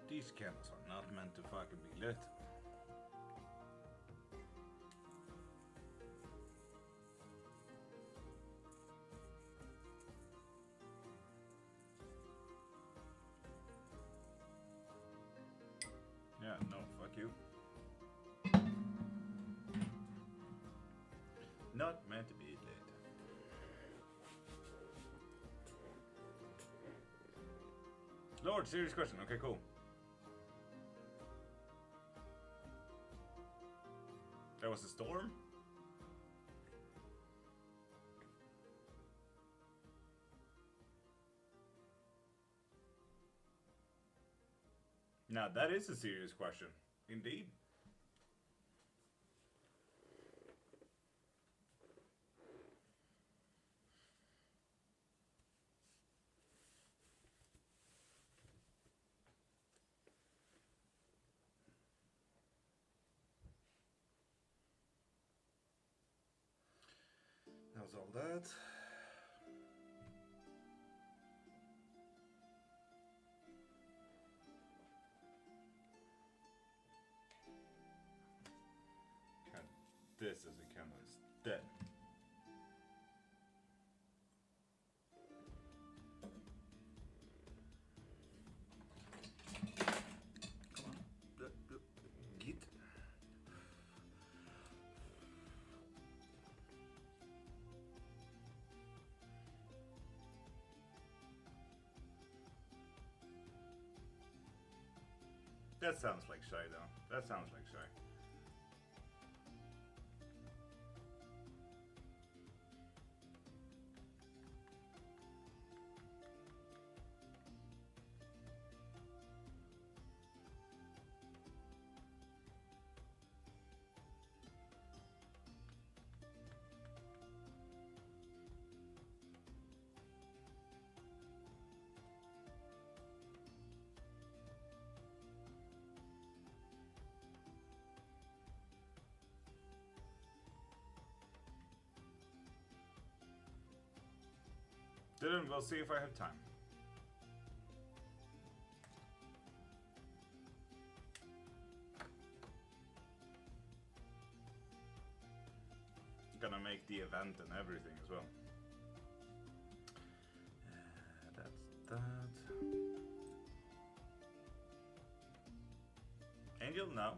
These candles are not meant to fucking be lit. Yeah, no, fuck you. Not meant to be lit. Lord, serious question. Okay, cool. There was a storm? Now that is a serious question. Indeed. How's all that? This is a candle instead. Come on. Get. That sounds like shy though. That sounds like shy. Dylan, we'll see if I have time. Gonna make the event and everything as well. That's that. Angel, no.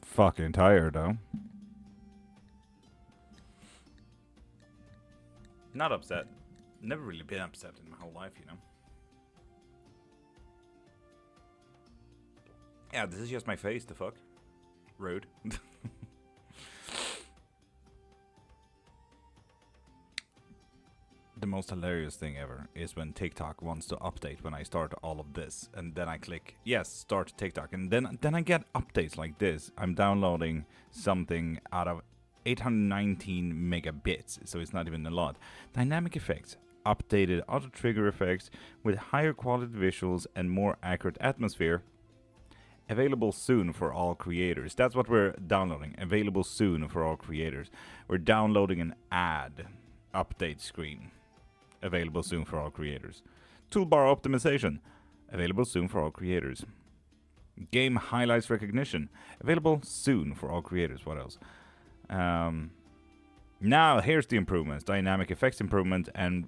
Fucking tired though. Not upset. Never really been upset in my whole life, you know. Yeah, this is just my face, the fuck. Rude. The most hilarious thing ever is when TikTok wants to update when I start all of this. And then I click, yes, start TikTok. And then I get updates like this. I'm downloading something out of 819 megabits, so it's not even a lot. Dynamic effects, updated auto trigger effects with higher quality visuals and more accurate atmosphere. Available soon for all creators. That's what we're downloading. Available soon for all creators. We're downloading an ad update screen. Available soon for all creators. Toolbar optimization. Available soon for all creators. Game highlights recognition. Available soon for all creators. What else? Now here's the improvements: dynamic effects improvement and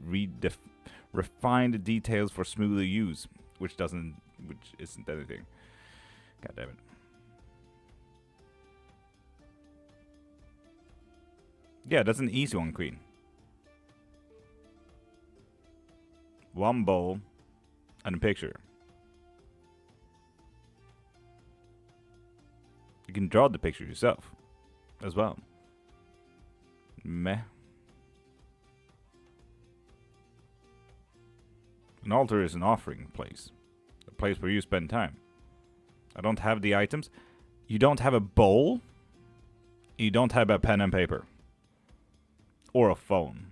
refined details for smoother use, which isn't anything. God damn it. Yeah, that's an easy one, Queen. One bowl and a picture. You can draw the picture yourself as well. Meh. An altar is an offering place. A place where you spend time. I don't have the items. You don't have a bowl. You don't have a pen and paper. Or a phone.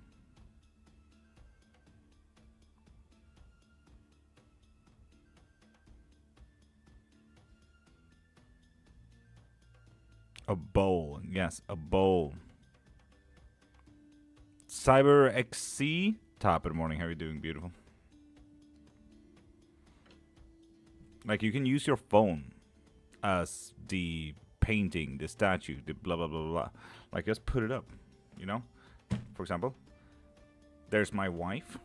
A bowl. Yes, a bowl. Cyber XC. Top of the morning. How are you doing? Beautiful. Like, you can use your phone as the painting, the statue, the blah blah blah blah. Like, just put it up, you know? For example, there's my wife.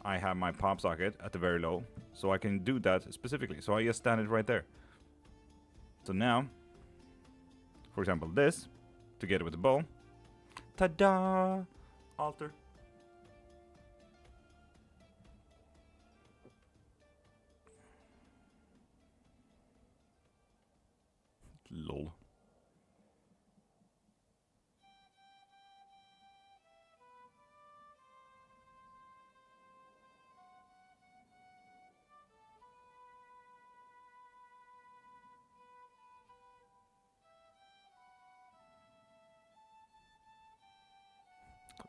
I have my pop socket at the very low, so I can do that specifically. So I just stand it right there. So now, for example, this, together with the bowl, ta-da! Altar. Lol.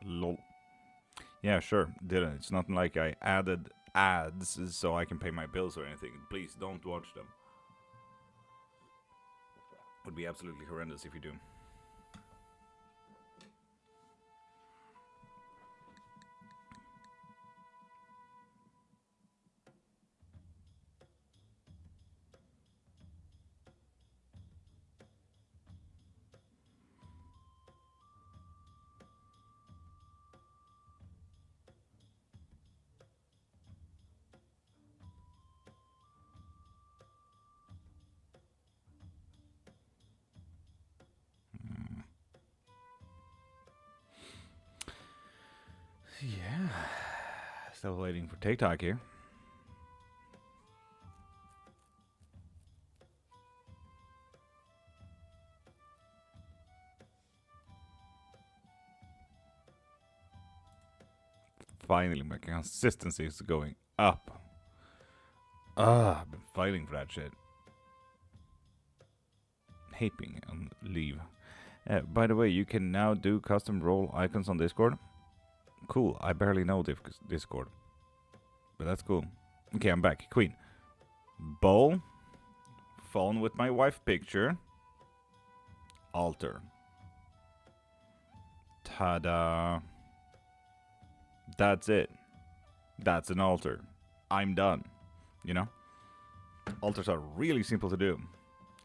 Lol. Yeah, sure. Didn't. It's not like I added ads so I can pay my bills or anything. Please don't watch them. Would be absolutely horrendous if you do. Yeah. Still waiting for TikTok here. Finally, my consistency is going up. I've been fighting for that shit. Haping and leave. By the way, you can now do custom role icons on Discord. Cool. I barely know Discord, but that's cool. Okay, I'm back. Queen. Bowl. Phone with my wife picture. Altar. Ta-da. That's it. That's an altar. I'm done. You know? Altars are really simple to do.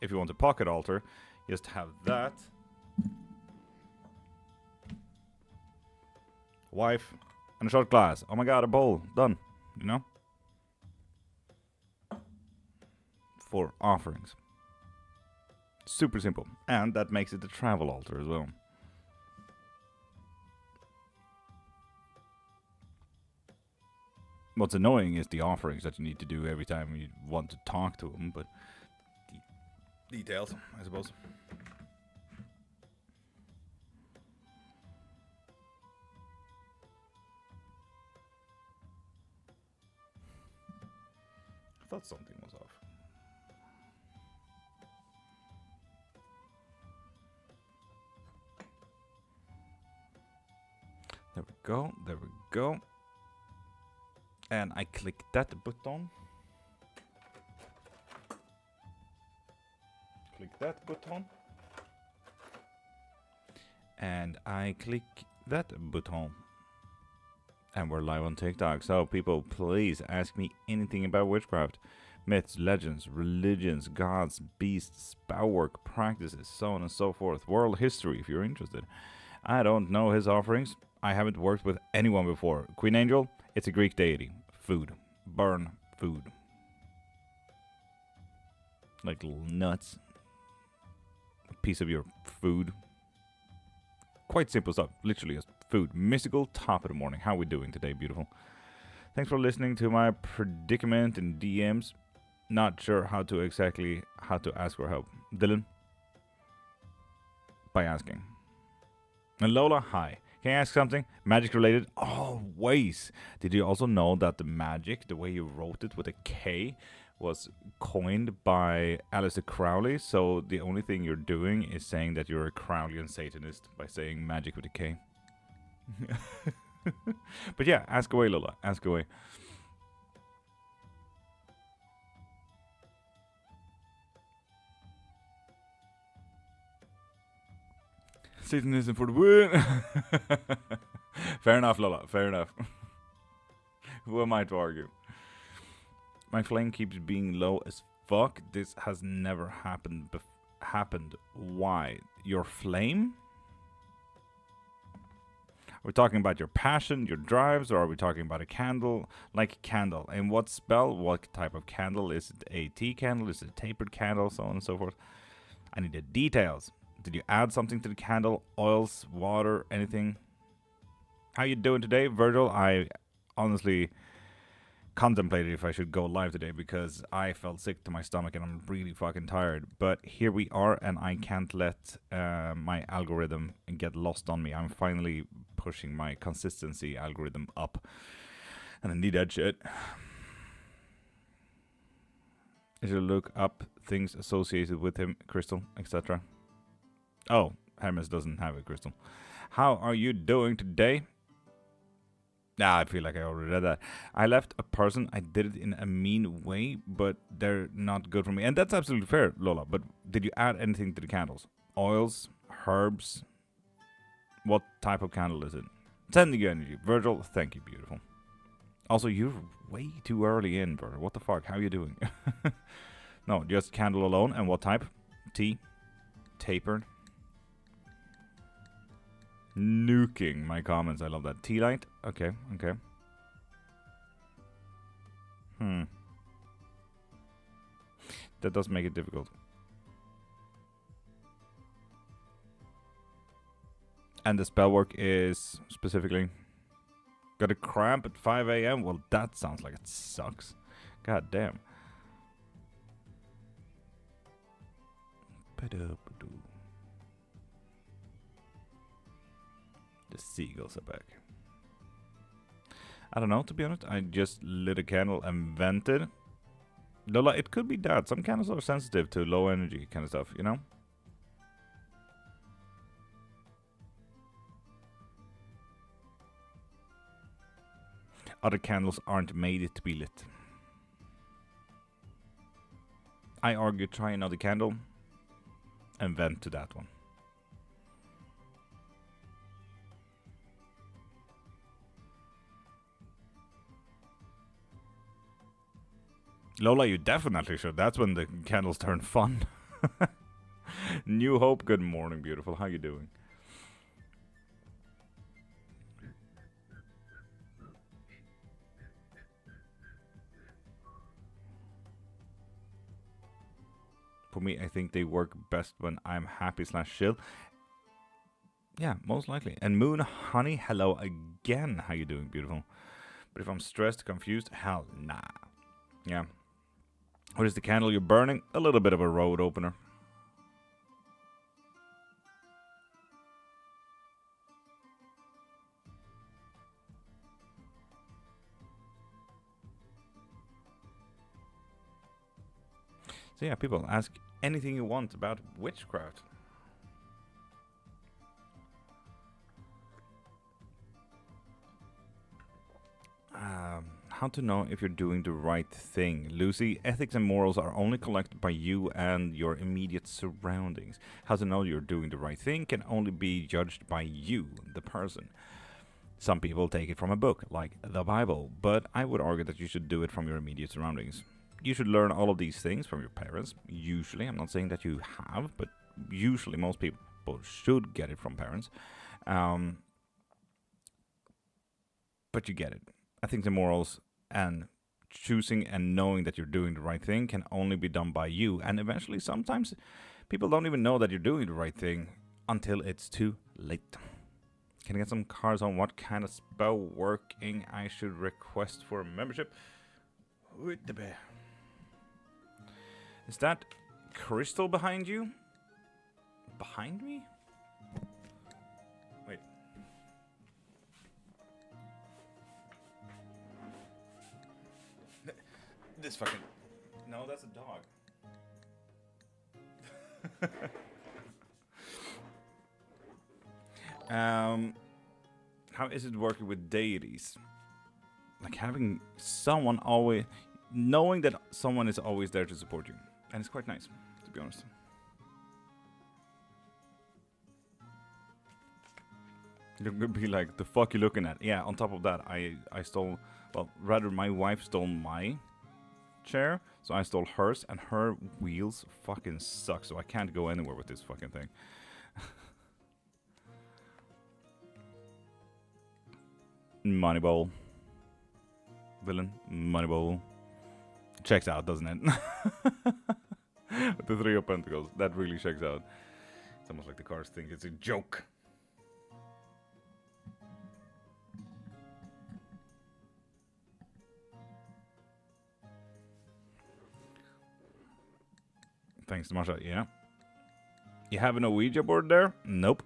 If you want a pocket altar, just have that. Wife and a shot glass. Oh my god, a bowl. Done. You know? For offerings. Super simple. And that makes it a travel altar as well. What's annoying is the offerings that you need to do every time you want to talk to them, but details, I suppose. I thought something was off. There we go, there we go. And I click that button. Click that button. And I click that button. And we're live on TikTok. So people, please ask me anything about witchcraft. Myths, legends, religions, gods, beasts, spell work, practices, so on and so forth. World history, if you're interested. I don't know his offerings. I haven't worked with anyone before. Queen Angel, it's a Greek deity. Food. Burn food. Like little nuts. A piece of your food. Quite simple stuff. Literally just food. Mystical, top of the morning. How we doing today, beautiful? Thanks for listening to my predicament in DMs. Not sure how to ask for help. Dylan? By asking. And Lola, hi. Can I ask something? Magic related? Always. Did you also know that the magic, the way you wrote it with a K, was coined by Aleister Crowley? So the only thing you're doing is saying that you're a Crowleyan Satanist by saying magic with a K. But yeah, ask away, Lola. Ask away. Satanism for the win. Fair enough, Lola. Fair enough. Who am I to argue? My flame keeps being low as fuck. This has never happened. Why? Your flame? Are we talking about your passion, your drives, or are we talking about a candle? Like a candle. And what spell? What type of candle? Is it a tea candle? Is it a tapered candle? So on and so forth. I need the details. Did you add something to the candle? Oils, water, anything? How you doing today, Virgil? I honestly contemplated if I should go live today because I felt sick to my stomach and I'm really fucking tired. But here we are, and I can't let my algorithm get lost on me. I'm finally pushing my consistency algorithm up, and I need that shit. I should look up things associated with him, crystal, etc. Oh, Hermes doesn't have a crystal. How are you doing today? I feel like I already read that. I left a person. I did it in a mean way, but they're not good for me. And that's absolutely fair, Lola. But did you add anything to the candles? Oils? Herbs? What type of candle is it? Sending you energy. Virgil, thank you, beautiful. Also, you're way too early in, Virgil. What the fuck? How are you doing? No, just candle alone. And what type? Tea? Tapered? Nuking my comments. I love that. Tea light? Okay, okay. That does make it difficult. And the spell work is specifically... Got a cramp at 5 a.m.? Well, that sounds like it sucks. God damn. The seagulls are back. I don't know, to be honest. I just lit a candle and vented. Lola, it could be that. Some candles are sensitive to low energy kind of stuff, you know? Other candles aren't made to be lit. I argue try another candle and vent to that one. Lola, you definitely should. That's when the candles turn fun. New Hope, good morning, beautiful. How you doing? For me, I think they work best when I'm happy / chill. Yeah, most likely. And Moon Honey, hello again. How you doing, beautiful? But if I'm stressed, confused, hell nah. Yeah. What is the candle you're burning? A little bit of a road opener. So yeah, people, ask anything you want about witchcraft. How to know if you're doing the right thing. Lucy, ethics and morals are only collected by you and your immediate surroundings. How to know you're doing the right thing can only be judged by you, the person. Some people take it from a book, like the Bible, but I would argue that you should do it from your immediate surroundings. You should learn all of these things from your parents, usually. I'm not saying that you have, but usually most people should get it from parents. But you get it. Ethics and morals and choosing and knowing that you're doing the right thing can only be done by you. And eventually, sometimes people don't even know that you're doing the right thing until it's too late. Can I get some cards on what kind of spell working I should request for a membership? Is that crystal behind you? Behind me? Wait. This fucking... No, that's a dog. How is it working with deities? Like having someone always... Knowing that someone is always there to support you. And it's quite nice, to be honest. You're gonna be like, the fuck you looking at? Yeah, on top of that, I stole... Well, rather my wife stole my chair, so I stole hers, and her wheels fucking suck, so I can't go anywhere with this fucking thing. Moneyball. Villain. Moneyball. Checks out, doesn't it? With the 3 of Pentacles. That really checks out. It's almost like the cards think it's a joke. Thanks to Marsha. Yeah. You have an Ouija board there? Nope.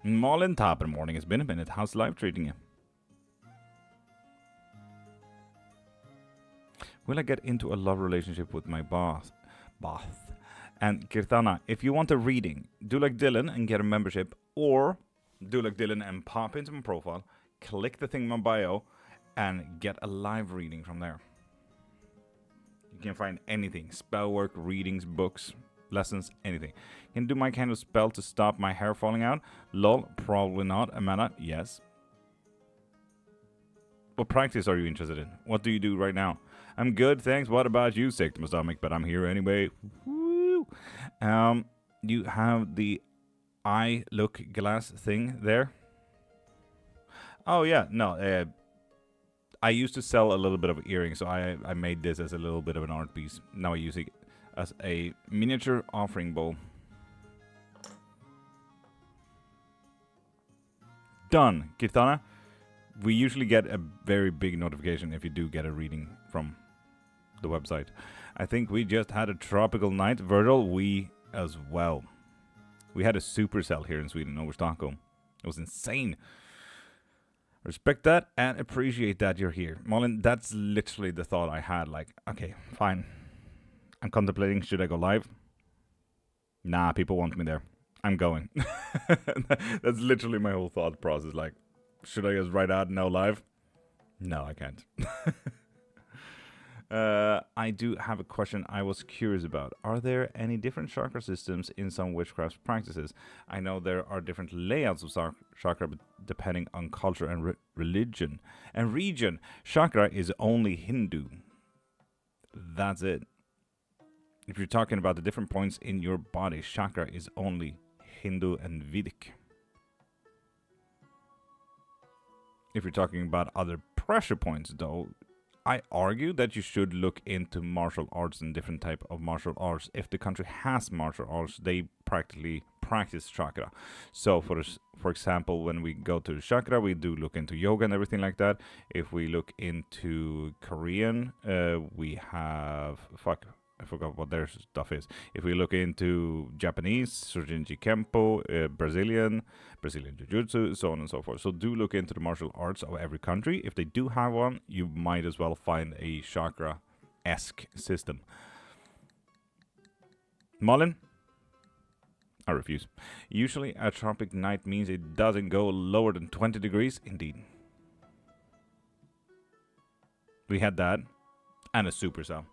Malin Tapper morning. It's been a minute. How's life treating you? Will I get into a love relationship with my boss? And Kirtana, if you want a reading, do like Dylan and get a membership, or do like Dylan and pop into my profile, click the thing in my bio, and get a live reading from there. You can find anything. Spell work, readings, books, lessons, anything. You can do my kind of spell to stop my hair falling out. Lol, probably not. Amanda, yes. What practice are you interested in? What do you do right now? I'm good, thanks. What about you? Sick to my stomach, but I'm here anyway. Woo. You have the eye look glass thing there. Oh yeah, no. I used to sell a little bit of earrings, so I made this as a little bit of an art piece. Now I use it as a miniature offering bowl. Done, Kirtana. We usually get a very big notification if you do get a reading from the website. I think we just had a tropical night. Virgil, we as well. We had a supercell here in Sweden over Stockholm. It was insane. Respect that and appreciate that you're here. Malin, that's literally the thought I had. Like, okay, fine. I'm contemplating, should I go live? Nah, people want me there. I'm going. That's literally my whole thought process. Like, should I just write out no live? No, I can't. I do have a question I was curious about. Are there any different chakra systems in some witchcraft practices? I know there are different layouts of chakra depending on culture and religion. And region. Chakra is only Hindu. That's it. If you're talking about the different points in your body, chakra is only Hindu and Vedic. If you're talking about other pressure points, though, I argue that you should look into martial arts and different type of martial arts. If the country has martial arts, they practically practice chakra. So, for example, when we go to chakra, we do look into yoga and everything like that. If we look into Korean, we have... I forgot what their stuff is. If we look into Japanese, Shojinji Kempo, Brazilian Jiu-Jitsu, so on and so forth. So do look into the martial arts of every country. If they do have one, you might as well find a chakra-esque system. Malin? I refuse. Usually a tropic night means it doesn't go lower than 20 degrees. Indeed. We had that. And a supercell.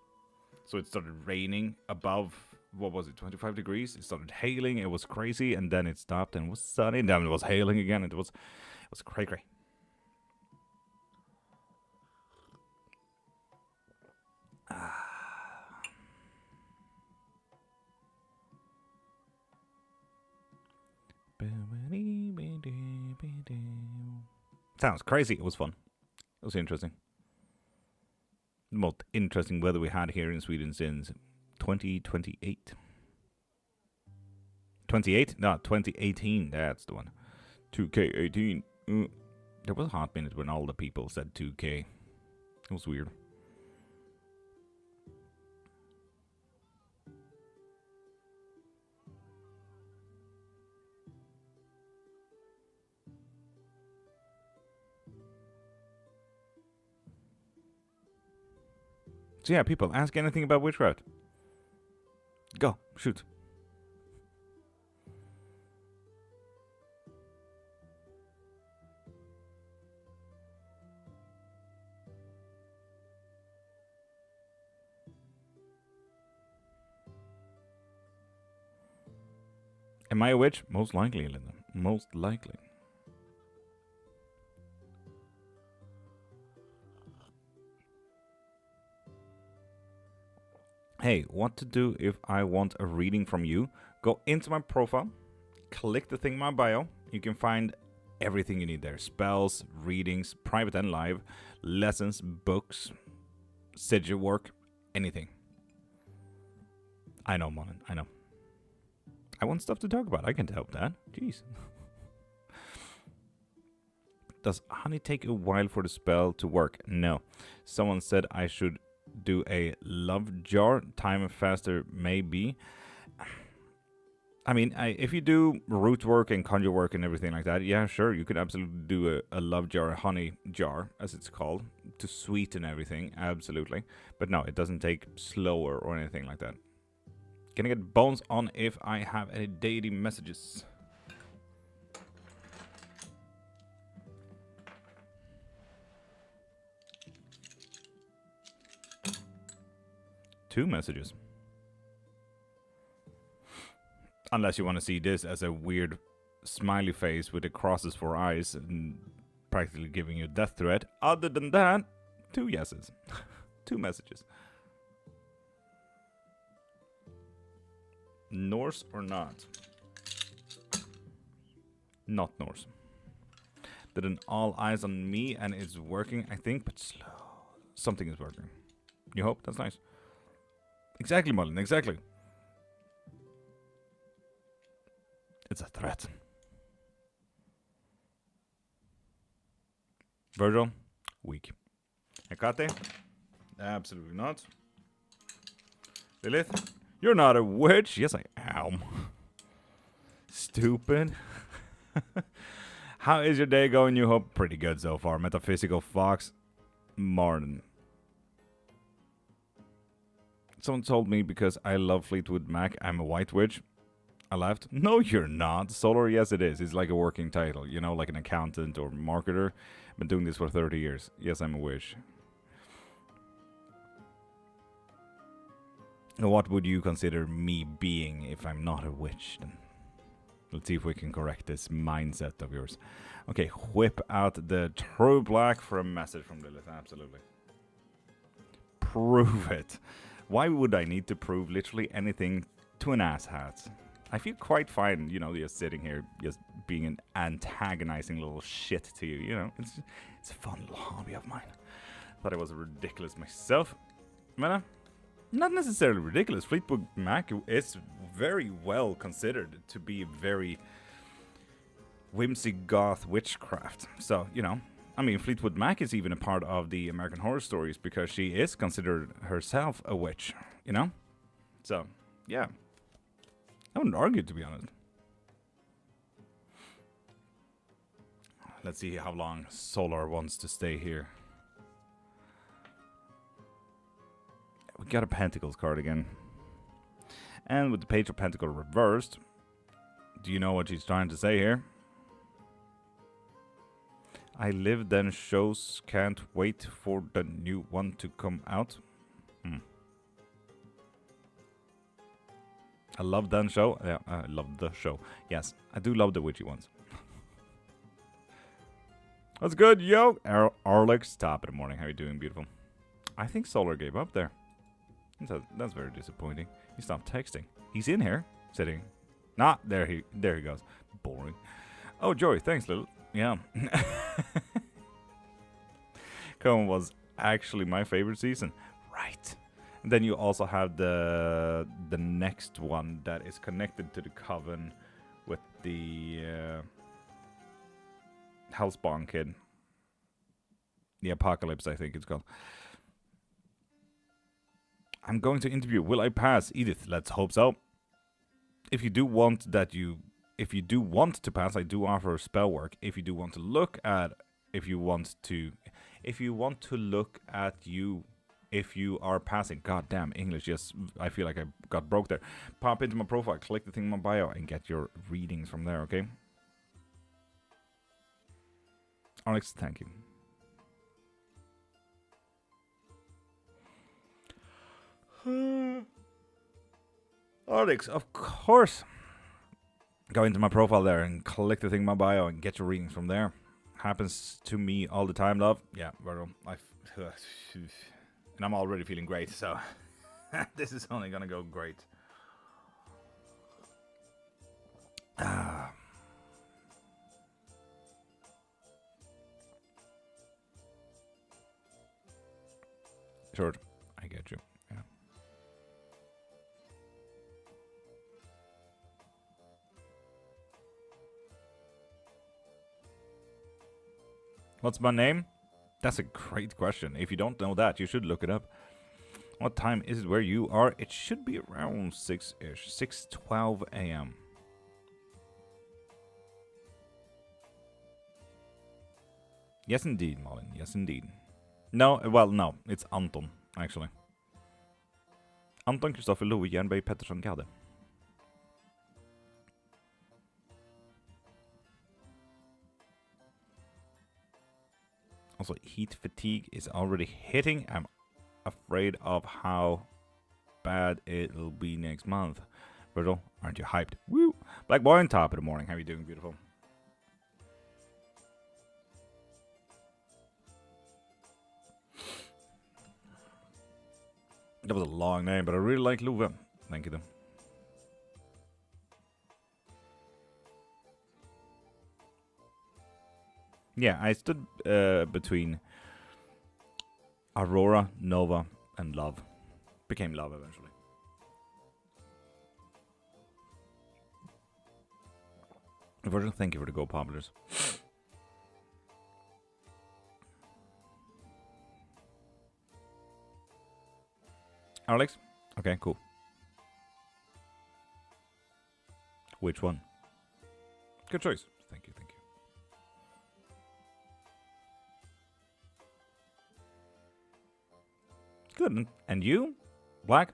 So it started raining above, what was it, 25 degrees? It started hailing, it was crazy, and then it stopped and it was sunny, and then it was hailing again, and it was cray-cray. Sounds crazy, it was fun. It was interesting. The most interesting weather we had here in Sweden since 2028. 28? No, 2018. That's the one. 2K18. There was a hot minute when all the people said 2K. It was weird. So yeah, people, ask anything about witchcraft. Go, shoot. Am I a witch? Most likely, Linda. Most likely. Hey, what to do if I want a reading from you? Go into my profile, click the thing in my bio. You can find everything you need there. Spells, readings, private and live, lessons, books, sigil work, anything. I know, Molin, I know. I want stuff to talk about. I can't help that. Jeez. Does honey take a while for the spell to work? No. Someone said I should do a love jar. Time faster, maybe. I mean, if you do root work and conjure work and everything like that, yeah, sure, you could absolutely do a love jar, a honey jar, as it's called, to sweeten everything, absolutely. But no, it doesn't take slower or anything like that. Can I get bones on if I have any deity messages? Two messages. Unless you want to see this as a weird smiley face with the crosses for eyes and practically giving you a death threat. Other than that, two yeses. Two messages. Norse or not? Not Norse. Did an all eyes on me and it's working, I think, but slow. Something is working. You hope? That's nice. Exactly, Mullen, exactly. It's a threat. Virgil? Weak. Hecate? Absolutely not. Lilith? You're not a witch. Yes, I am. Stupid. How is your day going, you hope? Pretty good so far. Metaphysical Fox. Martin. Someone told me because I love Fleetwood Mac, I'm a white witch. I laughed. No, you're not. Solar, yes, it is. It's like a working title, you know, like an accountant or marketer. Been doing this for 30 years. Yes, I'm a witch. What would you consider me being if I'm not a witch? Then let's see if we can correct this mindset of yours. Okay, whip out the true black for a message from Lilith. Absolutely. Prove it. Why would I need to prove literally anything to an asshat? I feel quite fine, you know, just sitting here, just being an antagonizing little shit to you, you know. It's a fun little hobby of mine. Thought it was ridiculous myself. But, not necessarily ridiculous. Fleetwood Mac is very well considered to be very whimsy goth witchcraft. So, you know, I mean, Fleetwood Mac is even a part of the American Horror Stories because she is considered herself a witch, you know? So, yeah. I wouldn't argue, to be honest. Let's see how long Solar wants to stay here. We got a Pentacles card again. And with the Page of Pentacle reversed, do you know what she's trying to say here? I live then shows, can't wait for the new one to come out. I love that show. Yeah, I love the show. Yes, I do love the witchy ones. What's good, yo? Arlex, top of the morning. How you doing, beautiful? I think Solar gave up there. That's very disappointing. He stopped texting. He's in here, sitting. Nah, there he goes. Boring. Oh, Joy, thanks, little. Yeah. Cohen was actually my favorite season. Right. And then you also have the next one that is connected to the Coven with the Hellspawn kid. The Apocalypse, I think it's called. I'm going to interview. Will I pass? Edith, let's hope so. If you do want to pass, I do offer spell work. If you do want to look at if you want to look at you if you are passing. God damn, English, yes, I feel like I got broke there. Pop into my profile, click the thing in my bio, and get your readings from there, okay? Alex, thank you. Alex, of course. Go into my profile there and click the thing in my bio and get your readings from there. Happens to me all the time, love. Yeah, Virgil. And I'm already feeling great, so This is only gonna go great. Sure, I get you. Yeah. What's my name? That's a great question. If you don't know that, you should look it up. What time is it where you are? It should be around 6-ish. 6:12 a.m. Yes, indeed, Malin. Yes, indeed. No, well, no. It's Anton, actually. Anton Kristoffer Loe Jernberg Pettersson Gade. Also, heat fatigue is already hitting. I'm afraid of how bad it'll be next month. Virgil, aren't you hyped? Woo! Black boy on top of the morning. How are you doing, beautiful? That was a long name, but I really like Love. Thank you, though. Yeah, I stood between Aurora, Nova, and Love. Became Love eventually. Virgil, thank you for the Go Populars. Alex? Okay, cool. Which one? Good choice. Thank you, thank you. Good. And you? Black?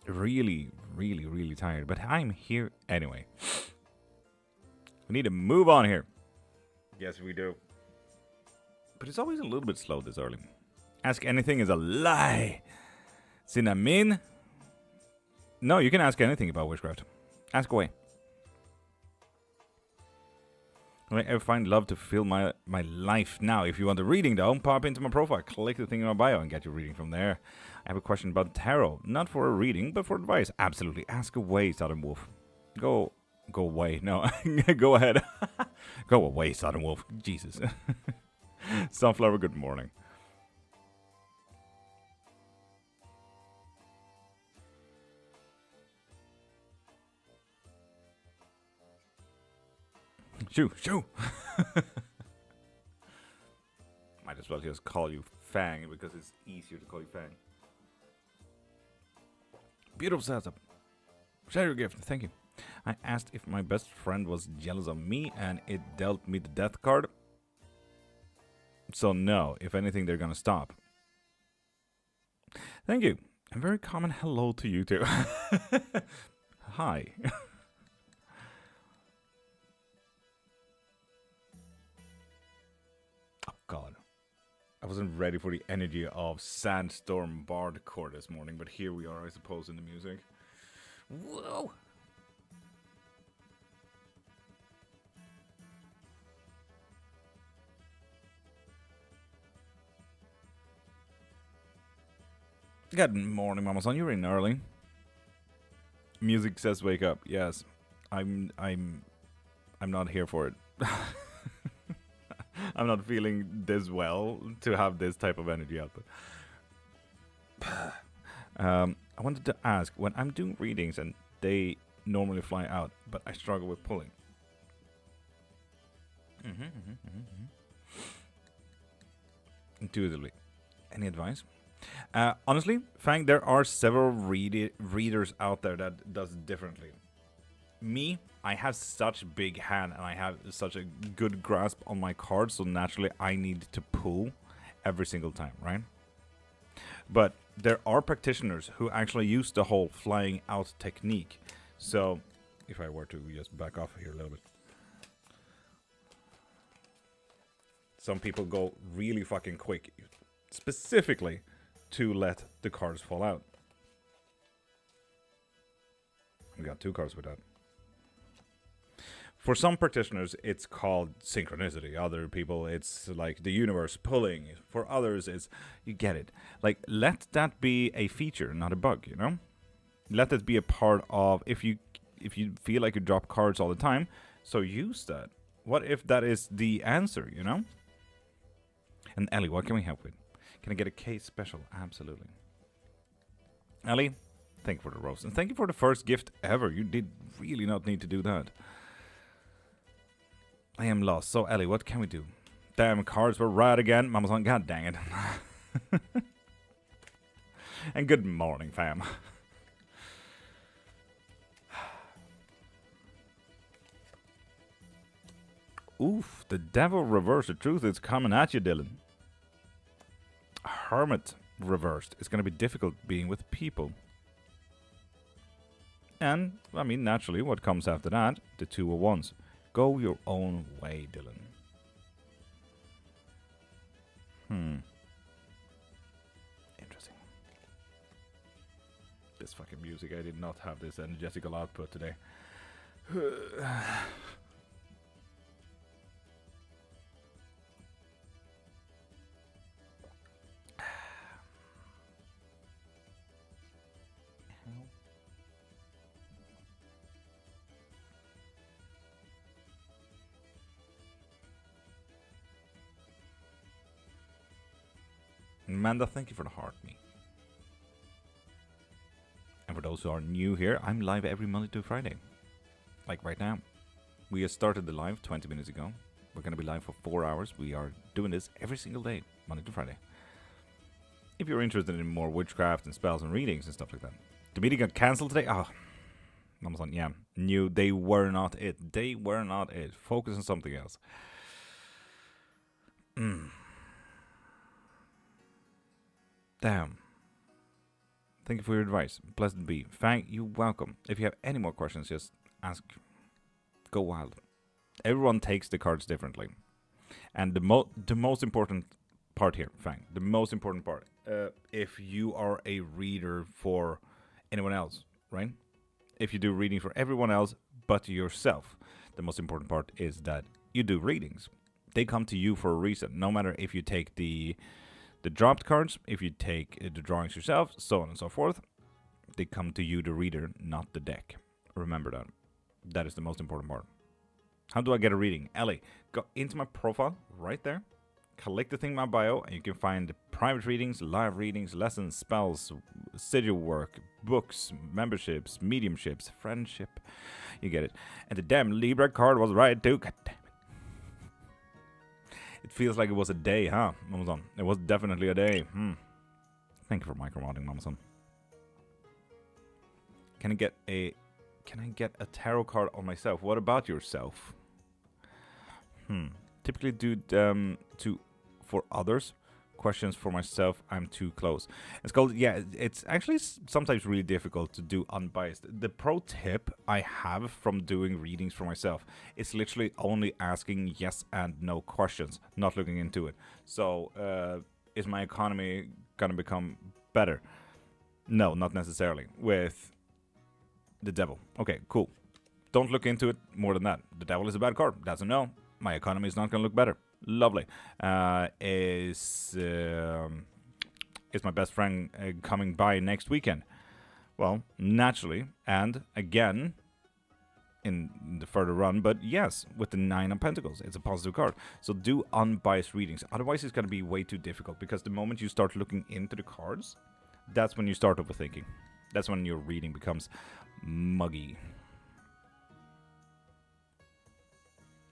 Really, really, really tired. But I'm here anyway. We need to move on here. Yes, we do. But it's always a little bit slow this early. Ask anything is a lie. Cinnamon? No, you can ask anything about witchcraft. Ask away. Will I ever find love to fill my life now? If you want a reading, though, pop into my profile, click the thing in my bio, and get your reading from there. I have a question about tarot. Not for a reading, but for advice. Absolutely. Ask away, Southern Wolf. Go away. No, go ahead. Go away, Southern Wolf. Jesus. Sunflower, good morning. Shoo. Might as well just call you Fang because it's easier to call you Fang. Beautiful setup. Share your gift. Thank you. I asked if my best friend was jealous of me and it dealt me the death card. So no, if anything, they're gonna stop. Thank you. A very common hello to you too. Hi. Oh God. I wasn't ready for the energy of Sandstorm Bardcore this morning, but here we are, I suppose, in the music. Whoa! Good morning, Mama Son. You're in early. Music says wake up. Yes, I'm not here for it. I'm not feeling this well to have this type of energy output. I wanted to ask, when I'm doing readings and they normally fly out, but I struggle with pulling. Intuitively. Any advice? Honestly, Fang, there are several readers out there that does it differently. Me, I have such big hand and I have such a good grasp on my cards, so naturally I need to pull every single time, right? But there are practitioners who actually use the whole flying out technique. So, if I were to just back off here a little bit. Some people go really fucking quick, specifically to let the cards fall out. We got 2 cards with that. For some practitioners, it's called synchronicity. Other people, it's like the universe pulling. For others, it's, you get it. Like, let that be a feature, not a bug, you know? Let that be a part of, if you feel like you drop cards all the time, so use that. What if that is the answer, you know? And Ellie, what can we help with? Can I get a case special? Absolutely. Ellie, thank you for the rose. And thank you for the first gift ever. You did really not need to do that. I am lost. So, Ellie, what can we do? Damn, cards were right again. Mama's on. God dang it. And good morning, fam. Oof, the devil reversed. The truth is coming at you, Dylan. Hermit reversed. It's going to be difficult being with people. And, I mean, naturally, what comes after that? The Two of Wands. Go your own way, Dylan. Interesting. This fucking music. I did not have this energetical output today. Amanda, thank you for the heart, me. And for those who are new here, I'm live every Monday to Friday. Like right now. We have started the live 20 minutes ago. We're going to be live for 4 hours. We are doing this every single day, Monday to Friday. If you're interested in more witchcraft and spells and readings and stuff like that. The meeting got cancelled today. Oh, Amazon, yeah. Knew they were not it. They were not it. Focus on something else. Damn. Thank you for your advice. Blessed be. Fang, you're welcome. If you have any more questions, just ask. Go wild. Everyone takes the cards differently. And the most important part here, Fang, the most important part, if you are a reader for anyone else, right? If you do reading for everyone else but yourself, the most important part is that you do readings. They come to you for a reason, no matter if you take the dropped cards, if you take the drawings yourself, so on and so forth. They come to you, the reader, not the deck. Remember that. That is the most important part. How do I get a reading? Ellie, go into my profile right there. Click the thing in my bio, and you can find private readings, live readings, lessons, spells, sigil work, books, memberships, mediumships, friendship. You get it. And the damn Libra card was right too. God damn it. It feels like it was a day, huh, Mamazon? It was definitely a day. Thank you for micromodding, Mamazon. Can I get a tarot card on myself? What about yourself? Typically do for others. Questions for myself, I'm too close. It's called, yeah, it's actually sometimes really difficult to do unbiased. The pro tip I have from doing readings for myself is literally only asking yes and no questions, not looking into it. So, is my economy gonna become better? No, not necessarily. With the devil. Okay, cool. Don't look into it more than that. The devil is a bad card. That's a no. My economy is not gonna look better. Lovely. Is my best friend coming by next weekend? Well, naturally, and again, in the further run, but yes, with the 9 of Pentacles, it's a positive card. So do unbiased readings. Otherwise, it's going to be way too difficult, because the moment you start looking into the cards, that's when you start overthinking. That's when your reading becomes muggy.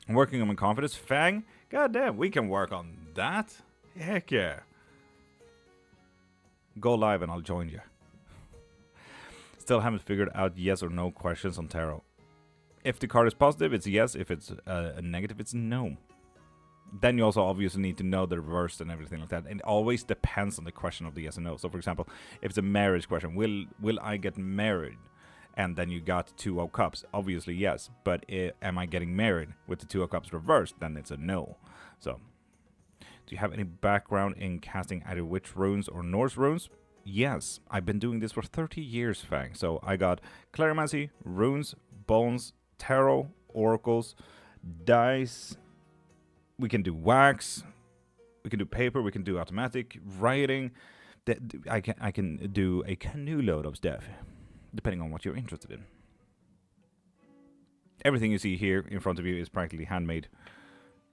I'm working on my confidence. Fang, goddamn, we can work on that. Heck yeah. Go live and I'll join you. Still haven't figured out yes or no questions on tarot. If the card is positive, it's yes. If it's a negative, it's no. Then you also obviously need to know the reverse and everything like that. And it always depends on the question of the yes and no. So, for example, if it's a marriage question, will I get married? And then you got 2 of Cups. Obviously, yes. But am I getting married with the 2 of Cups reversed? Then it's a no. So, do you have any background in casting either witch runes or Norse runes? Yes. I've been doing this for 30 years, Fang. So, I got Clarimancy, runes, bones, tarot, oracles, dice. We can do wax. We can do paper. We can do automatic writing. I can do a canoe load of stuff, depending on what you're interested in. Everything you see here in front of you is practically handmade.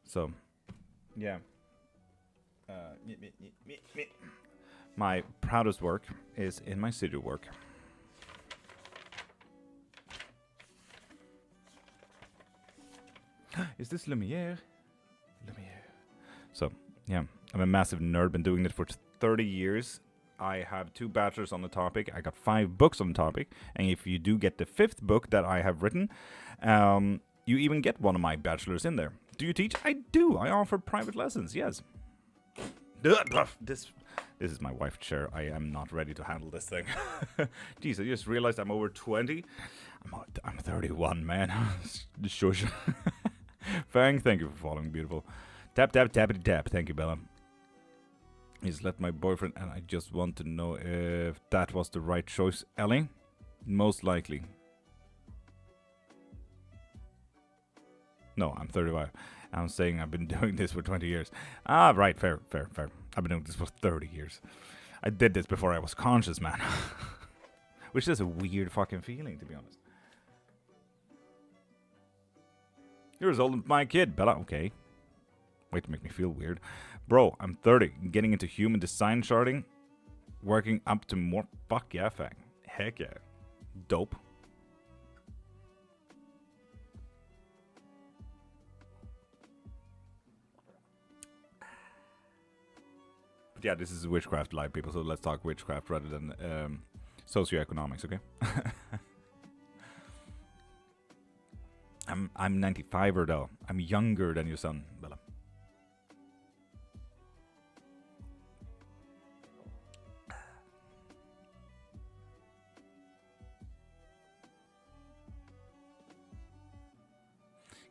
So, yeah. My proudest work is in my studio work. Is this Lumiere? Lumiere. So, yeah, I'm a massive nerd. Been doing it for 30 years. I have 2 bachelors on the topic. I got 5 books on the topic. And if you do get the 5th book that I have written, you even get one of my bachelors in there. Do you teach? I do. I offer private lessons, yes. This is my wife's chair. I am not ready to handle this thing. Jeez, I just realized I'm over 20. I'm 31, man. Shush. Fang, thank you for following, beautiful. Tap, tap, tappity, tap. Thank you, Bella. He's let my boyfriend, and I just want to know if that was the right choice, Ellie. Most likely. No, I'm 35. I'm saying I've been doing this for 20 years. Ah, right, fair. I've been doing this for 30 years. I did this before I was conscious, man. Which is a weird fucking feeling, to be honest. You're as old as my kid, Bella. Okay. Wait to make me feel weird. Bro, I'm 30. Getting into human design charting. Working up to more. Fuck yeah, fang. Heck yeah. Dope. But yeah, this is Witchcraft live, people, so let's talk Witchcraft rather than socioeconomics, okay? I'm 95er though. I'm younger than your son, Bella.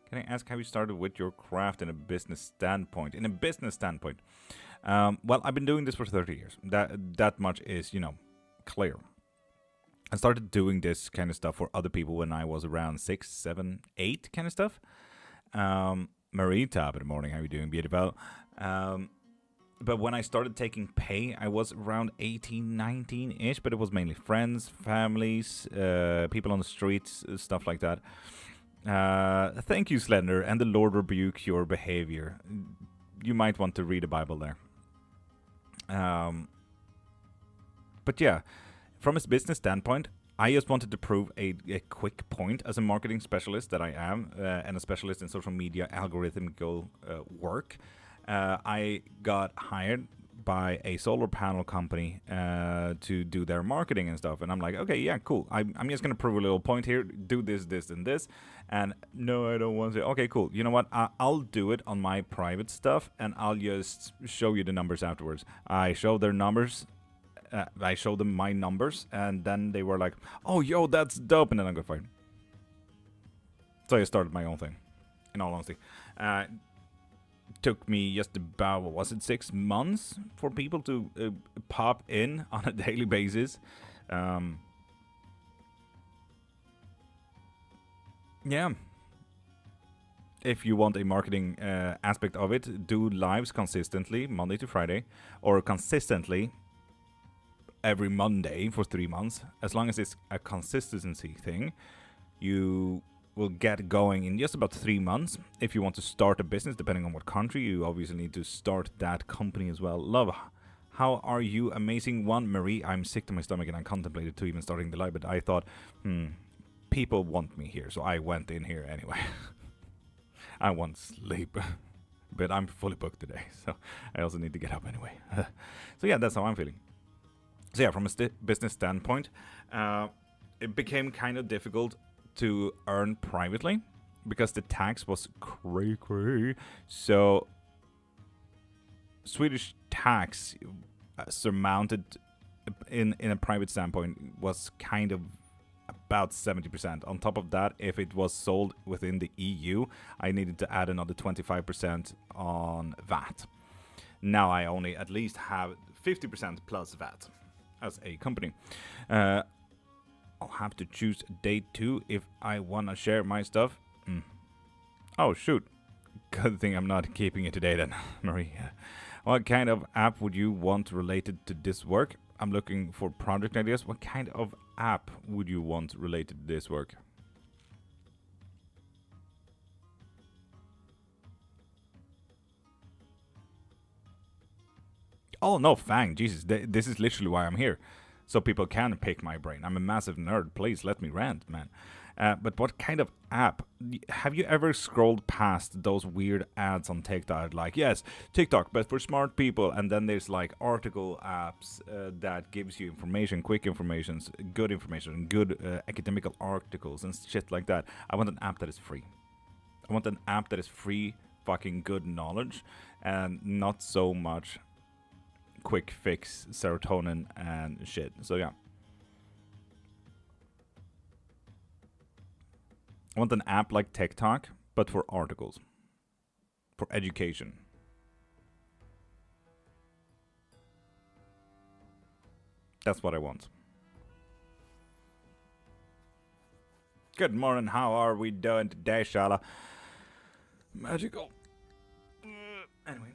Can I ask how you started with your craft in a business standpoint? In a business standpoint, well, I've been doing this for 30 years. That much is, clear. I started doing this kind of stuff for other people when I was around 6, 7, 8 kind of stuff. Marie, top of the morning, how you doing, beautiful? But when I started taking pay, I was around 18, 19-ish, but it was mainly friends, families, people on the streets, stuff like that. Thank you, Slender, and the Lord rebuke your behavior. You might want to read the Bible there. But yeah, from a business standpoint, I just wanted to prove a quick point as a marketing specialist that I am, and a specialist in social media algorithmical work. I got hired by a solar panel company to do their marketing and stuff, and I'm like, okay, yeah, cool. I'm just gonna prove a little point here. Do this, this, and this. And no, I don't want to. Okay, cool. You know what? I'll do it on my private stuff, and I'll just show you the numbers afterwards. I show their numbers. I showed them my numbers, and then they were like, "Oh, yo, that's dope," and then I got fired. So I started my own thing. In all honesty, took me just about, what was it, 6 months for people to pop in on a daily basis. Yeah. If you want a marketing aspect of it, do lives consistently, Monday to Friday, or consistently every Monday for 3 months. As long as it's a consistency thing, you will get going in just about 3 months. If you want to start a business, depending on what country, you obviously need to start that company as well. Love, how are you? Amazing one. Marie, I'm sick to my stomach and I contemplated to even starting the live, but I thought, people want me here, so I went in here anyway. I want sleep, but I'm fully booked today, so I also need to get up anyway. So yeah, that's how I'm feeling. So yeah, from a business standpoint, it became kind of difficult to earn privately because the tax was cray. So Swedish tax surmounted in a private standpoint was kind of about 70%. On top of that, if it was sold within the EU, I needed to add another 25% on VAT. Now I only at least have 50% plus VAT as a company. I'll have to choose day 2 if I want to share my stuff. Oh, shoot. Good thing I'm not keeping it today then, Marie. What kind of app would you want related to this work? I'm looking for project ideas. What kind of app would you want related to this work? Oh, no, Fang. Jesus, this is literally why I'm here. So people can pick my brain. I'm a massive nerd. Please let me rant, man. But what kind of app? Have you ever scrolled past those weird ads on TikTok? Like, yes, TikTok, but for smart people. And then there's like article apps that gives you information, quick information, good academical articles and shit like that. I want an app that is free. I want an app that is free, fucking good knowledge, and not so much quick fix serotonin and shit. So yeah. I want an app like TikTok, but for articles. For education. That's what I want. Good morning, how are we doing today, Shala? Magical. Anyway.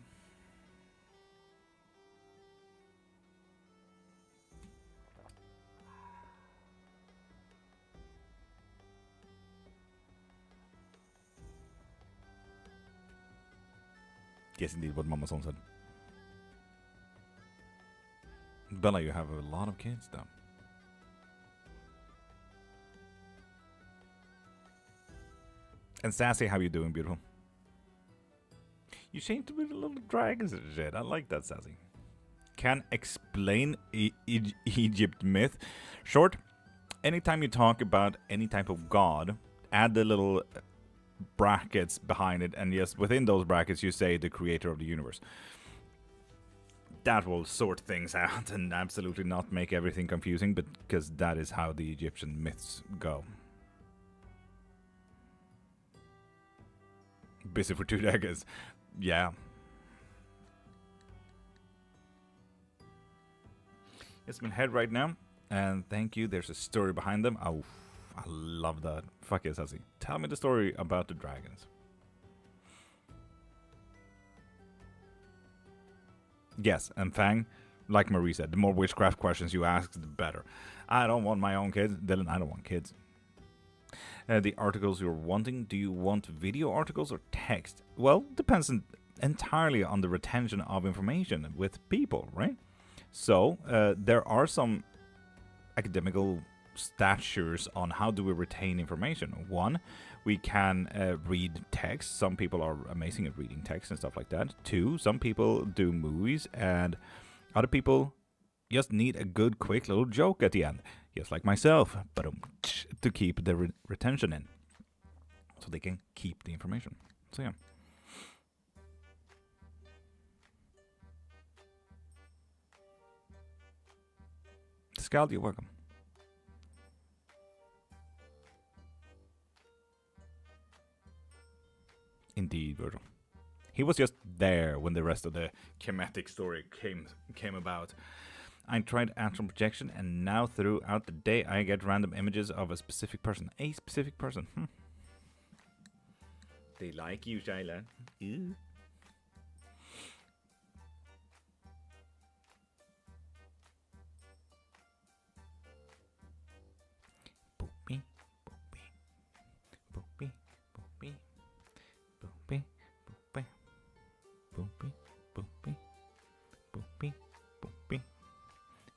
Yes, indeed, what Mama Son said. Bella, you have a lot of kids, though. And Sassy, how you doing, beautiful? You seem to be the little dragons and shit. I like that, Sassy. Can explain Egypt myth. Short, anytime you talk about any type of god, add the little brackets behind it, and yes, within those brackets you say the creator of the universe. That will sort things out and absolutely not make everything confusing, but because that is how the Egyptian myths go. Busy for 2 decades. Yeah. It's my head right now, and thank you. There's a story behind them. Oh, I love that. Fuck yes, Sassy. Tell me the story about the dragons. Yes, and Fang, like Marie said, the more witchcraft questions you ask, the better. I don't want my own kids. Dylan, I don't want kids. The articles you're wanting, do you want video articles or text? Well, depends entirely on the retention of information with people, right? So, there are some academical statures on how do we retain information. One, we can read text. Some people are amazing at reading text and stuff like that. Two, some people do movies, and other people just need a good, quick little joke at the end. Just like myself, but to keep the retention in, so they can keep the information. So yeah. Scald, you're welcome. Indeed, Virgil. He was just there when the rest of the chematic story came about. I tried astral projection, and now throughout the day I get random images of a specific person. A specific person. They like you, Shyla. Ew. Boopy, boopy, boopy, boopy, boopy, boopy, boopy, boopy, boopy, boopy, boopy,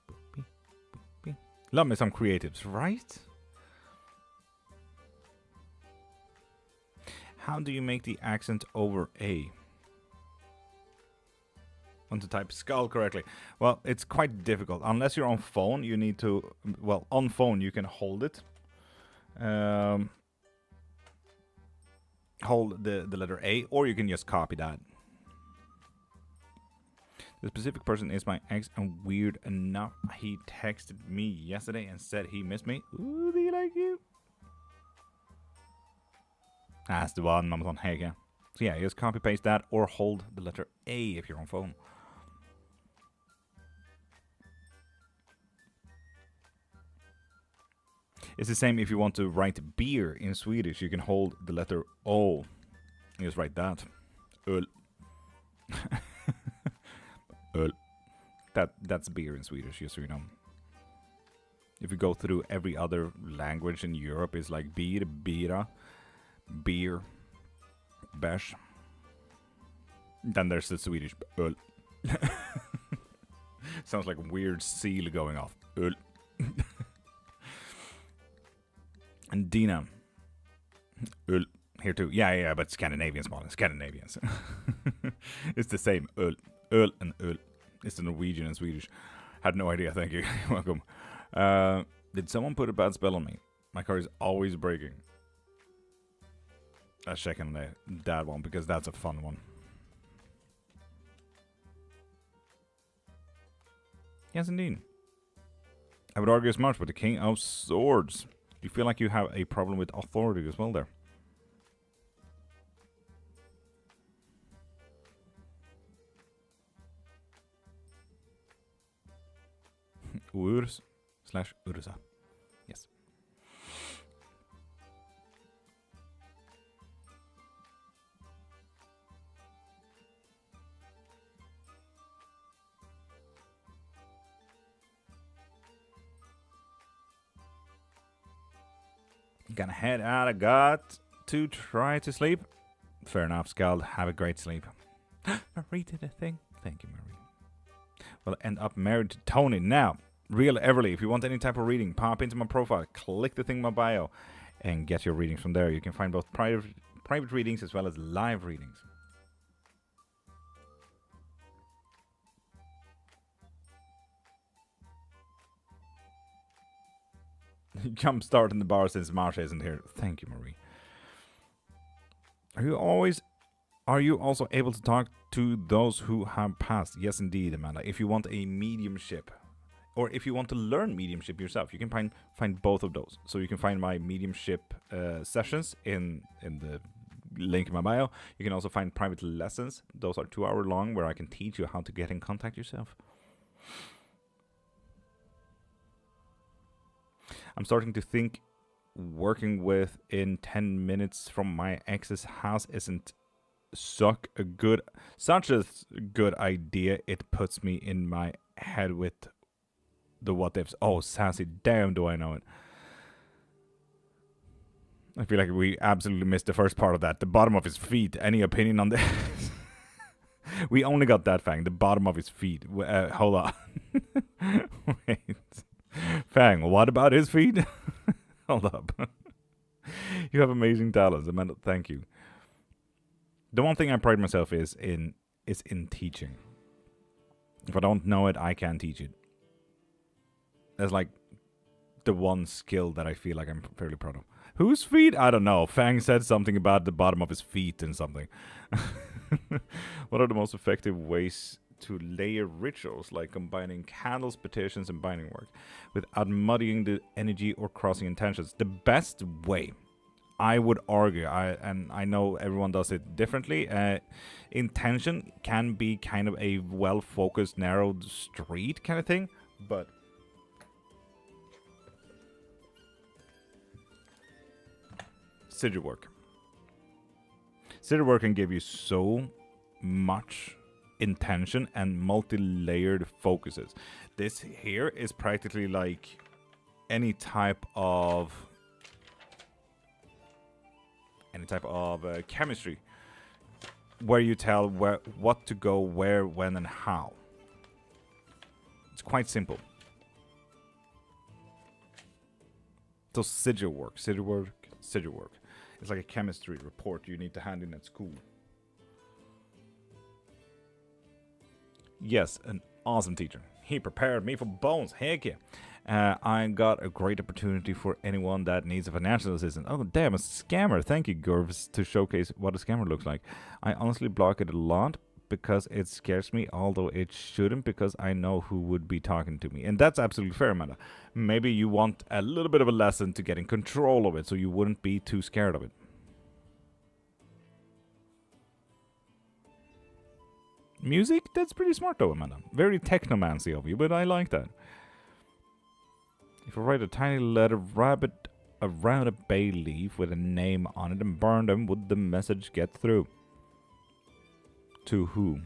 boopy. Love me some creatives, right? How do you make the accent over A? Want to type skull correctly? Well, it's quite difficult. Unless you're on phone, you need to... Well, on phone, you can hold it. Hold the letter A, or you can just copy that. The specific person is my ex, and weird enough, he texted me yesterday and said he missed me. Ooh, do you like you? That's the one, Mama's on Hega. So yeah, just copy paste that, or hold the letter A if you're on phone. It's the same if you want to write beer in Swedish. You can hold the letter O. Just write that. Öl. Öl. That's beer in Swedish, just so you know. If you go through every other language in Europe, it's like beer, bira, beer, bärs. Then there's the Swedish öl. Sounds like a weird seal going off. Öl. And Dina. Öl. Here too. Yeah, but Scandinavians, man. Scandinavians. It's the same. Öl. Öl and öl. It's the Norwegian and Swedish. Had no idea, thank you. Welcome. Did someone put a bad spell on me? My car is always breaking. Let's check on that one, because that's a fun one. Yes, indeed. I would argue as much, but the King of Swords. Do you feel like you have a problem with authority as well there? Urs / Ursa. Yes. Gonna head out. I got to try to sleep. Fair enough, Scald. Have a great sleep. Marie did a thing. Thank you, Marie. Well, end up married to Tony now. Real Everly. If you want any type of reading, pop into my profile, click the thing in my bio, and get your readings from there. You can find both private readings as well as live readings. Jump start in the bar since Marsha isn't here. Thank you, Marie. Are you also able to talk to those who have passed? Yes, indeed, Amanda. If you want a mediumship, or if you want to learn mediumship yourself, you can find both of those. So you can find my mediumship sessions in the link in my bio. You can also find private lessons. Those are 2 hours long, where I can teach you how to get in contact yourself. I'm starting to think working within 10 minutes from my ex's house isn't such a good idea. It puts me in my head with the what ifs. Oh, sassy, damn, do I know it. I feel like we absolutely missed the first part of that. The bottom of his feet. Any opinion on this? We only got that, Fang. The bottom of his feet. Hold on. Wait. Fang, what about his feet? Hold up. You have amazing talents, Amanda. Thank you. The one thing I pride myself is in teaching. If I don't know it, I can teach it. That's like the one skill that I feel like I'm fairly proud of. Whose feet? I don't know. Fang said something about the bottom of his feet and something. What are the most effective ways to layer rituals, like combining candles, petitions, and binding work, without muddying the energy or crossing intentions? The best way, I would argue, and I know everyone does it differently, intention can be kind of a well-focused, narrowed street kind of thing, but sigil work. Sigil work can give you so much intention and multi-layered focuses. This here is practically like any type of chemistry, where you tell what to go where, when, and how. It's quite simple. So sigil work. It's like a chemistry report you need to hand in at school. Yes, an awesome teacher. He prepared me for bones. Heck yeah. I got a great opportunity for anyone that needs a financial assistance. Oh, damn, a scammer. Thank you, Gurvis, to showcase what a scammer looks like. I honestly block it a lot because it scares me, although it shouldn't, because I know who would be talking to me. And that's absolutely fair, Amanda. Maybe you want a little bit of a lesson to get in control of it, so you wouldn't be too scared of it. Music? That's pretty smart though, Amanda. Very technomancy of you, but I like that. If I write a tiny letter rabbit around a bay leaf with a name on it and burn them, would the message get through? To who?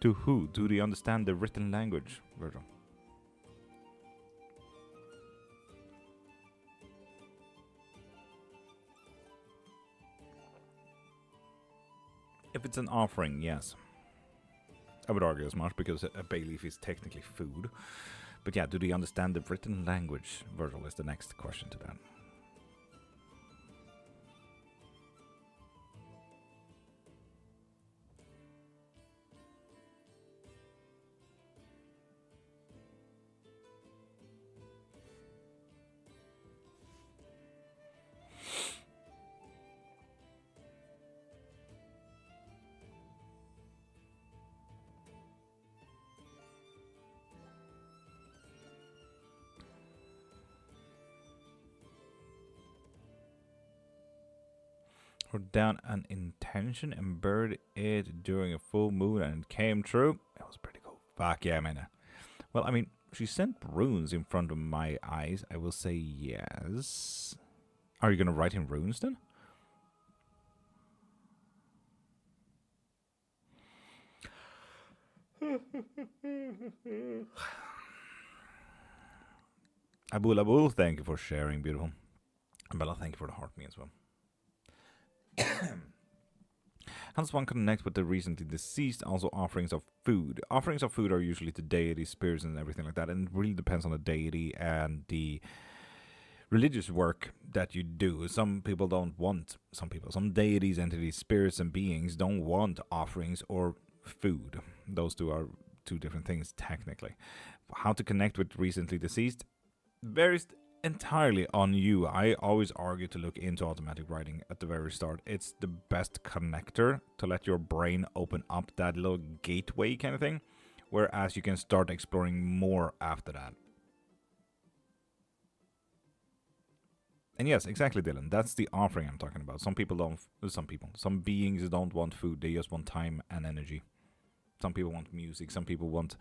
To who? Do they understand the written language, Virgil? If it's an offering, yes. I would argue as much, because a bay leaf is technically food. But yeah, do they understand the written language? Virgil is the next question to that. Wrote down an intention and buried it during a full moon and it came true. That was pretty cool. Fuck yeah, man. Well, I mean, she sent runes in front of my eyes. I will say yes. Are you gonna write in runes then? Abul Abul, thank you for sharing, beautiful. And Bella, thank you for the heart me as well. How does one connect with the recently deceased? Also, offerings of food. Offerings of food are usually to deities, spirits, and everything like that. And it really depends on the deity and the religious work that you do. Some people don't want, some deities, entities, spirits, and beings don't want offerings or food. Those two are two different things, technically. How to connect with recently deceased varies entirely on you. I always argue to look into automatic writing at the very start. It's the best connector to let your brain open up that little gateway kind of thing, whereas you can start exploring more after that. And yes, exactly, Dylan. That's the offering I'm talking about. Some beings don't want food. They just want time and energy. Some people want music. Some people want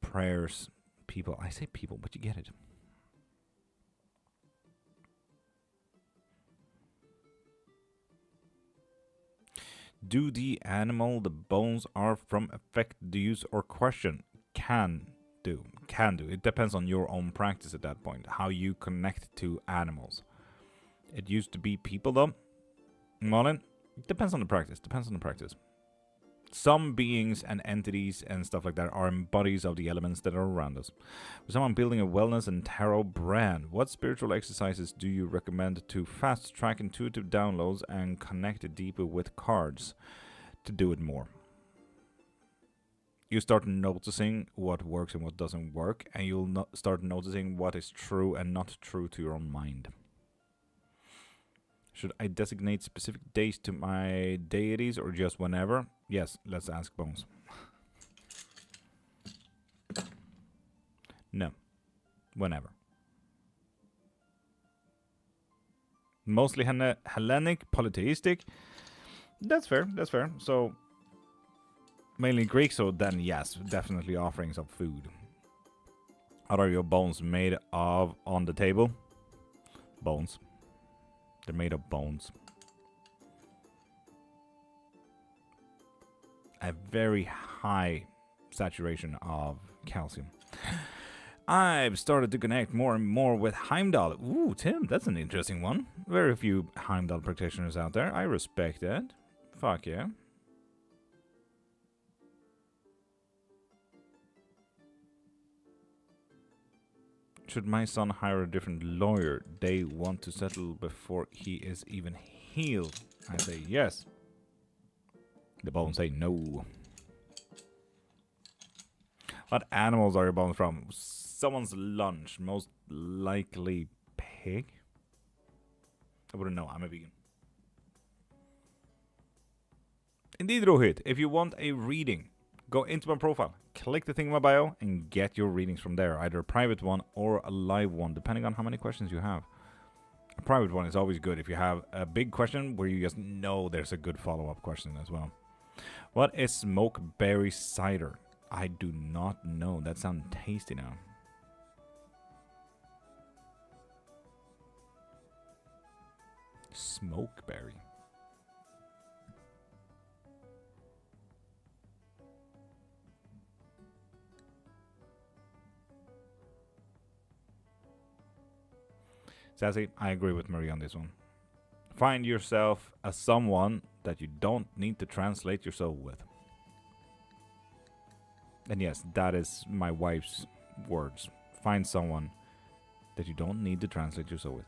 prayers. I say people, but you get it. Do the animal the bones are from affect the use or question? Can do. It depends on your own practice at that point, how you connect to animals. It used to be people though. Malin, depends on the practice. Some beings and entities and stuff like that are embodies of the elements that are around us. For someone building a wellness and tarot brand, what spiritual exercises do you recommend to fast track intuitive downloads and connect deeper with cards to do it more? You start noticing what works and what doesn't work, and you'll start noticing what is true and not true to your own mind. Should I designate specific days to my deities or just whenever? Yes, let's ask Bones. No, whenever. Mostly Hellenic, polytheistic. That's fair. So, mainly Greek, so then yes, definitely offerings of food. What are your bones made of on the table? Bones. They're made of bones. A very high saturation of calcium. I've started to connect more and more with Heimdall. Ooh, Tim, that's an interesting one. Very few Heimdall practitioners out there. I respect that. Fuck yeah. Should my son hire a different lawyer? They want to settle before he is even healed. I say yes. The bones say no. What animals are your bones from? Someone's lunch. Most likely pig. I wouldn't know. I'm a vegan. Indeed, Rohit. If you want a reading, go into my profile, click the thing in my bio, and get your readings from there. Either a private one or a live one, depending on how many questions you have. A private one is always good if you have a big question where you just know there's a good follow-up question as well. What is smokeberry cider? I do not know. That sounds tasty now. Smokeberry. Sassy, I agree with Marie on this one. Find yourself as someone that you don't need to translate your soul with. And yes, that is my wife's words. Find someone that you don't need to translate your soul with.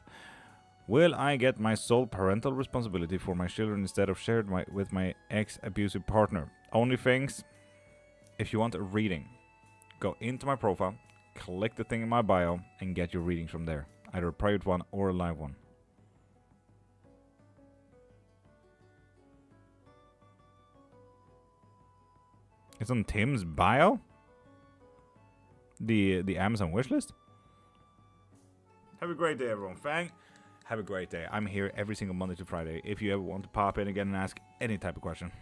Will I get my sole parental responsibility for my children instead of shared with my ex-abusive partner? Only things, if you want a reading, go into my profile, click the thing in my bio, and get your readings from there. Either a private one or a live one. It's on Tim's bio? The Amazon wishlist? Have a great day, everyone. Fang, have a great day. I'm here every single Monday to Friday if you ever want to pop in again and ask any type of question.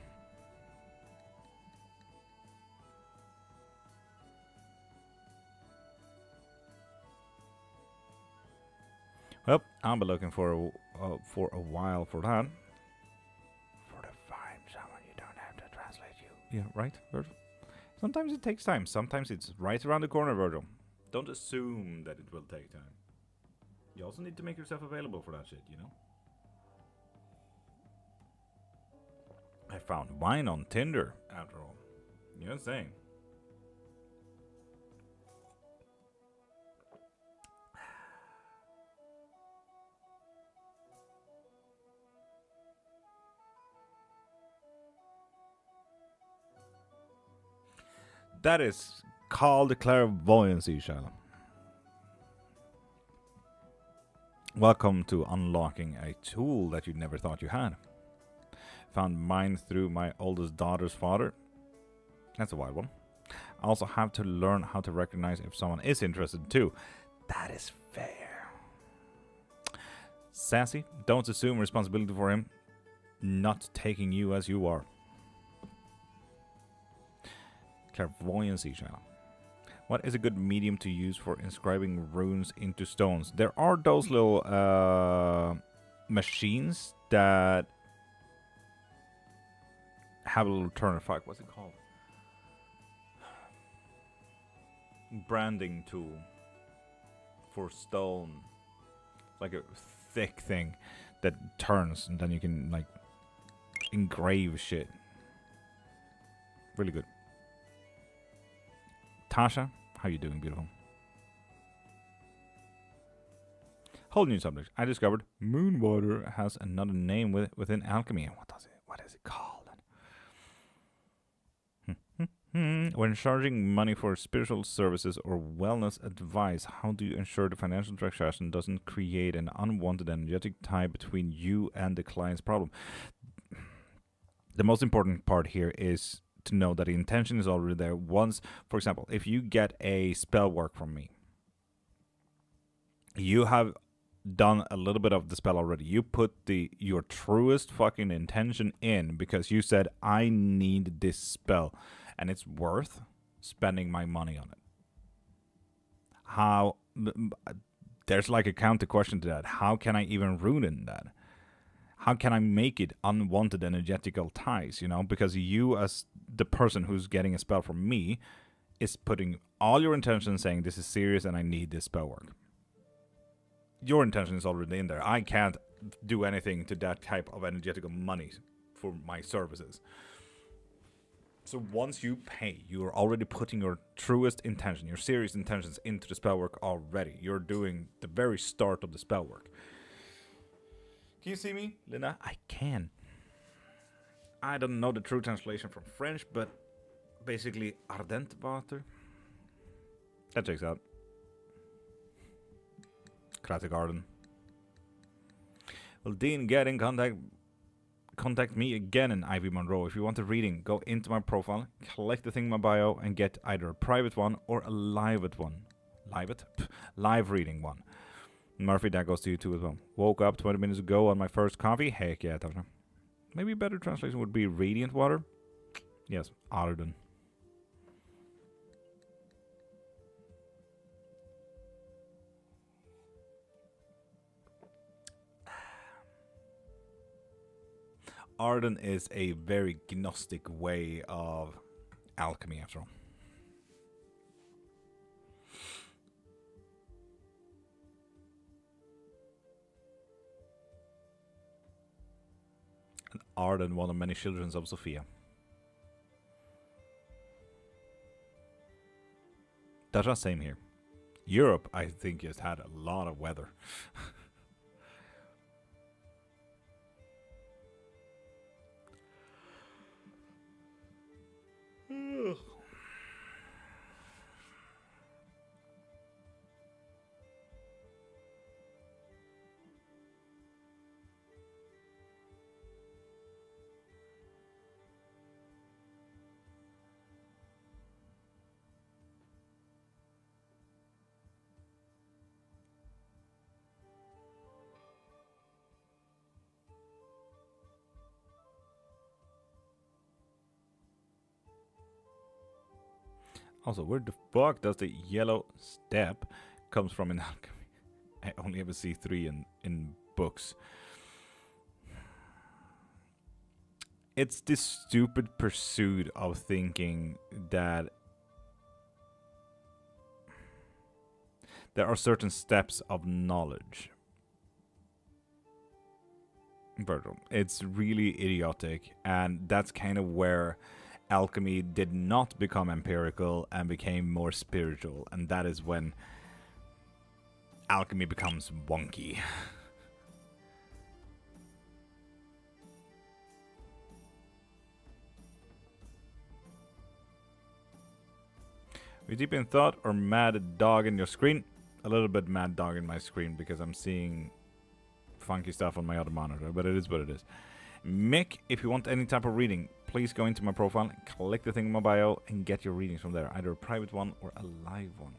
Well, I'll be looking for a while for that. For to find someone you don't have to translate you. Yeah, right, Virgil? Sometimes it takes time. Sometimes it's right around the corner, Virgil. Don't assume that it will take time. You also need to make yourself available for that shit, you know? I found wine on Tinder, after all. You're insane. That is called clairvoyancy, Shyla. Welcome to unlocking a tool that you never thought you had. Found mine through my oldest daughter's father. That's a wild one. I also have to learn how to recognize if someone is interested too. That is fair. Sassy, don't assume responsibility for him not taking you as you are. Clairvoyancy channel. What is a good medium to use for inscribing runes into stones? There are those little machines that have a little turn effect. What's it called? Branding tool for stone. It's like a thick thing that turns and then you can like engrave shit. Really good. Tasha, how you doing, beautiful? Whole new subject. I discovered moon water has another name within alchemy. What is it called? When charging money for spiritual services or wellness advice, how do you ensure the financial transaction doesn't create an unwanted energetic tie between you and the client's problem? The most important part here is to know that the intention is already there. Once, for example, if you get a spell work from me, you have done a little bit of the spell already. You put your truest fucking intention in because you said, I need this spell and it's worth spending my money on it. How, there's like a counter question to that. How can I even ruin that? How can I make it unwanted energetical ties, you know? Because you as the person who's getting a spell from me is putting all your intention saying this is serious and I need this spell work. Your intention is already in there. I can't do anything to that type of energetical money for my services. So once you pay, you're already putting your truest intention, your serious intentions into the spell work already. You're doing the very start of the spell work. Can you see me, Lina? I can. I don't know the true translation from French, but basically ardent water. That checks out. Classic Arden. Will Dean get in contact me again in Ivy Monroe? If you want a reading, go into my profile, collect the thing in my bio, and get either a private one or a live one. Live reading one. Murphy, that goes to you too as well. Woke up 20 minutes ago on my first coffee. Heck yeah, Tavna. Maybe a better translation would be radiant water. Yes, Arden. Arden is a very Gnostic way of alchemy, after all. And Arden, one of many children of Sophia. That's the same here. Europe, I think, just had a lot of weather. Also, where the fuck does the yellow step comes from in alchemy? I only ever see 3 in books. It's this stupid pursuit of thinking that there are certain steps of knowledge. Virgil, it's really idiotic, and that's kind of where alchemy did not become empirical and became more spiritual, and that is when alchemy becomes wonky. We deep in thought or mad dog in your screen? A little bit mad dog in my screen because I'm seeing funky stuff on my other monitor, but it is what it is. Mick, if you want any type of reading, please go into my profile, click the thing in my bio, and get your readings from there. Either a private one or a live one.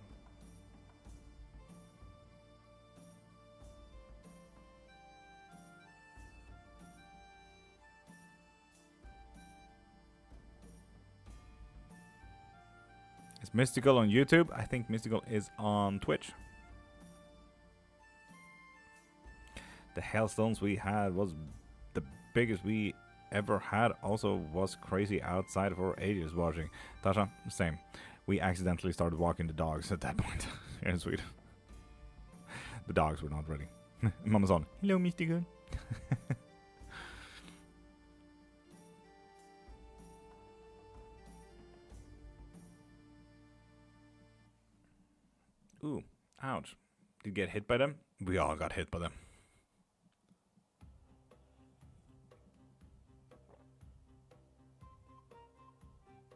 Is Mystical on YouTube? I think Mystical is on Twitch. The hailstones we had was the biggest we ever had. Also was crazy outside for ages watching. Tasha, same. We accidentally started walking the dogs at that point here in Sweden. The dogs were not ready. Mama's on. Hello, Mystical. Ooh, ouch. Did you get hit by them? We all got hit by them.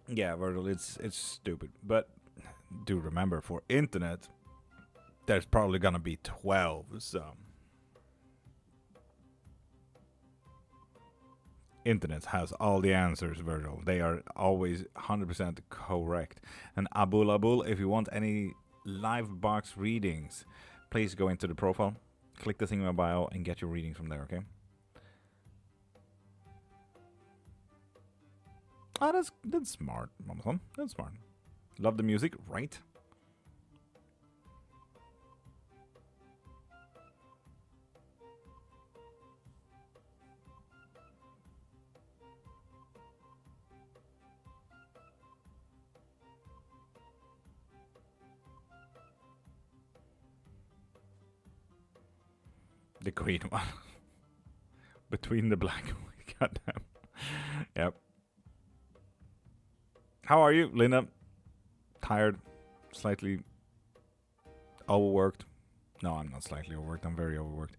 Yeah, Virgil, it's stupid. But do remember, for internet, there's probably gonna be 12, so... Internet has all the answers, Virgil. They are always 100% correct. And Abul Abul, if you want any live box readings, please go into the profile, click the thing in my bio, and get your readings from there, okay? Ah, that's smart, Mama. That's smart. Love the music, right? The green one. Between the black and white. Goddamn. Yep. How are you, Linda? Tired? Slightly overworked? No, I'm not slightly overworked. I'm very overworked.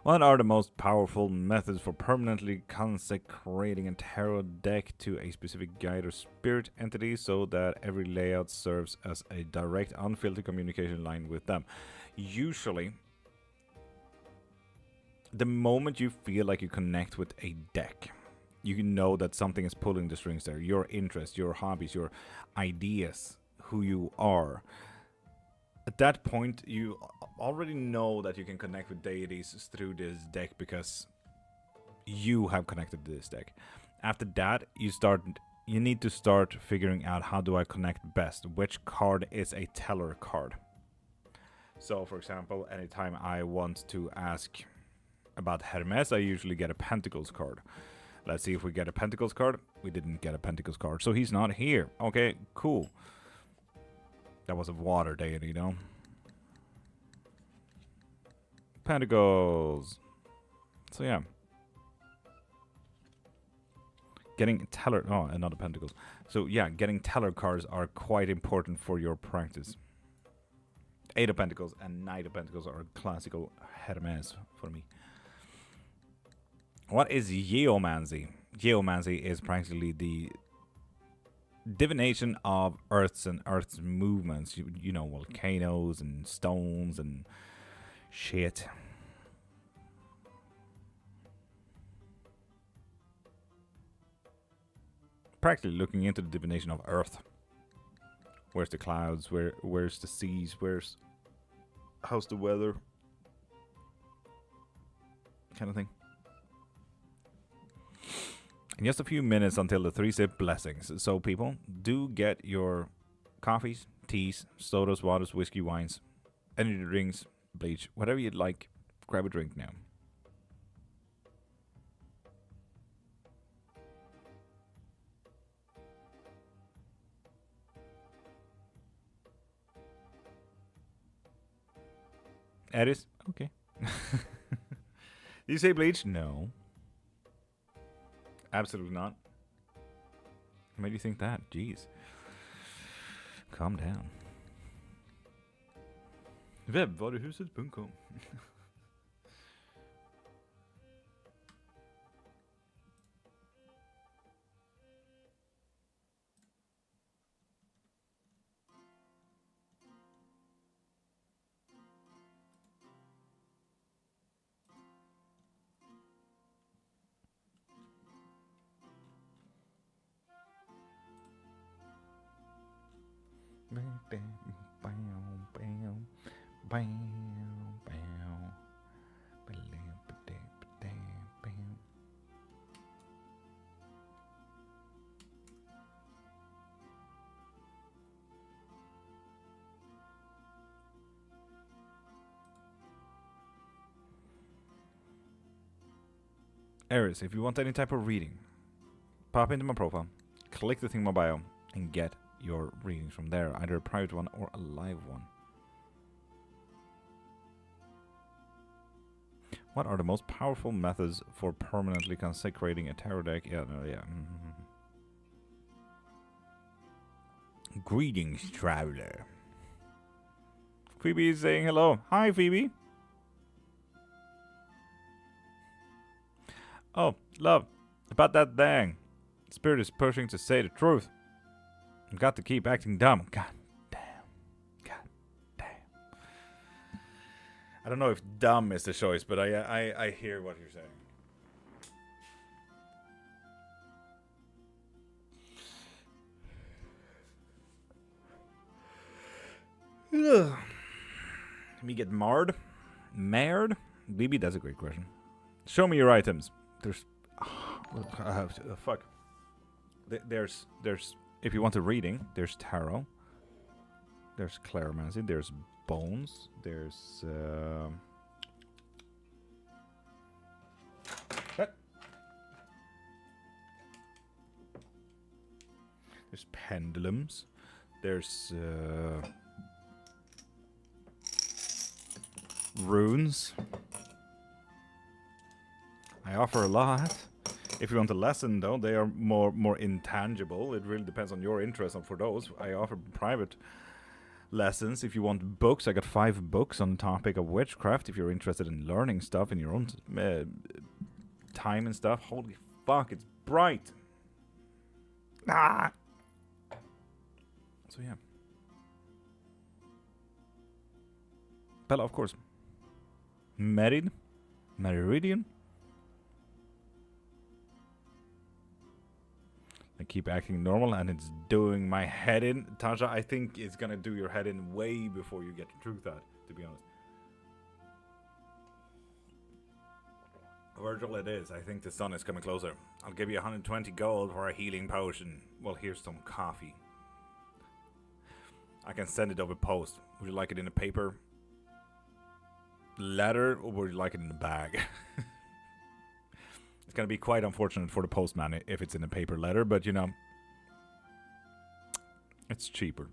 What are the most powerful methods for permanently consecrating a tarot deck to a specific guide or spirit entity so that every layout serves as a direct, unfiltered communication line with them? Usually, the moment you feel like you connect with a deck, you know that something is pulling the strings there. Your interests, your hobbies, your ideas, who you are. At that point, you already know that you can connect with deities through this deck because you have connected to this deck. After that, you need to start figuring out, how do I connect best? Which card is a teller card? So, for example, anytime I want to ask about Hermes, I usually get a Pentacles card. Let's see if we get a Pentacles card. We didn't get a Pentacles card, so he's not here. Okay, cool. That was a water deity, you know. Pentacles. So yeah. Getting teller... Oh, another Pentacles. So yeah, getting teller cards are quite important for your practice. Eight of Pentacles and Knight of Pentacles are classical Hermes for me. What is geomancy? Geomancy is practically the divination of Earth's and Earth's movements. You know, volcanoes and stones and shit. Practically looking into the divination of Earth. Where's the clouds? Where's the seas? How's the weather? Kind of thing. In just a few minutes until the 3-sip blessings. So people, do get your coffees, teas, sodas, waters, whiskey, wines, energy drinks, bleach, whatever you'd like. Grab a drink now. Eris? Okay. Did you say bleach? No. Absolutely not. What made you think that? Jeez. Calm down. Webbvaruhuset.com. Aries, if you want any type of reading, pop into my profile, click the thing in my bio, and get your readings from there, either a private one or a live one. What are the most powerful methods for permanently consecrating a tarot deck? Yeah, no, yeah. Greetings, traveler. Phoebe is saying hello. Hi, Phoebe. Oh, love, about that thing. Spirit is pushing to say the truth. I've got to keep acting dumb. God damn. God damn. I don't know if dumb is the choice, but I hear what you're saying. Ugh. Me get marred? Marred? BB, that's a great question. Show me your items. There's... fuck. There's... If you want a reading, there's tarot. There's clairvoyancy. There's bones. There's... There's pendulums. There's... runes. I offer a lot. If you want a lesson, though, they are more intangible. It really depends on your interest for those. I offer private lessons. If you want books, I got 5 books on the topic of witchcraft. If you're interested in learning stuff in your own time and stuff. Holy fuck, it's bright. Ah. So yeah. Bella, of course. Married? Meridian? I keep acting normal and it's doing my head in. Tasha, I think it's gonna do your head in way before you get the truth out, to be honest. Virgil, it is. I think the sun is coming closer. I'll give you 120 gold for a healing potion. Well, here's some coffee. I can send it over post. Would you like it in a paper? letter, or would you like it in a bag? It's gonna be quite unfortunate for the postman if it's in a paper letter, but you know, it's cheaper.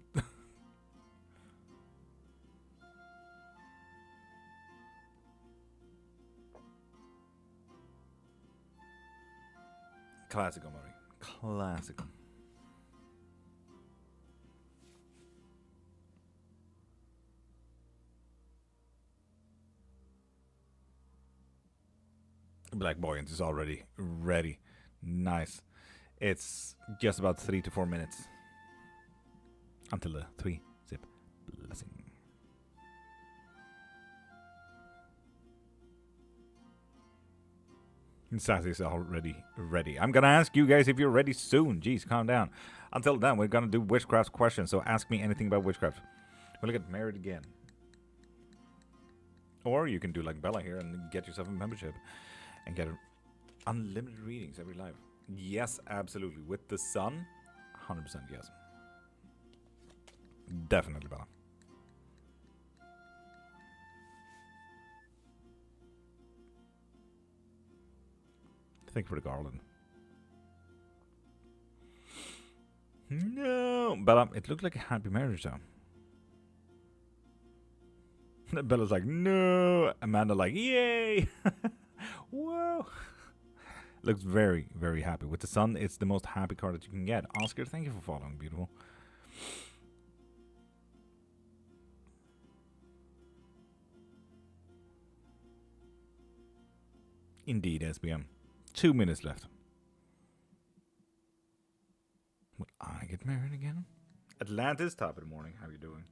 Classical, Murray. Classical. Black Buoyant is already ready. Nice. It's just about 3 to 4 minutes until the 3-sip blessing. Sassy is already ready. I'm gonna ask you guys if you're ready soon. Jeez, calm down. Until then, we're gonna do witchcraft questions, so ask me anything about witchcraft. We'll get married again. Or you can do like Bella here and get yourself a membership and get unlimited readings every live. Yes, absolutely. With the sun, 100% yes. Definitely, Bella. Thank you for the garland. No, Bella, it looked like a happy marriage though. Bella's like, no. Amanda like, yay. Whoa. Looks very, very happy. With the sun, it's the most happy card that you can get. Oscar, thank you for following, beautiful. Indeed, SBM. 2 minutes left. Will I get married again? Atlantis, top of the morning. How are you doing?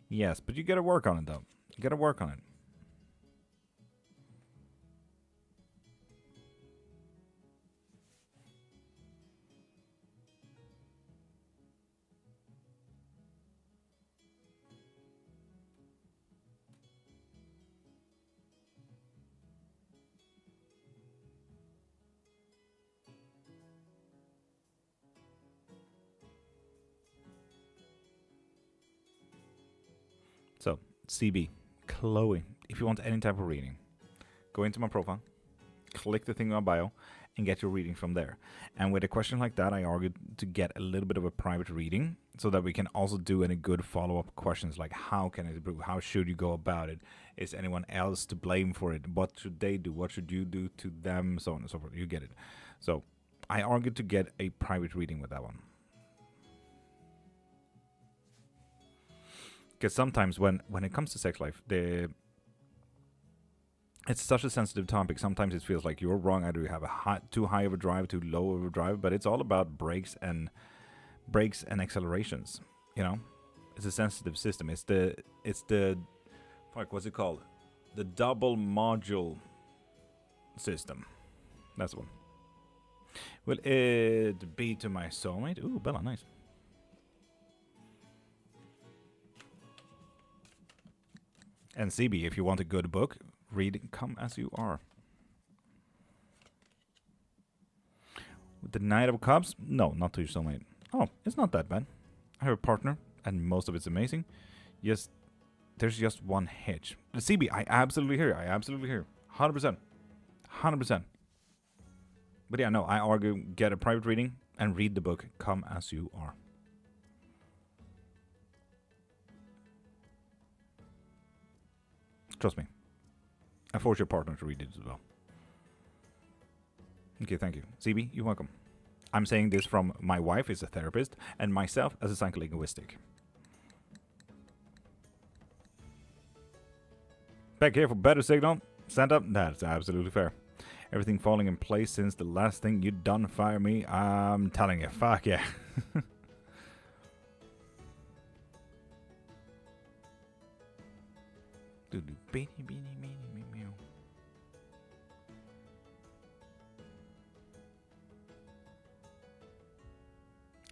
Yes, but you gotta work on it, though. You gotta work on it. So, CB, Chloe, if you want any type of reading, go into my profile, click the thing in my bio, and get your reading from there. And with a question like that, I argued to get a little bit of a private reading so that we can also do any good follow-up questions like how can it improve? How should you go about it? Is anyone else to blame for it? What should they do? What should you do to them? So on and so forth. You get it. So I argued to get a private reading with that one. Because sometimes when it comes to sex life, it's such a sensitive topic. Sometimes it feels like you're wrong. Either you have too high of a drive, too low of a drive. But it's all about brakes and accelerations. You know, it's a sensitive system. It's the fuck. What's it called? The double module system. That's the one. Will it be to my soulmate? Ooh, Bella, nice. And CB, if you want a good book, read Come As You Are. With the Knight of Cups? No, not to your soulmate. Oh, it's not that bad. I have a partner, and most of it's amazing. Yes, there's just one hitch. The CB, I absolutely hear. 100%. 100%. But yeah, no, I argue get a private reading and read the book Come As You Are. Trust me. I force your partner to read it as well. Okay, thank you. CB, you're welcome. I'm saying this from my wife as a therapist and myself as a psycholinguistic. Back here for better signal. Send up. That's absolutely fair. Everything falling in place since the last thing you done fire me. I'm telling you, fuck yeah.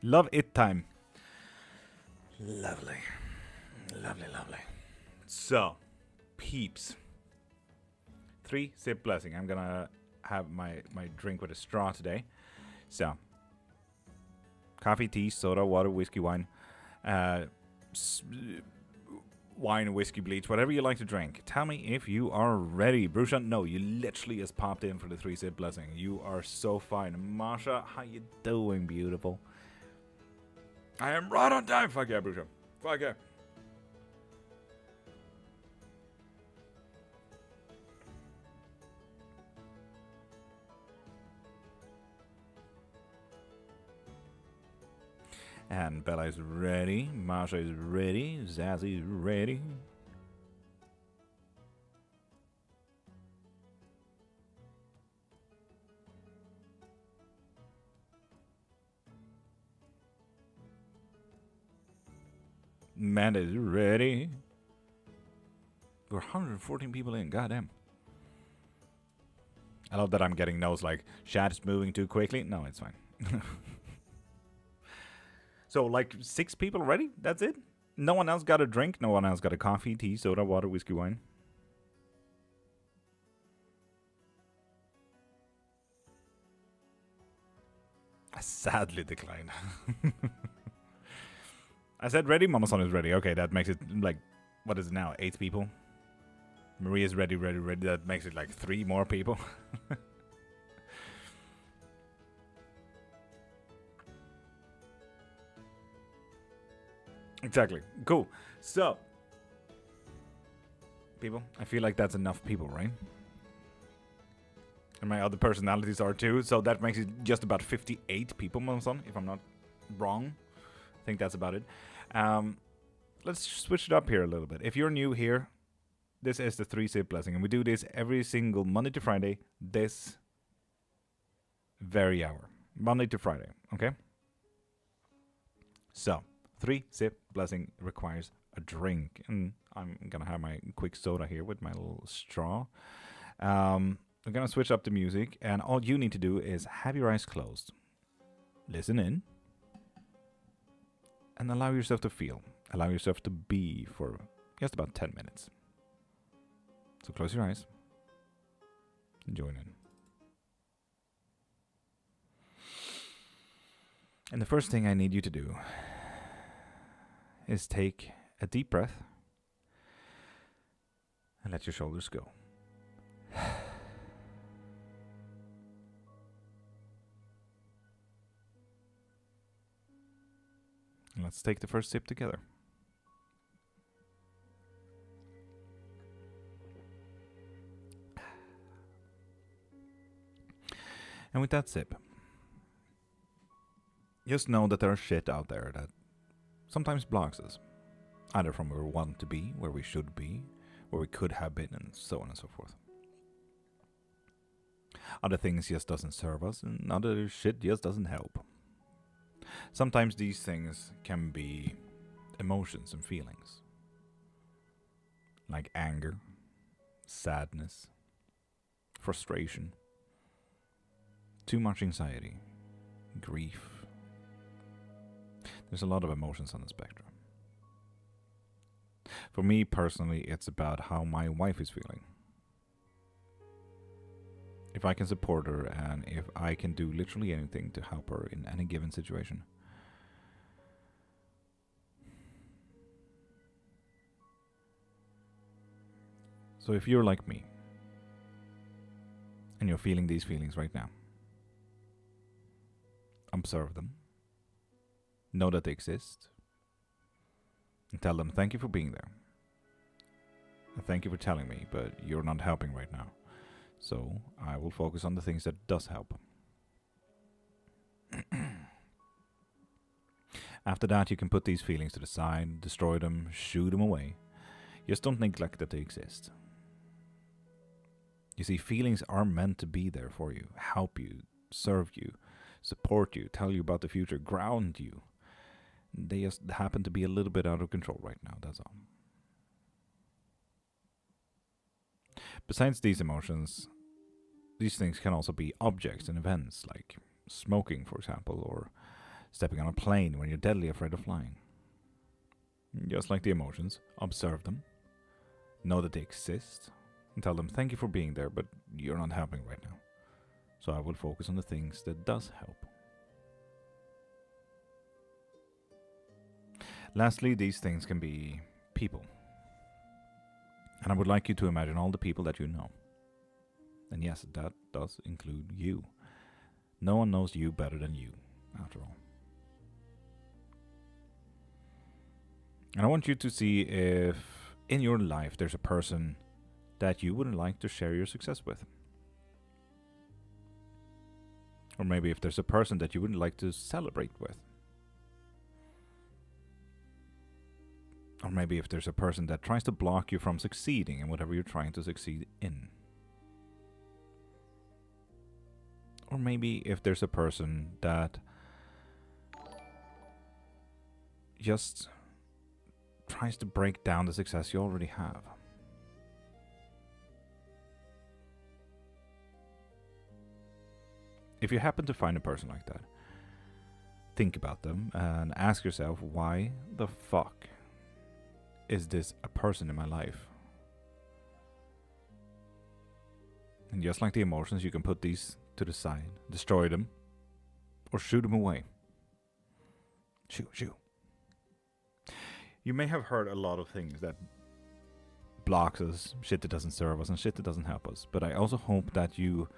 Love it time. Lovely. Lovely, lovely. So, peeps. 3-sip blessing. I'm gonna have my drink with a straw today. So, Coffee, tea, soda, water, whiskey, wine. Wine, whiskey, bleach, whatever you like to drink. Tell me if you are ready. Brusha, no, you literally just popped in for the 3-sip blessing. You are so fine. Masha, how you doing, beautiful? I am right on time. Fuck yeah, Brusha. Fuck yeah. And Bella is ready. Masha is ready. Zazzy is ready. Amanda is ready. We're 114 people in. Goddamn. I love that I'm getting those like, chat's moving too quickly. No, it's fine. So, like, 6 people ready? That's it? No one else got a drink? No one else got a coffee, tea, soda, water, whiskey, wine? I sadly declined. I said ready? Mama-san is ready. Okay, that makes it, like, what is it now? 8 people? Maria's ready, ready, ready. That makes it, like, 3 more people. Exactly. Cool. So, people, I feel like that's enough people, right? And my other personalities are too, so that makes it just about 58 people, Mom-san, if I'm not wrong. I think that's about it. Let's switch it up here a little bit. If you're new here, this is the 3-sip blessing, and we do this every single Monday to Friday, this very hour. Monday to Friday, okay? So, 3-sip blessing requires a drink, and I'm gonna have my quick soda here with my little straw. I'm gonna switch up the music, and all you need to do is have your eyes closed, listen in, and allow yourself to feel. Allow yourself to be for just about 10 minutes. So close your eyes and join in. And the first thing I need you to do is take a deep breath and let your shoulders go. And let's take the first sip together. And with that sip, just know that there's shit out there that sometimes blocks us. Either from where we want to be, where we should be, where we could have been, and so on and so forth. Other things just doesn't serve us, and other shit just doesn't help. Sometimes these things can be emotions and feelings. Like anger, sadness, frustration, too much anxiety, grief. There's a lot of emotions on the spectrum. For me personally, it's about how my wife is feeling. If I can support her and if I can do literally anything to help her in any given situation. So if you're like me and you're feeling these feelings right now, observe them. Know that they exist. And tell them thank you for being there. And thank you for telling me, but you're not helping right now. So I will focus on the things that does help. After that, you can put these feelings to the side, destroy them, shoo them away. Just don't neglect that they exist. You see, feelings are meant to be there for you, help you, serve you, support you, tell you about the future, ground you. They just happen to be a little bit out of control right now, that's all. Besides these emotions, these things can also be objects and events, like smoking, for example, or stepping on a plane when you're deadly afraid of flying. Just like the emotions, observe them, know that they exist, and tell them thank you for being there, but you're not helping right now. So I will focus on the things that does help. Lastly, these things can be people. And I would like you to imagine all the people that you know. And yes, that does include you. No one knows you better than you, after all. And I want you to see if in your life there's a person that you wouldn't like to share your success with. Or maybe if there's a person that you wouldn't like to celebrate with. Or maybe if there's a person that tries to block you from succeeding in whatever you're trying to succeed in. Or maybe if there's a person that just tries to break down the success you already have. If you happen to find a person like that, think about them and ask yourself, why the fuck is this a person in my life? And just like the emotions, you can put these to the side, destroy them, or shoot them away. Shoo. You may have heard a lot of things that blocks us, shit that doesn't serve us, and shit that doesn't help us. But I also hope that you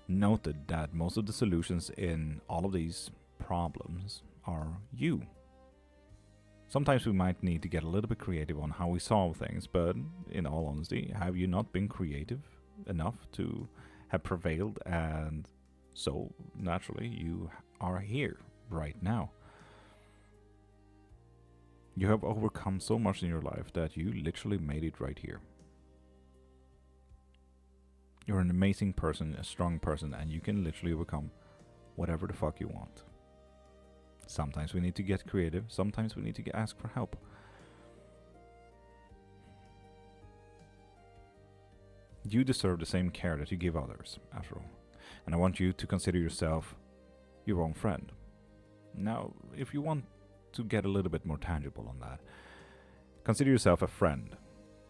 noted that most of the solutions in all of these problems are you. Sometimes we might need to get a little bit creative on how we solve things, but in all honesty, have you not been creative enough to have prevailed, and so naturally you are here right now? You have overcome so much in your life that you literally made it right here. You're an amazing person, a strong person, and you can literally overcome whatever the fuck you want. Sometimes we need to get creative, sometimes we need to ask for help. You deserve the same care that you give others, after all. And I want you to consider yourself your own friend. Now, if you want to get a little bit more tangible on that, consider yourself a friend,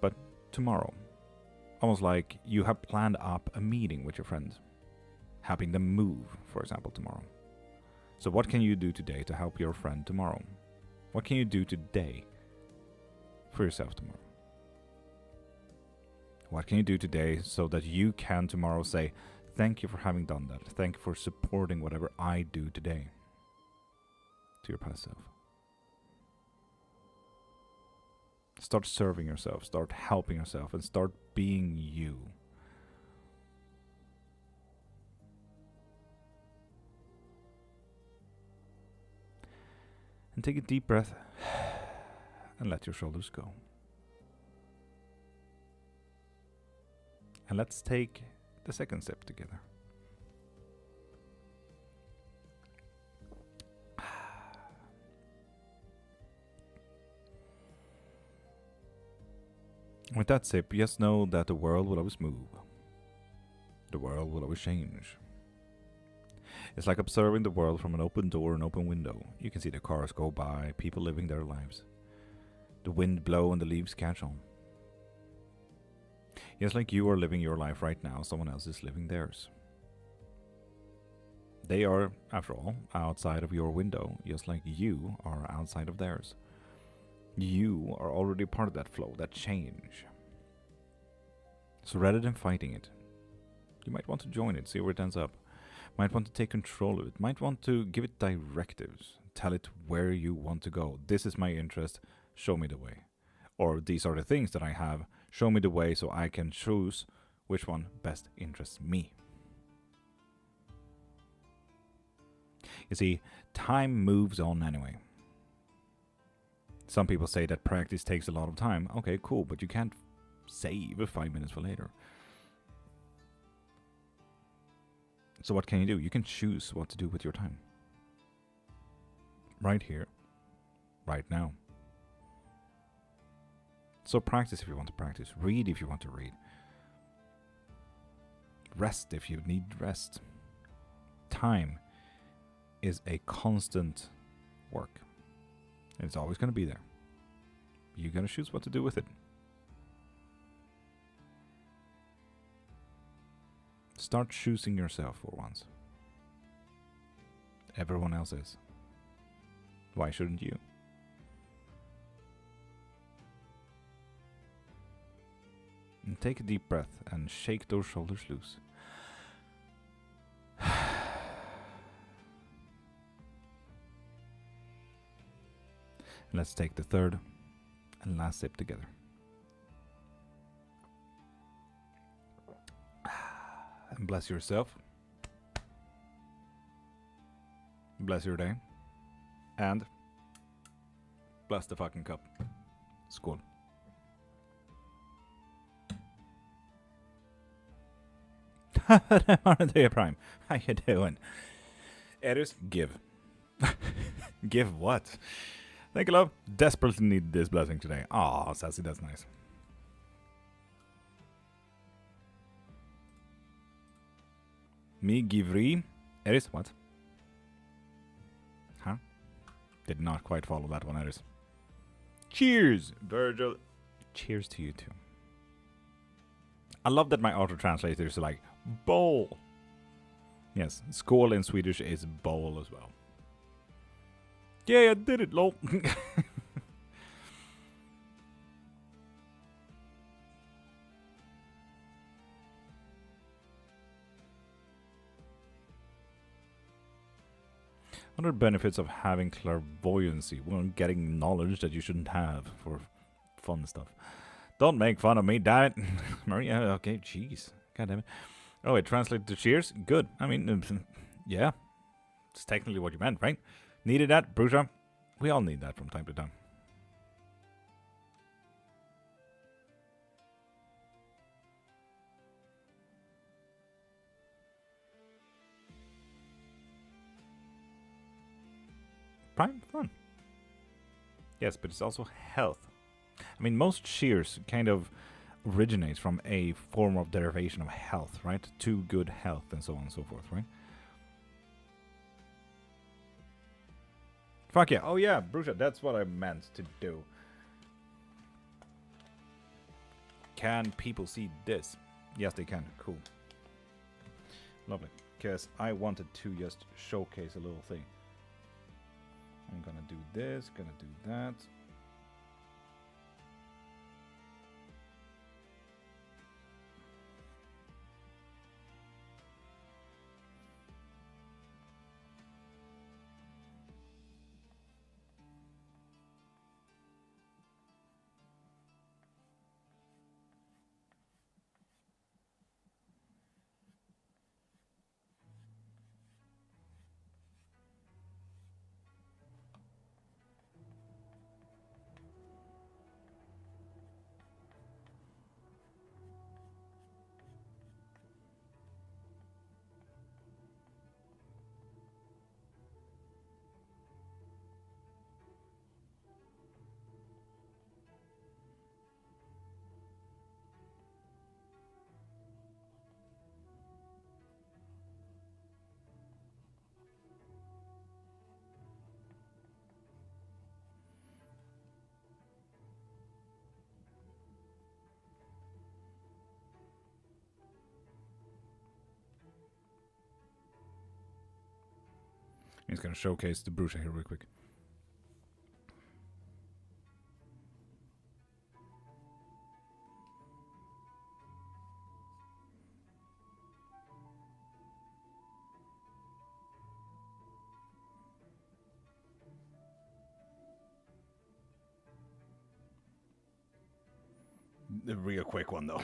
but tomorrow. Almost like you have planned up a meeting with your friends, helping them move, for example, tomorrow. So what can you do today to help your friend tomorrow? What can you do today for yourself tomorrow? What can you do today so that you can tomorrow say, thank you for having done that. Thank you for supporting whatever I do today to your past self. Start serving yourself, start helping yourself, and start being you. And take a deep breath and let your shoulders go. And let's take the second sip together. With that sip, just know that the world will always move. The world will always change. It's like observing the world from an open door and open window. You can see the cars go by, people living their lives. The wind blow and the leaves catch on. Just like you are living your life right now, someone else is living theirs. They are, after all, outside of your window, just like you are outside of theirs. You are already part of that flow, that change. So rather than fighting it, you might want to join it, see where it ends up. Might want to take control of it. Might want to give it directives. Tell it where you want to go. This is my interest. Show me the way. Or these are the things that I have. Show me the way so I can choose which one best interests me. You see, time moves on anyway. Some people say that practice takes a lot of time. Okay, cool, but you can't save 5 minutes for later. So what can you do? You can choose what to do with your time. Right here, right now. So practice if you want to practice. Read if you want to read. Rest if you need rest. Time is a constant work. And it's always going to be there. You got to choose what to do with it. Start choosing yourself for once. Everyone else is. Why shouldn't you? And take a deep breath and shake those shoulders loose. Let's take the third and last sip together. And bless yourself. Bless your day. And bless the fucking cup. Skål. Arntea Prime. How you doing? Eris, give. Give what? Thank you, love. Desperately need this blessing today. Aw, Sassy, that's nice. Me givri. Eris, what? Huh? Did not quite follow that one, Eris. Cheers, Virgil. Cheers to you too. I love that my auto-translators are like, bowl. Yes, skål in Swedish is bowl as well. Yeah, I did it, lol. 100 benefits of having clairvoyancy. Well, getting knowledge that you shouldn't have for fun stuff. Don't make fun of me, damn it. Maria, okay, jeez. God damn it. Oh, it translated to cheers? Good. I mean, yeah. It's technically what you meant, right? Needed that, Bruja? We all need that from time to time. Prime fun. Yes, but it's also health. I mean, most cheers kind of originates from a form of derivation of health, right? To good health and so on and so forth, right? Fuck yeah. Oh yeah, Bruja, that's what I meant to do. Can people see this? Yes, they can. Cool. Lovely. Because I wanted to just showcase a little thing. I'm gonna do this, gonna do that. He's gonna showcase the Bruja here real quick. A real quick one though.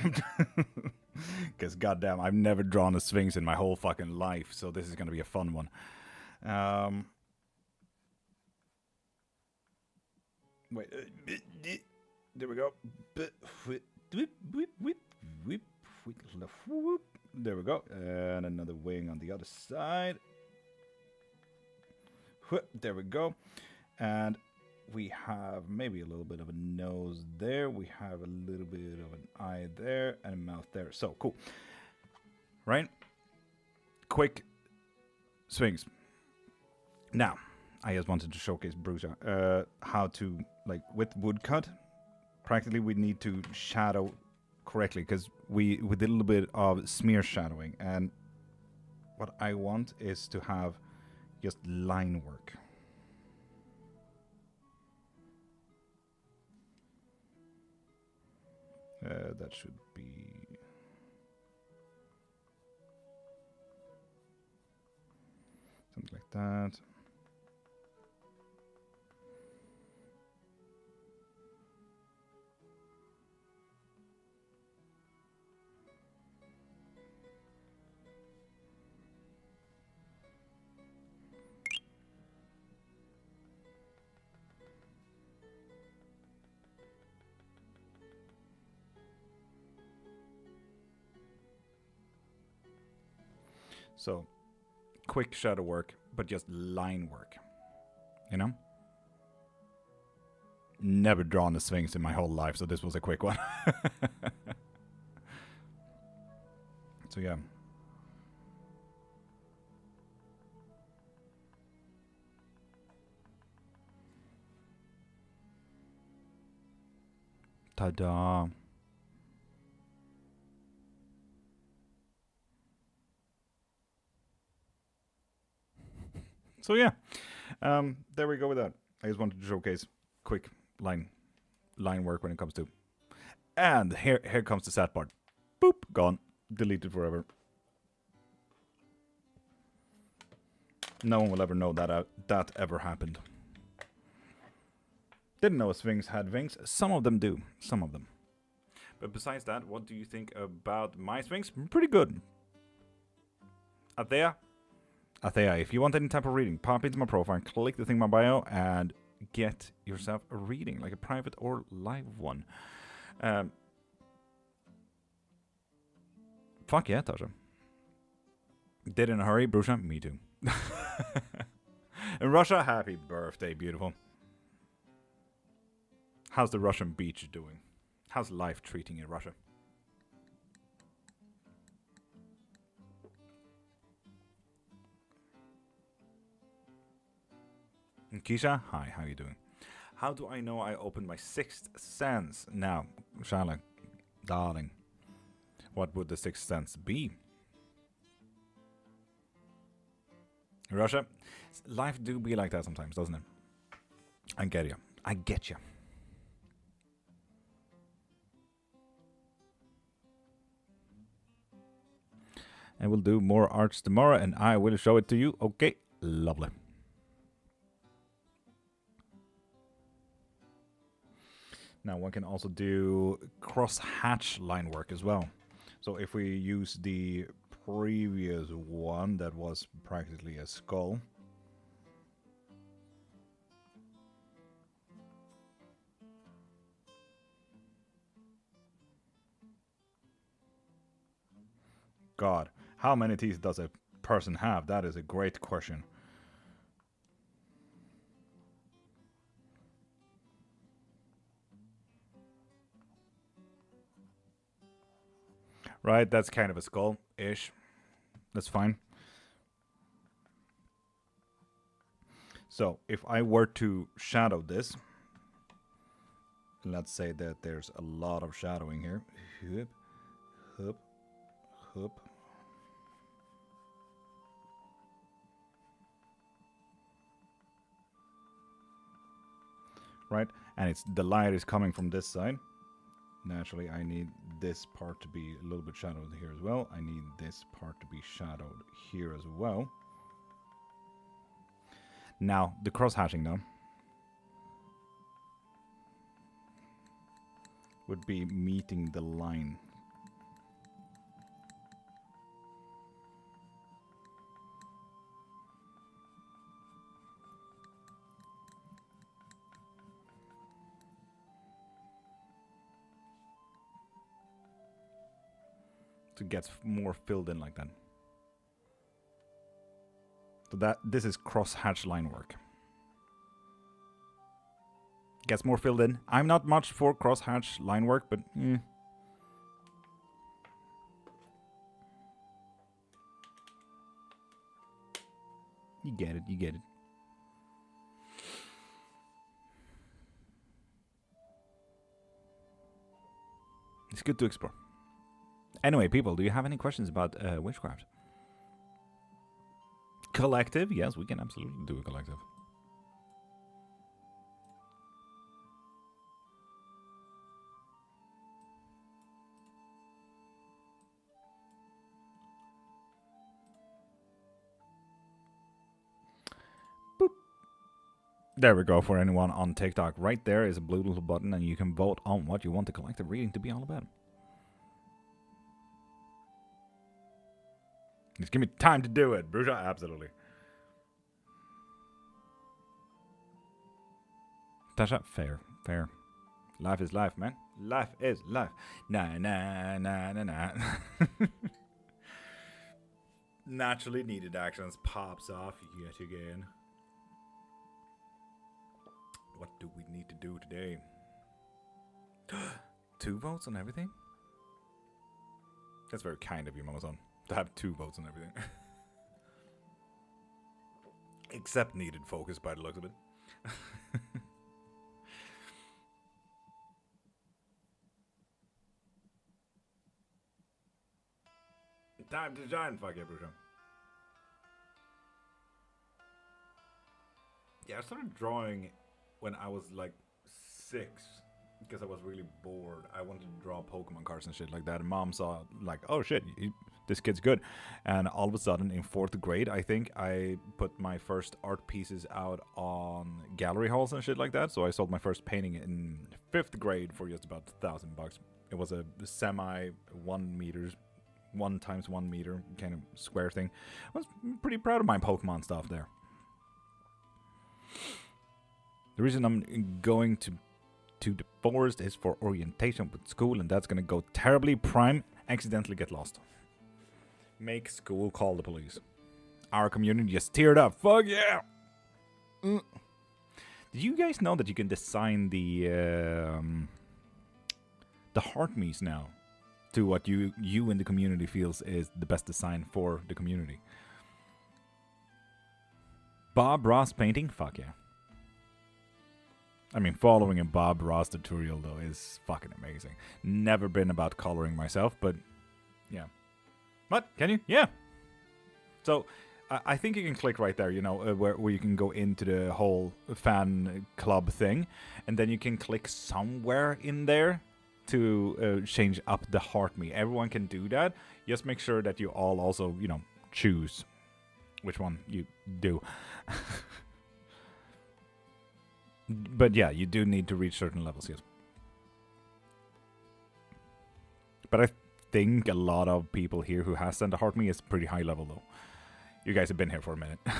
Because goddamn, I've never drawn a Sphinx in my whole fucking life, so this is gonna be a fun one. Wait, there we go. There we go. And another wing on the other side. There we go. And we have maybe a little bit of a nose there. We have a little bit of an eye there and a mouth there. So cool. Right? Quick Sphinx. Now, I just wanted to showcase Bruja how to, like, with woodcut, practically we need to shadow correctly because we did a little bit of smear shadowing, and what I want is to have just line work. That should be... something like that. So, quick shadow work, but just line work. You know? Never drawn a Sphinx in my whole life, so this was a quick one. So, yeah. Ta-da! So yeah, there we go with that. I just wanted to showcase quick line work when it comes to. And here comes the sad part. Boop, gone, deleted forever. No one will ever know that that ever happened. Didn't know a Sphinx had wings. Some of them do. Some of them. But besides that, what do you think about my Sphinx? Pretty good. Athea, if you want any type of reading, pop into my profile, click the thing in my bio, and get yourself a reading, like a private or live one. Fuck yeah, Tasha. Did in a hurry, Brusha? Me too. In Russia, happy birthday, beautiful. How's the Russian beach doing? How's life treating you in Russia? And Keisha, hi, how you doing? How do I know I opened my sixth sense? Now, Shala, darling, what would the sixth sense be? In Russia, life do be like that sometimes, doesn't it? I get you. I get you. And we'll do more arts tomorrow, and I will show it to you. Okay, lovely. Now one can also do cross-hatch line work as well. So if we use the previous one that was practically a skull. God, how many teeth does a person have? That is a great question. Right, that's kind of a skull-ish. That's fine. So, if I were to shadow this, let's say that there's a lot of shadowing here. Hup, hup, hup. Right, and it's the light is coming from this side. Naturally, I need this part to be a little bit shadowed here as well. I need this part to be shadowed here as well. Now, the cross-hatching though would be meeting the line. To get more filled in like that. So this is cross-hatch line work. Gets more filled in. I'm not much for cross-hatch line work, but You get it, you get it. It's good to explore. Anyway, people, do you have any questions about witchcraft? Collective? Yes, we can absolutely do a collective. There we go for anyone on TikTok. Right there is a blue little button, and you can vote on what you want the collective reading to be all about. Just give me time to do it, Bruja. Absolutely. Tasha, fair. Life is life, man. Life is life. Nah. Naturally needed actions pops off yet again. What do we need to do today? 2 votes on everything? That's very kind of you, Mama-san, to have 2 votes on everything. Except needed focus by the looks of it. Time to shine, fuck yeah, Bruja. Yeah, I started drawing when I was like 6 because I was really bored. I wanted to draw Pokemon cards and shit like that. And Mom saw like, oh shit, this kid's good. And all of a sudden in 4th grade, I think I put my first art pieces out on gallery halls and shit like that. So I sold my first painting in 5th grade for just about $1,000. It was a semi 1 meter 1 times 1 meter kind of square thing. I was pretty proud of my Pokemon stuff there. The reason I'm going to the forest is for orientation with school, and that's gonna go terribly. Prime, accidentally get lost. Make school call the police. Our community just teared up. Fuck yeah! Did you guys know that you can design the heart me's now to what you in the community feels is the best design for the community? Bob Ross painting? Fuck yeah. I mean, following a Bob Ross tutorial, though, is fucking amazing. Never been about coloring myself, but yeah. What? Can you? Yeah. So, I think you can click right there, you know, where you can go into the whole fan club thing. And then you can click somewhere in there to change up the heart me. Everyone can do that. Just make sure that you all also, you know, choose which one you do. But yeah, you do need to reach certain levels, yes. But I think a lot of people here who has sent a heart me is pretty high level, though. You guys have been here for a minute. That's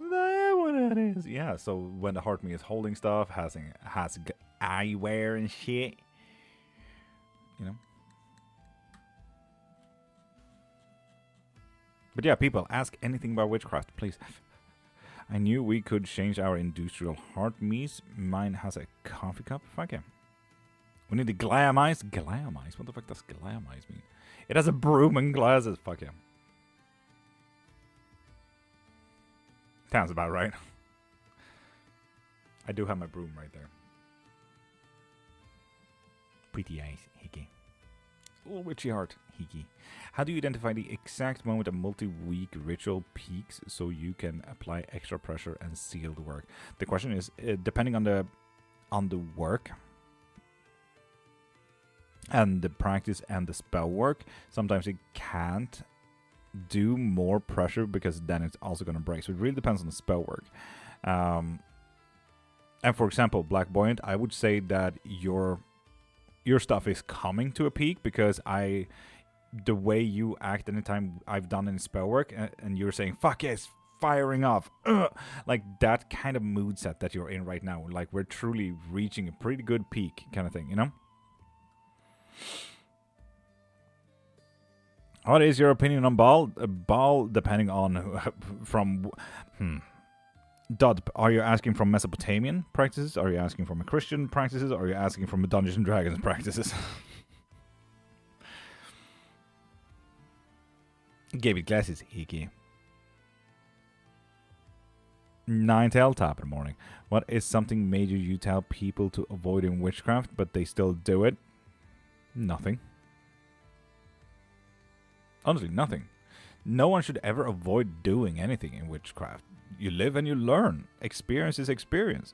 what it is. Yeah, so when the heart me is holding stuff, has eyewear and shit, you know. But yeah, people, ask anything about witchcraft, please. I knew we could change our industrial heart me's. Mine has a coffee cup. Fuck yeah. We need the glamize. Glamize? What the fuck does glamize mean? It has a broom and glasses. Fuck yeah. Sounds about right. I do have my broom right there. Pretty eyes, Hickey. A little witchy heart, Hickey. How do you identify the exact moment a multi-week ritual peaks so you can apply extra pressure and seal the work? The question is, depending on the work and the practice and the spell work, sometimes it can't do more pressure because then it's also going to break. So it really depends on the spell work. And for example, Black Buoyant, I would say that your stuff is coming to a peak because the way you act anytime I've done any spell work and you're saying, fuck yes, firing off, like that kind of mood set that you're in right now. Like we're truly reaching a pretty good peak kind of thing, you know? What is your opinion on Baal? Baal, depending on from... Dud, are you asking from Mesopotamian practices? Are you asking from a Christian practices? Or are you asking from a Dungeons and Dragons practices? Gave it glasses, Hickey. 9-tail top in the morning. What is something major you tell people to avoid in witchcraft, but they still do it? Nothing. Honestly, nothing. No one should ever avoid doing anything in witchcraft. You live and you learn. Experience is experience.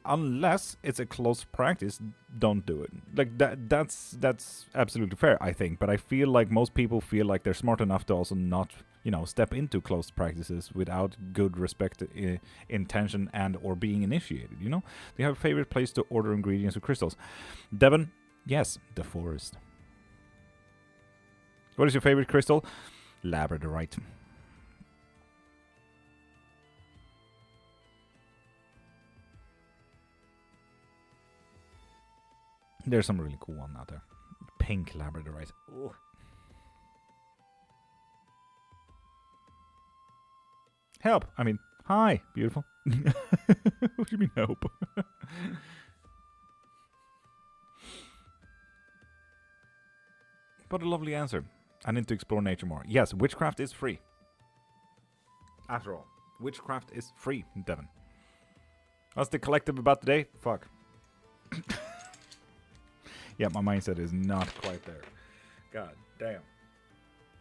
Unless it's a close practice, don't do it. Like that's absolutely fair, I think. But I feel like most people feel like they're smart enough to also not step into closed practices without good respect, intention, and or being initiated. Do you have a favorite place to order ingredients or crystals? Devon, yes, the forest. What is your favorite crystal? Labradorite. There's some really cool one out there. Pink labradorite. Ooh. Help! I mean, hi, beautiful. What do you mean help? What a lovely answer. I need to explore nature more. Yes, witchcraft is free. After all, witchcraft is free, Devon. What's the collective about today? Fuck. Yeah, my mindset is not quite there. God damn.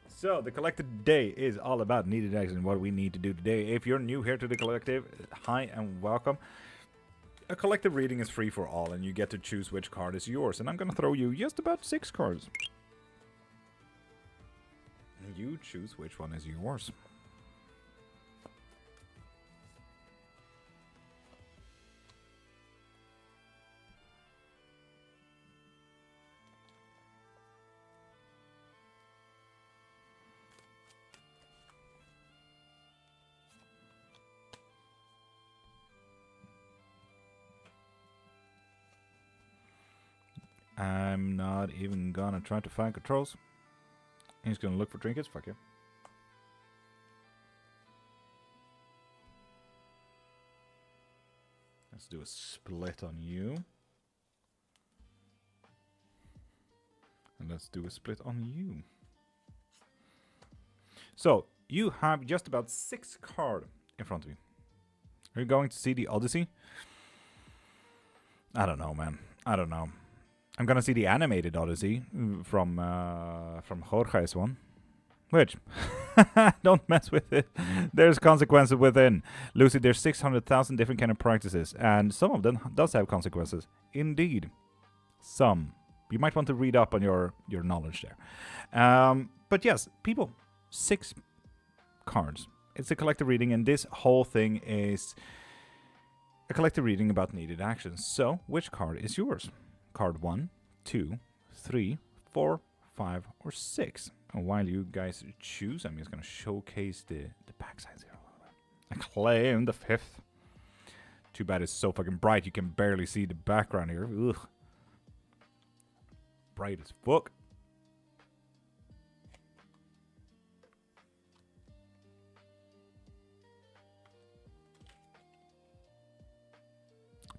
So, the collective today is all about needed action, what we need to do today. If you're new here to the collective, hi and welcome. A collective reading is free for all, and you get to choose which card is yours. And I'm going to throw you just about 6 cards. And you choose which one is yours. I'm not even gonna try to find controls. He's gonna look for trinkets. Fuck you. Let's do a split on you. And let's do a split on you. So, you have just about 6 cards in front of you. Are you going to see the Odyssey? I don't know, man. I don't know. I'm gonna see the animated Odyssey from Jorge's one. Which, don't mess with it. There's consequences within. Lucy, there's 600,000 different kind of practices, and some of them does have consequences. Indeed. Some. You might want to read up on your knowledge there. But yes, people, 6 cards. It's a collective reading, and this whole thing is a collective reading about needed actions. So, which card is yours? Card 1, 2, 3, 4, 5, or 6. And while you guys choose, I'm just going to showcase the pack size here a little bit. Acclaim the 5th. Too bad it's so fucking bright you can barely see the background here. Ugh. Bright as fuck.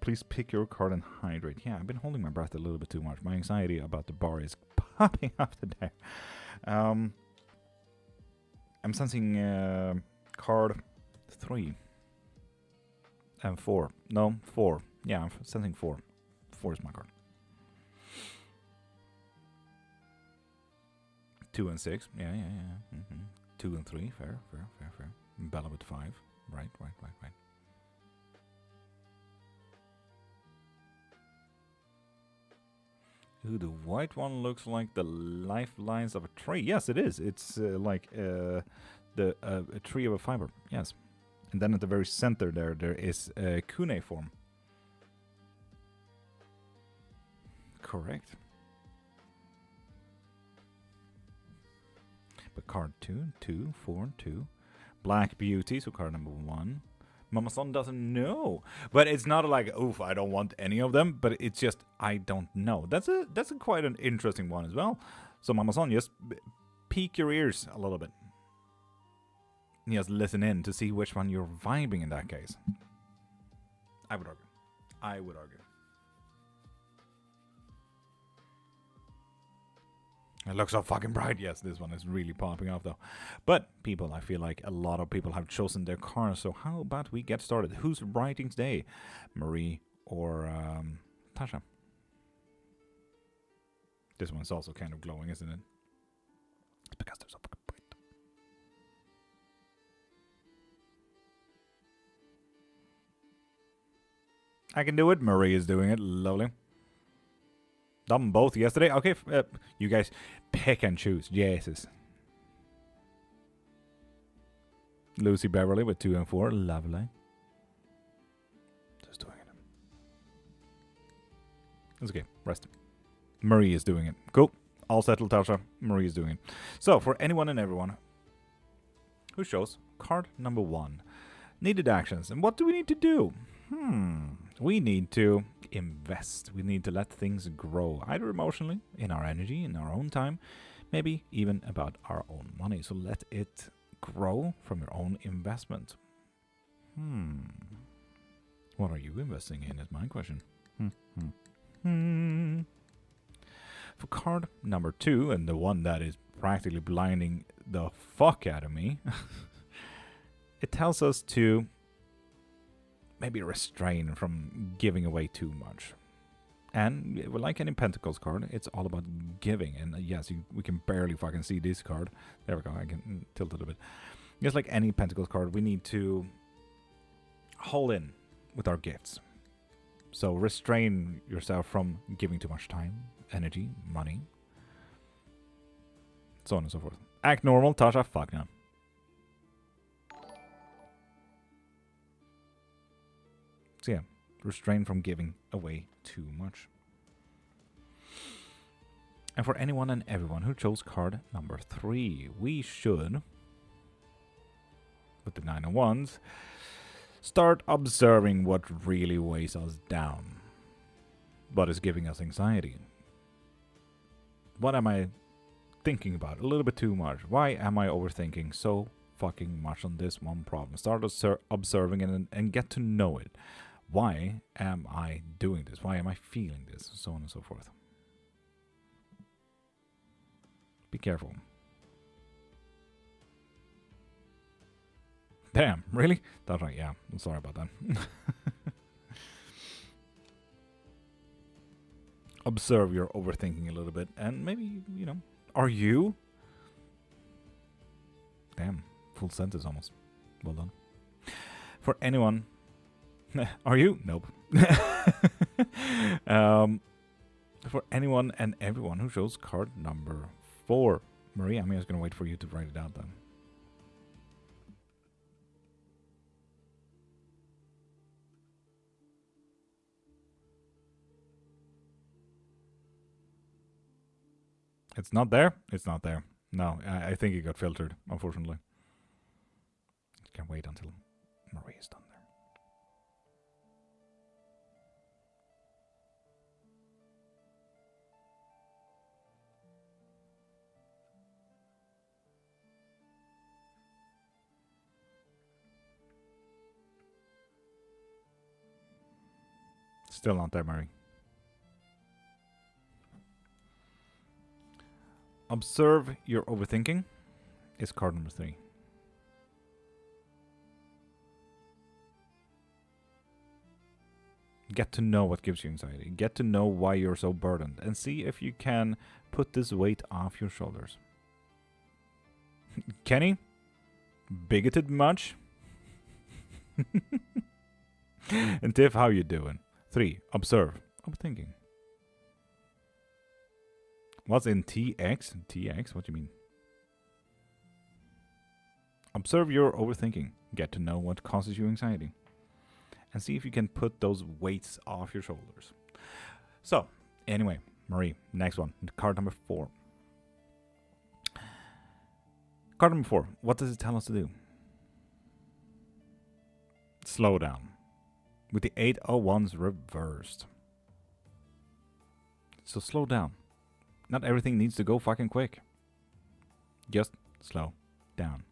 Please pick your card and hydrate. Yeah, I've been holding my breath a little bit too much. My anxiety about the bar is popping up today. I'm sensing card 3 and 4. No, 4. Yeah, I'm sensing 4. 4 is my card. 2 and 6. Yeah. 2 and 3. Fair. Bella with 5. Right. Ooh, the white one looks like the lifelines of a tree. Yes, it is. It's like a tree of a fiber. Yes. And then at the very center there is a cuneiform. Correct. But card 2, 4, 2. Black Beauty, so card number 1. Mama Son doesn't know, but it's not like, oof, I don't want any of them, but it's just, I don't know. That's a quite an interesting one as well. So Mama Son, just peek your ears a little bit. Just listen in to see which one you're vibing in that case. I would argue. It looks so fucking bright. Yes, this one is really popping off though. But people, I feel like a lot of people have chosen their cars. So how about we get started? Who's writing today? Marie or Tasha? This one's also kind of glowing, isn't it? It's because they're so fucking bright. I can do it. Marie is doing it. Lovely. Done both yesterday. Okay, you guys pick and choose. Jesus. Lucy Beverly with 2 and 4. Lovely. Just doing it. It's okay. Rest. Marie is doing it. Cool. All settled, Tasha. Marie is doing it. So, for anyone and everyone who shows card number 1, needed actions. And what do we need to do? We need to invest. We need to let things grow, either emotionally, in our energy, in our own time, maybe even about our own money. So let it grow from your own investment. What are you investing in is my question. For card number 2, and the one that is practically blinding the fuck out of me, it tells us to maybe restrain from giving away too much. And like any Pentacles card, it's all about giving. And yes, we can barely fucking see this card. There we go, I can tilt it a bit. Just like any Pentacles card, we need to hold in with our gifts. So restrain yourself from giving too much time, energy, money, so on and so forth. Act normal, Tasha, fuck no. So yeah, restrain from giving away too much. And for anyone and everyone who chose card number 3, we should, with the 9 of Wands, start observing what really weighs us down, what is giving us anxiety. What am I thinking about a little bit too much? Why am I overthinking so fucking much on this one problem? Start observing it and get to know it. Why am I doing this? Why am I feeling this? So on and so forth. Be careful. Damn, really? That's right, yeah. I'm sorry about that. Observe your overthinking a little bit, and maybe, you know, are you? Damn, full sentence almost. Well done. For anyone, are you? Nope. For anyone and everyone who shows card number 4, Marie, I'm just gonna wait for you to write it out then. It's not there? It's not there. No, I think it got filtered, unfortunately. Can wait until Marie is done there. Still not there, Marie. Observe your overthinking is card number 3. Get to know what gives you anxiety. Get to know why you're so burdened. And see if you can put this weight off your shoulders. Kenny? Bigoted much? And Tiff, how you doing? 3. Observe. Overthinking. What's in TX? TX? What do you mean? Observe your overthinking. Get to know what causes you anxiety. And see if you can put those weights off your shoulders. So, anyway, Marie, next one. Card number 4. Card number 4. What does it tell us to do? Slow down. With the 8 of Wands reversed. So slow down. Not everything needs to go fucking quick. Just slow down.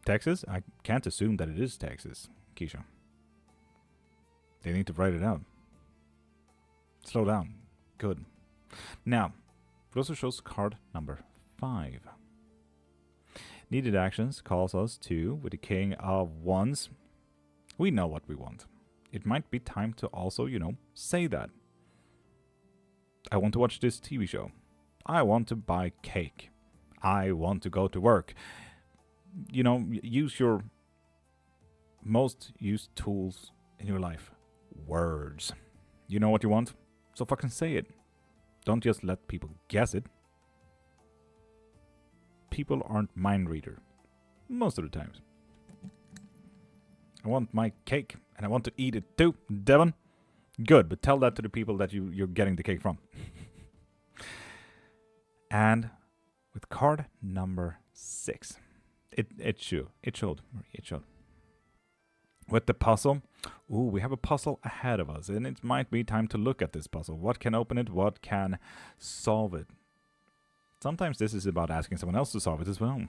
Texas? I can't assume that it is Texas, Keisha. They need to write it out. Slow down. Good. Now, it also shows card number 5. Needed actions calls us to, with the King of Wands, we know what we want. It might be time to also, you know, say that. I want to watch this TV show. I want to buy cake. I want to go to work. You know, use your most used tools in your life. Words. You know what you want? So fucking say it. Don't just let people guess it. People aren't mind reader. Most of the times. I want my cake, and I want to eat it too, Devon. Good, but tell that to the people that you're getting the cake from. And with card number 6, it showed. With the puzzle, we have a puzzle ahead of us, and it might be time to look at this puzzle. What can open it? What can solve it? Sometimes this is about asking someone else to solve it as well.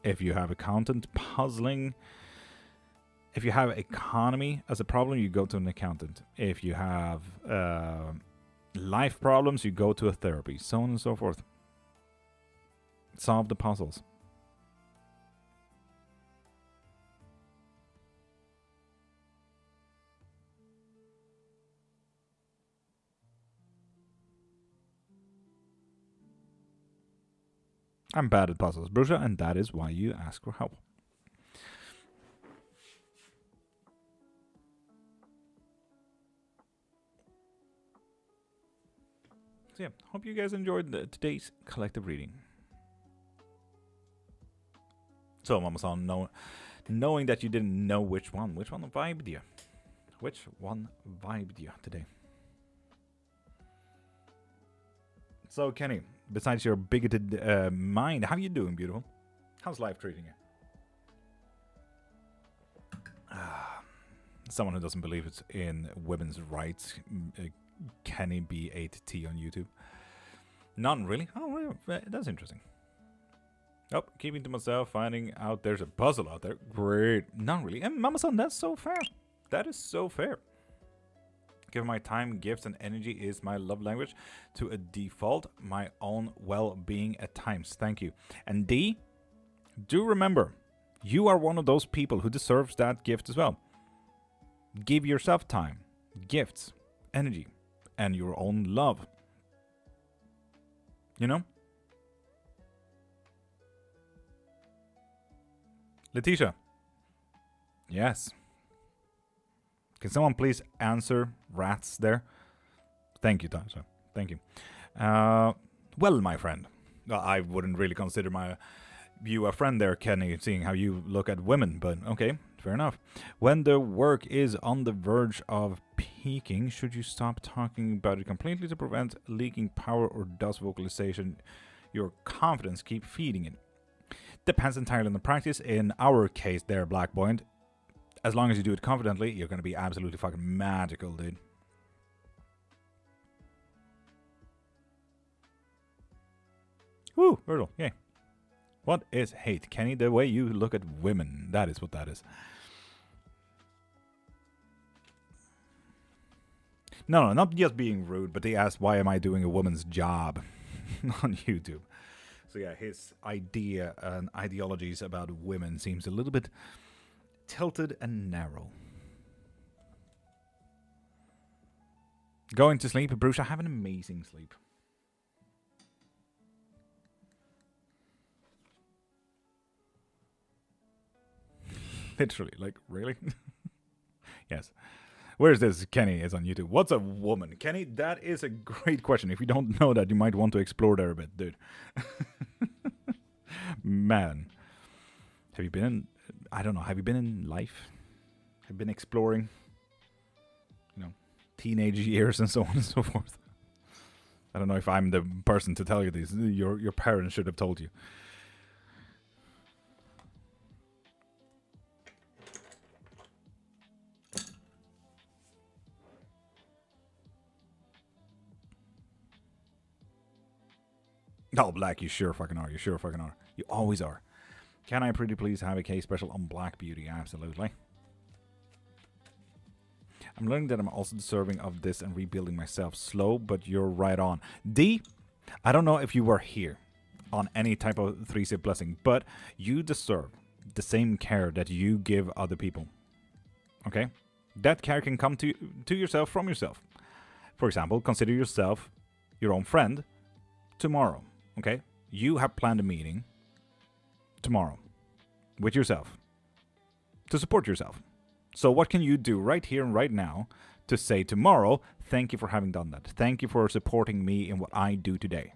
If you have accountant puzzling, if you have economy as a problem, you go to an accountant. If you have life problems, you go to a therapy, so on and so forth. Solve the puzzles. I'm bad at puzzles, Brusha, and that is why you ask for help. So yeah, hope you guys enjoyed today's collective reading. So, Mama-san, knowing that you didn't know which one vibed you? Which one vibed you today? So, Kenny, besides your bigoted mind, how you doing, beautiful? How's life treating you? Someone who doesn't believe it's in women's rights, Kenny B8T on YouTube. None, really? Oh, really? That's interesting. Oh, keeping to myself, finding out there's a puzzle out there. Great. Not really. And Mama-san, that's so fair. That is so fair. Give my time, gifts, and energy is my love language. To a default, my own well-being at times. Thank you. And D, do remember, you are one of those people who deserves that gift as well. Give yourself time, gifts, energy, and your own love. You know? Letitia. Yes. Can someone please answer rats there? Thank you, Tasha. Thank you. Well, my friend, I wouldn't really consider you a friend there, Kenny, seeing how you look at women, but okay, fair enough. When the work is on the verge of peaking, should you stop talking about it completely to prevent leaking power, or does vocalization, your confidence, keep feeding it? Depends entirely on the practice. In our case there, Black Point, as long as you do it confidently, you're going to be absolutely fucking magical, dude. Woo, Virgil, yay. What is hate, Kenny? The way you look at women. That is what that is. No, not just being rude, but they asked, why am I doing a woman's job on YouTube? So yeah, his idea and ideologies about women seems a little bit tilted and narrow. Going to sleep, Bruce. I have an amazing sleep. Literally, like, really? Yes. Where's this? Kenny is on YouTube. What's a woman? Kenny, that is a great question. If you don't know that, you might want to explore there a bit, dude. Man. Have you been in, I don't know, have you been in life? Have you been exploring, teenage years and so on and so forth? I don't know if I'm the person to tell you this. Your parents should have told you. Oh, Black, you sure fucking are. You sure fucking are. You always are. Can I pretty please have a case special on Black Beauty? Absolutely. I'm learning that I'm also deserving of this and rebuilding myself. Slow, but you're right on. D, I don't know if you were here on any type of 3-sip blessing, but you deserve the same care that you give other people. Okay? That care can come to yourself from yourself. For example, consider yourself your own friend tomorrow. Okay? You have planned a meeting tomorrow with yourself to support yourself. So what can you do right here and right now to say tomorrow, thank you for having done that. Thank you for supporting me in what I do today.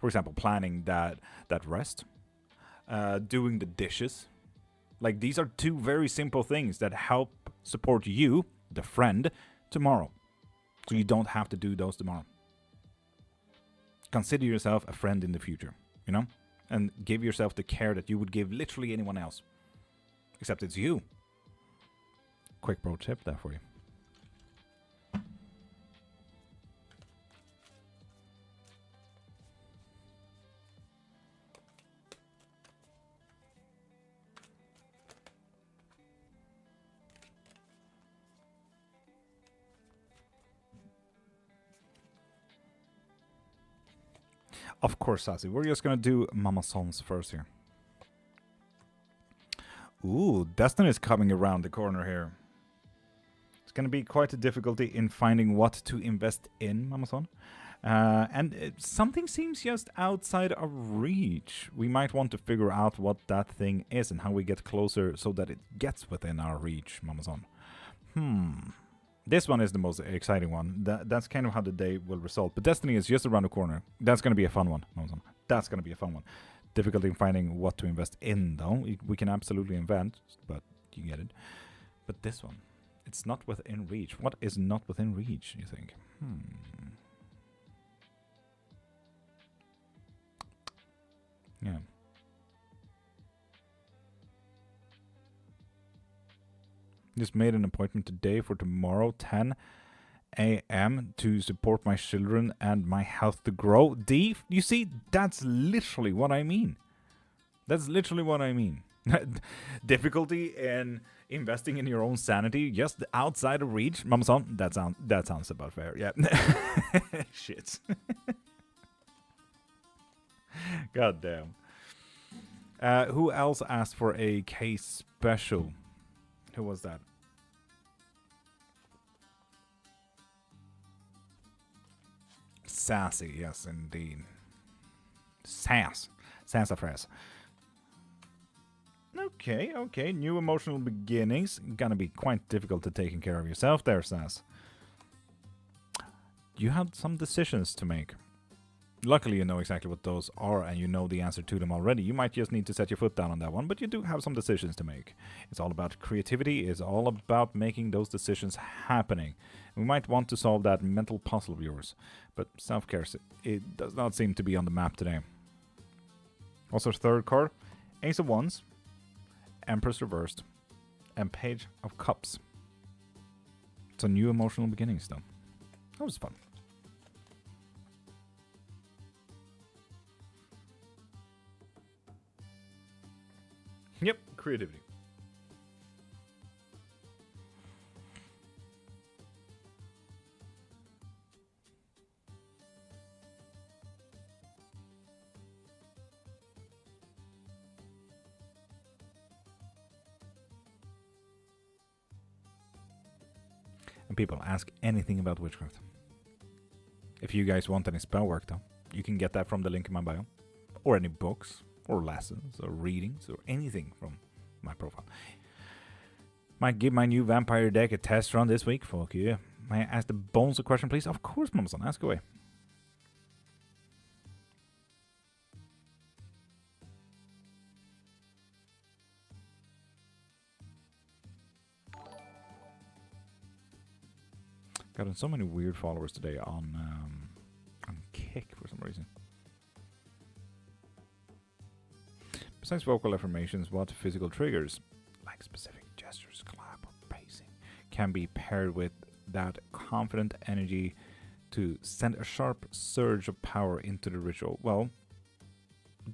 For example, planning that rest doing the dishes. Like, these are two very simple things that help support you, the friend, tomorrow. So you don't have to do those tomorrow. Consider yourself a friend in the future, you know? And give yourself the care that you would give literally anyone else. Except it's you. Quick pro tip there for you. Of course, Sassy. We're just gonna do Mama Sons first here. Ooh, Destiny is coming around the corner here. It's gonna be quite a difficulty in finding what to invest in, Mama Son. And something seems just outside our reach. We might want to figure out what that thing is and how we get closer so that it gets within our reach, Mama Son. This one is the most exciting one. That's kind of how the day will result. But Destiny is just around the corner. That's going to be a fun one. That's going to be a fun one. Difficulty in finding what to invest in, though. We can absolutely invent, but you get it. But this one, it's not within reach. What is not within reach, you think? Yeah. Just made an appointment today for tomorrow, 10 a.m. to support my children and my health to grow. D, you see, that's literally what I mean. That's literally what I mean. Difficulty in investing in your own sanity, just outside of reach. Mama Son, that sounds about fair. Yeah. Shit. God damn. Who else asked for a case special? Who was that? Sassy, yes, indeed. Sassafras. Okay. New emotional beginnings. Gonna be quite difficult to taking care of yourself there, Sass. You had some decisions to make. Luckily, you know exactly what those are, and you know the answer to them already. You might just need to set your foot down on that one, but you do have some decisions to make. It's all about creativity. It's all about making those decisions happening. We might want to solve that mental puzzle of yours, but self-care, it does not seem to be on the map today. Also, third card, Ace of Wands, Empress reversed, and Page of Cups. It's a new emotional beginnings, though. That was fun. Yep, creativity. And people ask anything about witchcraft. If you guys want any spell work, though, you can get that from the link in my bio. Or any books, or lessons, or readings, or anything from my profile. Might give my new vampire deck a test run this week. Fuck you. May I ask the bones a question, please? Of course, Mama Son. Ask away. Gotten so many weird followers today on Kick for some reason. Besides vocal affirmations, what physical triggers, like specific gestures, clap, or pacing, can be paired with that confident energy to send a sharp surge of power into the ritual? Well,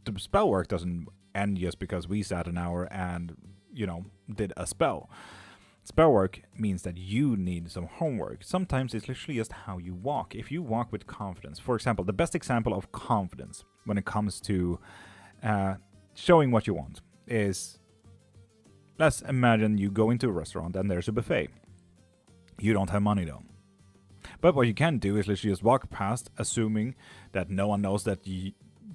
the spell work doesn't end just because we sat an hour and, you know, did a spell. Spell work means that you need some homework. Sometimes it's literally just how you walk. If you walk with confidence, for example, the best example of confidence when it comes to showing what you want is, let's imagine you go into a restaurant and there's a buffet. You don't have money though. But what you can do is literally just walk past, assuming that no one knows that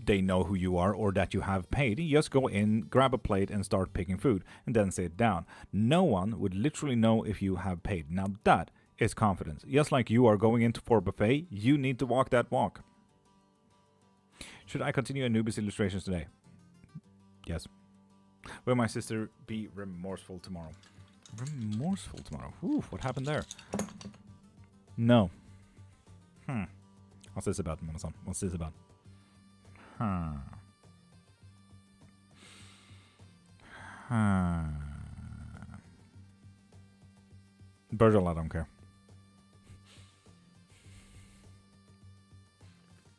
they know who you are or that you have paid. You just go in, grab a plate and start picking food and then sit down. No one would literally know if you have paid. Now that is confidence. Just like you are going into for a buffet, you need to walk that walk. Should I continue Anubis illustrations today? Yes. Will my sister be remorseful tomorrow? Remorseful tomorrow? Oof, what happened there? No. What's this about, Mama-san? What's this about? Virgil, I don't care.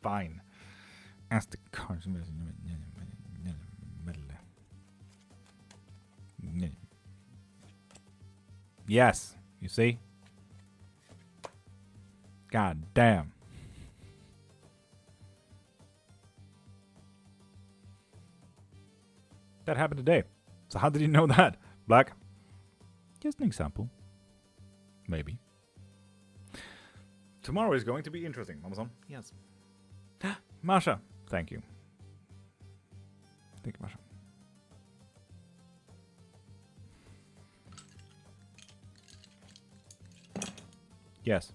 Fine. Ask the cards. Yes, you see? God damn. That happened today. So how did you know that, Black? Just an example. Maybe. Tomorrow is going to be interesting, Mama-san. Yes. Masha, thank you. Thank you, Masha. Yes.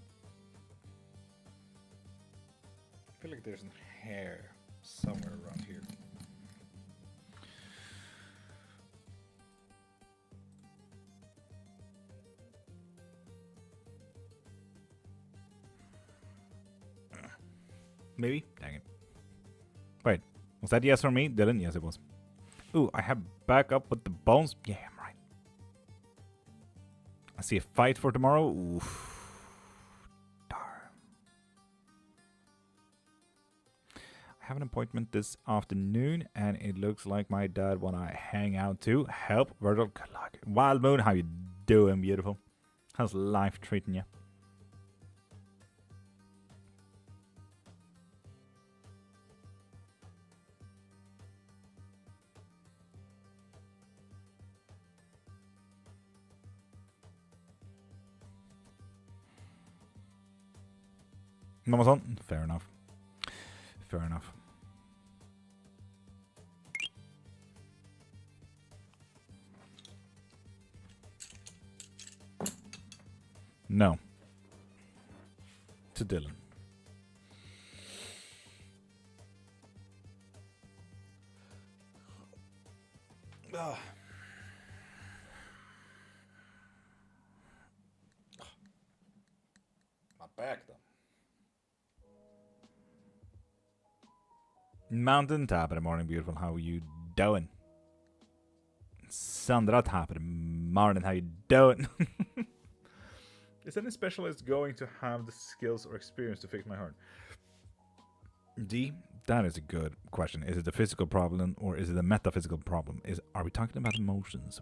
I feel like there's an hair somewhere around here. Maybe? Dang it. Wait, was that yes from me? Dylan? Yes, it was. Ooh, I have backup with the bones. Yeah, I'm right. I see a fight for tomorrow. Oof. Darn. I have an appointment this afternoon, and it looks like my dad wanna hang out too. Help, Virgil. Good luck. Wild Moon, how you doing, beautiful? How's life treating you? Mama-san? Fair enough. Fair enough. No. To Dylan. Ugh. My back, though. Mountain, top of the morning, beautiful. How are you doing? Sandra, top of the morning. How you doing? Is any specialist going to have the skills or experience to fix my heart? D, that is a good question. Is it a physical problem or is it a metaphysical problem? Are we talking about emotions?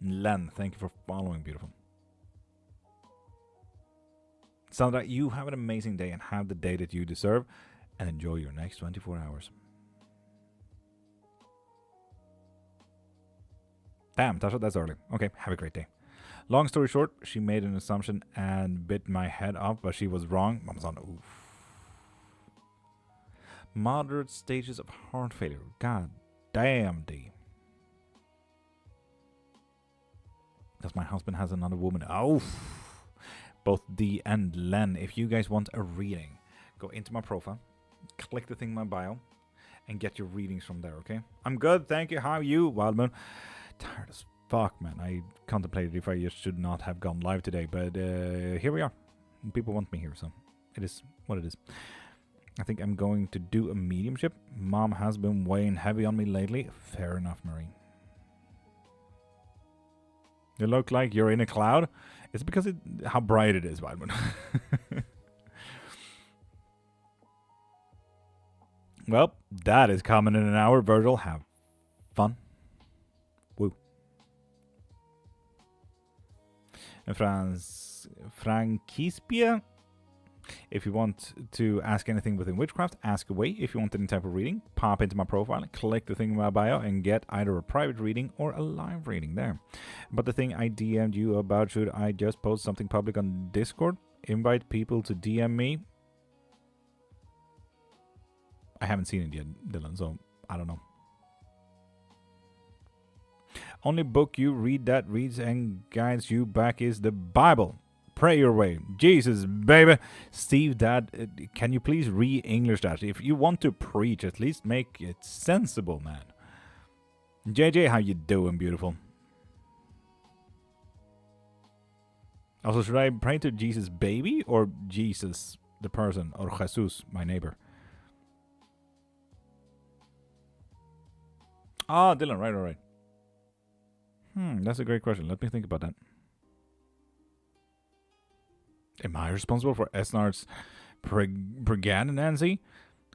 Len, thank you for following, beautiful. Sandra, you have an amazing day and have the day that you deserve. And enjoy your next 24 hours. Damn, Tasha, that's early. Okay, have a great day. Long story short, she made an assumption and bit my head off, but she was wrong. Mom's on. Oof. Moderate stages of heart failure. God damn, D. Because my husband has another woman. Oh. Both D and Len, if you guys want a reading, go into my profile. Click the thing in my bio and get your readings from there, okay? I'm good, thank you. How are you, Wildmoon? Tired as fuck, man. I contemplated if I just should not have gone live today, but here we are. People want me here, so it is what it is. I think I'm going to do a mediumship. Mom has been weighing heavy on me lately. Fair enough, Marie. You look like you're in a cloud. It's because how bright it is, Wildmoon. Well, that is coming in an hour, Virgil. Have fun. Woo. And Frankispia. If you want to ask anything within Witchcraft, ask away. If you want any type of reading, pop into my profile, click the thing in my bio, and get either a private reading or a live reading there. But the thing I DM'd you about, should I just post something public on Discord? Invite people to DM me? I haven't seen it yet, Dylan, so I don't know. Only book you read that reads and guides you back is the Bible. Pray your way. Jesus, baby. Steve, Dad, can you please re-English that? If you want to preach, at least make it sensible, man. JJ, how you doing, beautiful? Also, should I pray to Jesus baby or Jesus the person or Jesus my neighbor? Ah, Dylan, right. That's a great question. Let me think about that. Am I responsible for Esnard's pregnancy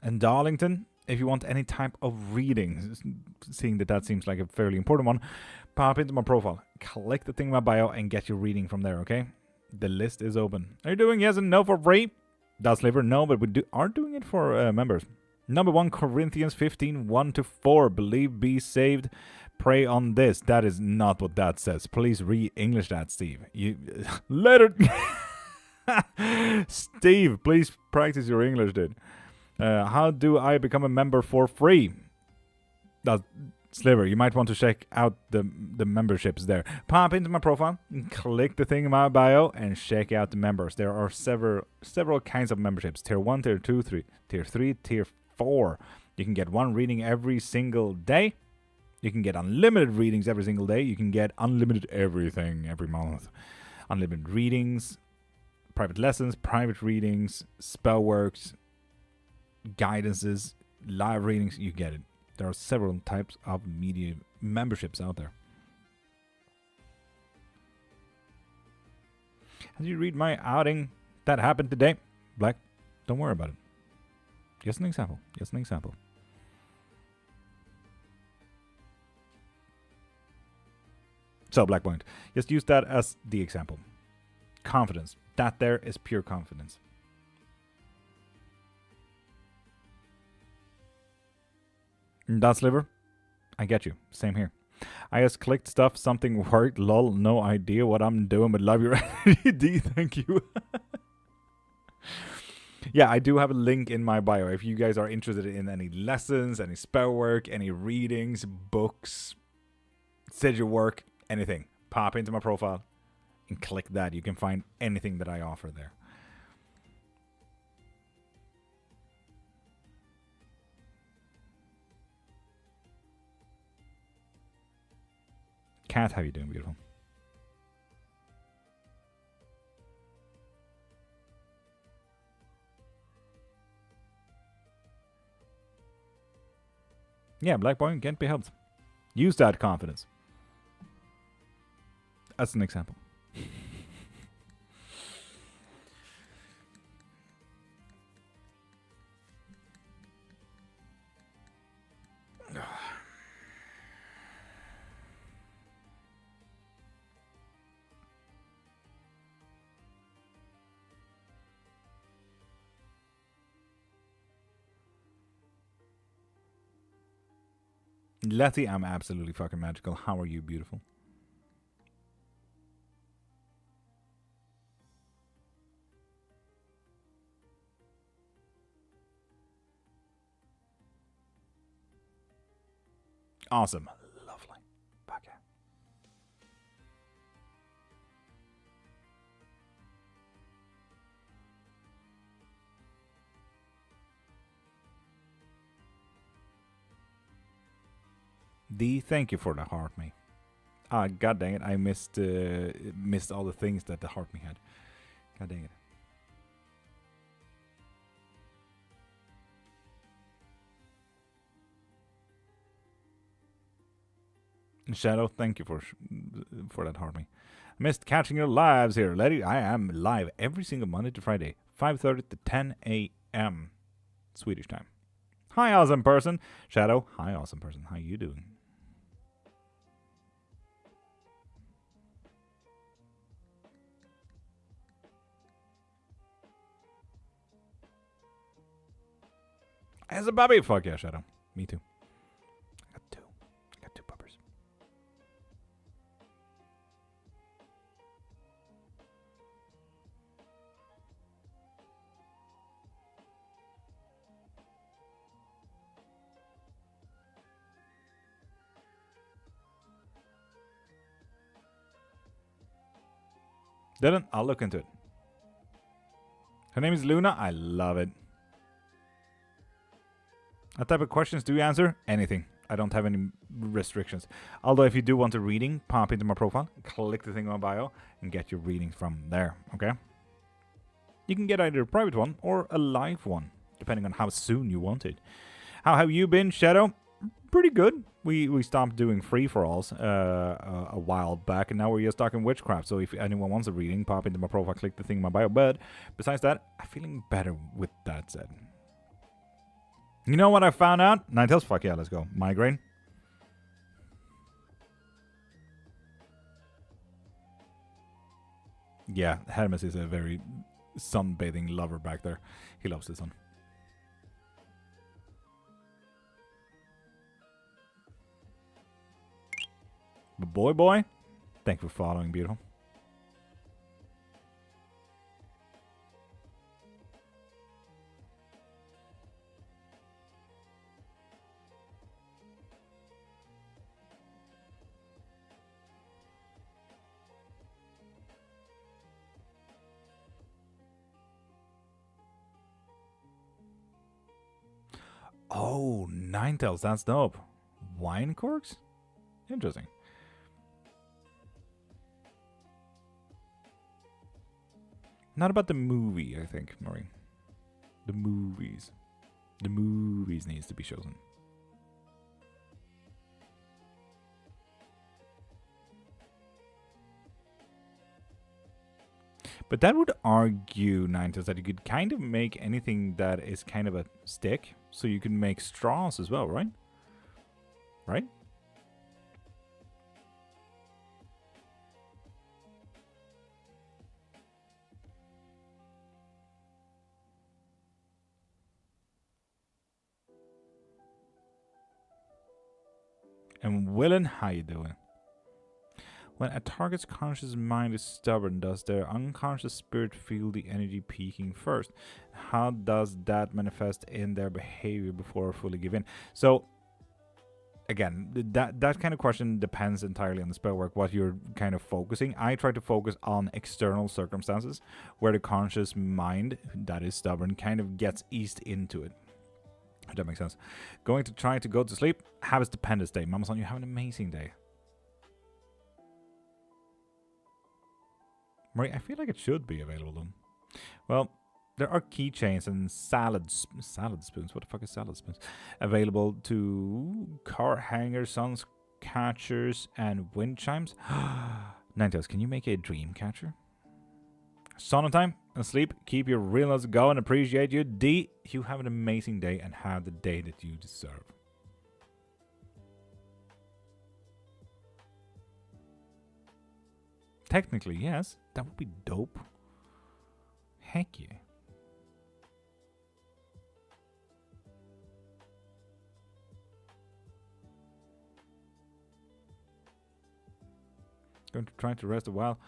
and Darlington? If you want any type of reading, seeing that seems like a fairly important one, pop into my profile, click the thing in my bio, and get your reading from there, okay? The list is open. Are you doing yes and no for free? That's liver, no, but we are doing it for members. Number 1 Corinthians 15, 1-4. Believe, be saved, pray on this. That is not what that says. Please re-English that, Steve. You letter. Steve, please practice your English, dude. How do I become a member for free? Sliver, you might want to check out the memberships there. Pop into my profile, click the thing in my bio, and check out the members. There are several kinds of memberships. Tier 1, Tier 2, Tier 3, Tier 4. You can get 1 reading every single day. You can get unlimited readings every single day. You can get unlimited everything every month. Unlimited readings, private lessons, private readings, spell works, guidances, live readings. You get it. There are several types of media memberships out there. Did you read my outing that happened today? Black, don't worry about it. Just an example. So, Black Point, just use that as the example. Confidence. That there is pure confidence. That's liver. I get you. Same here. I just clicked stuff, something worked, lol, no idea what I'm doing, but love your energy. Thank you. Yeah, I do have a link in my bio. If you guys are interested in any lessons, any spell work, any readings, books, sigil work, anything, pop into my profile and click that. You can find anything that I offer there. Kat, how you doing, beautiful? Yeah, Black Boy can't be helped. Use that confidence. That's an example. Letty, I'm absolutely fucking magical. How are you, beautiful? Awesome. Lovely. Fuck yeah. D, thank you for the heart me. Ah, god dang it, I missed all the things that the heart me had. God dang it. Shadow, thank you for that heart me. Missed catching your lives here, lady. I am live every single Monday to Friday, 5:30 to 10 a.m. Swedish time. Hi, awesome person. Shadow, hi, awesome person. How you doing? As a baby. Fuck yeah, Shadow. Me too. I got two puppers. Dylan, I'll look into it. Her name is Luna. I love it. What type of questions do you answer? Anything. I don't have any restrictions. Although if you do want a reading, pop into my profile, click the thing on my bio, and get your readings from there, okay? You can get either a private one or a live one, depending on how soon you want it. How have you been, Shadow? Pretty good. We stopped doing free-for-alls a while back, and now we're just talking witchcraft. So if anyone wants a reading, pop into my profile, click the thing in my bio. But besides that, I'm feeling better with that said. You know what I found out? Ninetales? Fuck yeah, let's go. Migraine. Yeah, Hermes is a very sunbathing lover back there. He loves the sun. But boy, thank you for following, beautiful. Oh, Ninetales, that's dope. Wine corks? Interesting. Not about the movie, I think, Maureen. The movies. The movies needs to be chosen. But that would argue, Ninetales, that you could kind of make anything that is kind of a stick. So you can make straws as well, right? Right? And Willen, how you doing? When a target's conscious mind is stubborn, does their unconscious spirit feel the energy peaking first? How does that manifest in their behavior before fully give in? So, again, that kind of question depends entirely on the spell work, what you're kind of focusing. I try to focus on external circumstances, where the conscious mind, that is stubborn, kind of gets eased into it. If that makes sense. Going to try to go to sleep, have a stupendous day. Mama Son, you have an amazing day. Marie, I feel like it should be available though. Well, there are keychains and salad spoons. What the fuck is salad spoons? Available to car hangers, sun catchers, and wind chimes. Ninetales, can you make a dream catcher? Sauna time and sleep. Keep your realness going. Appreciate you. D, you have an amazing day and have the day that you deserve. Technically, yes. That would be dope. Heck yeah. Going to try to rest a while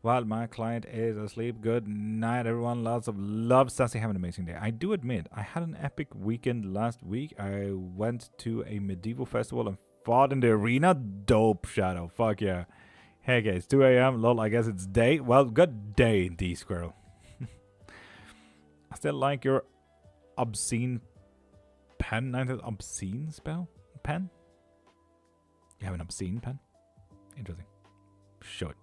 my client is asleep. Good night, everyone. Lots of love. Sassy, have an amazing day. I do admit, I had an epic weekend last week. I went to a medieval festival and fought in the arena. Dope, Shadow. Fuck yeah. Hey guys, it's 2 a.m. Lol, I guess it's day. Well, good day, D Squirrel. I still like your obscene pen. Obscene spell? Pen? You have an obscene pen? Interesting. Show it.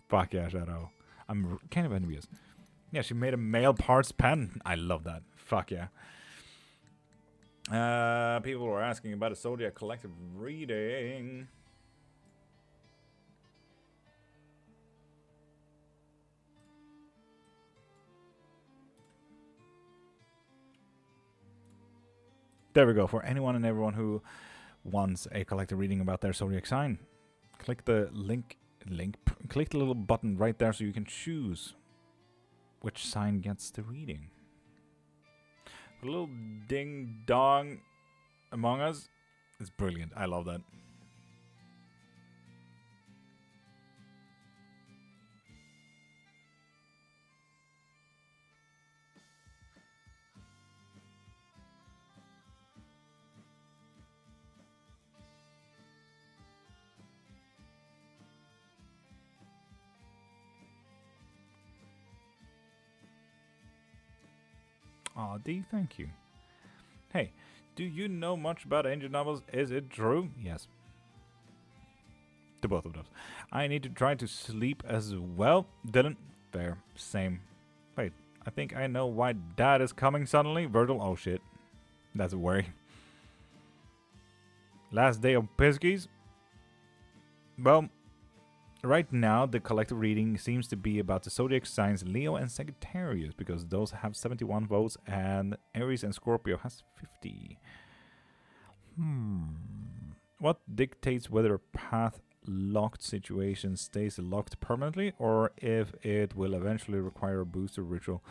Fuck yeah, Shadow. I'm kind of envious. Yeah, she made a male parts pen. I love that. Fuck yeah. People were asking about a Zodiac collective reading. There we go. For anyone and everyone who wants a collective reading about their Zodiac sign, click the click the little button right there so you can choose which sign gets the reading. A little ding dong among us is brilliant. I love that. Aw, D, thank you. Hey, do you know much about ancient novels? Is it true? Yes. To both of those. I need to try to sleep as well. Dylan, fair, same. Wait, I think I know why Dad is coming suddenly. Virgil, oh shit. That's a worry. Last day of Pisces. Well, right now the collective reading seems to be about the zodiac signs Leo and Sagittarius, because those have 71 votes and Aries and Scorpio has 50. What dictates whether a path locked situation stays locked permanently or if it will eventually require a booster ritual?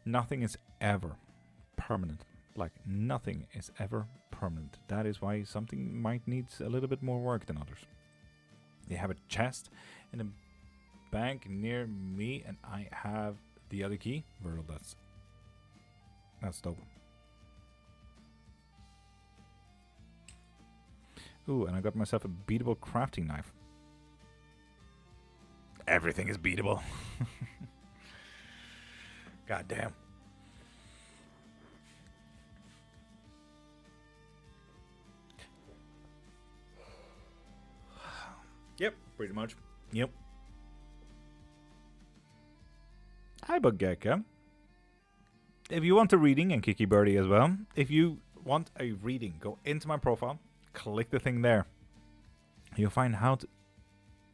Nothing is ever permanent. Like, nothing is ever permanent. That is why something might need a little bit more work than others. They have a chest in a bank near me, and I have the other key. Virgil, that's dope. Ooh, and I got myself a beatable crafting knife. Everything is beatable. God damn. Yep, pretty much. Yep. Hi, Buggecka. If you want a reading, and Kiki Birdie as well, if you want a reading, go into my profile, click the thing there. You'll find how to...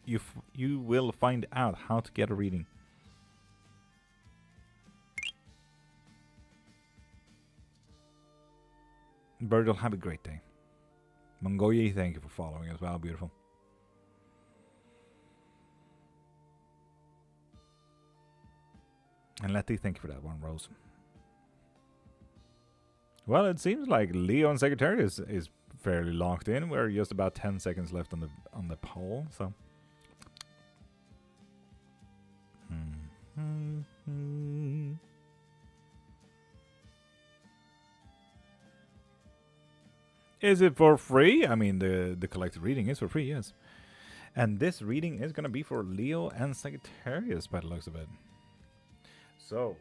You will find out how to get a reading. Virgil, have a great day. Mongoye, thank you for following as well. Beautiful. And Letty, thank you for that one, Rose. Well, it seems like Leo and Sagittarius is fairly locked in. We're just about 10 seconds left on the poll, so. Is it for free? I mean, the collective reading is for free, yes. And this reading is going to be for Leo and Sagittarius by the looks of it. So,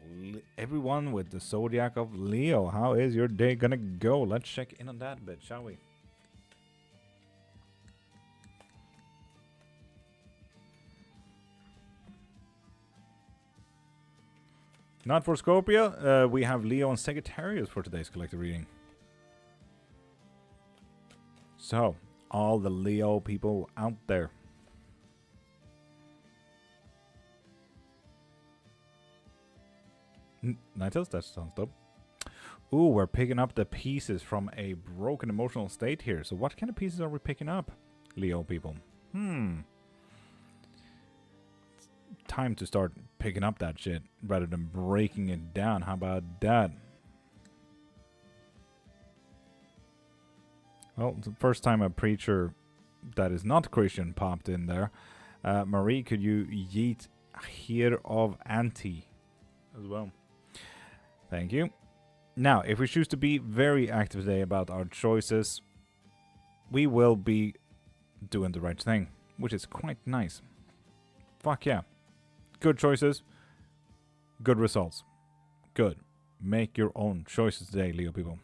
everyone with the zodiac of Leo, how is your day gonna go? Let's check in on that bit, shall we? Not for Scorpio, we have Leo and Sagittarius for today's collective reading. So, all the Leo people out there. Nightos, that sounds dope. Ooh, we're picking up the pieces from a broken emotional state here. So what kind of pieces are we picking up, Leo people? It's time to start picking up that shit rather than breaking it down. How about that? Well, it's the first time a preacher that is not Christian popped in there. Marie, could you yeet here of Anti as well? Thank you. Now, if we choose to be very active today about our choices, we will be doing the right thing, which is quite nice. Fuck yeah. Good choices, good results. Good. Make your own choices today, Leo people.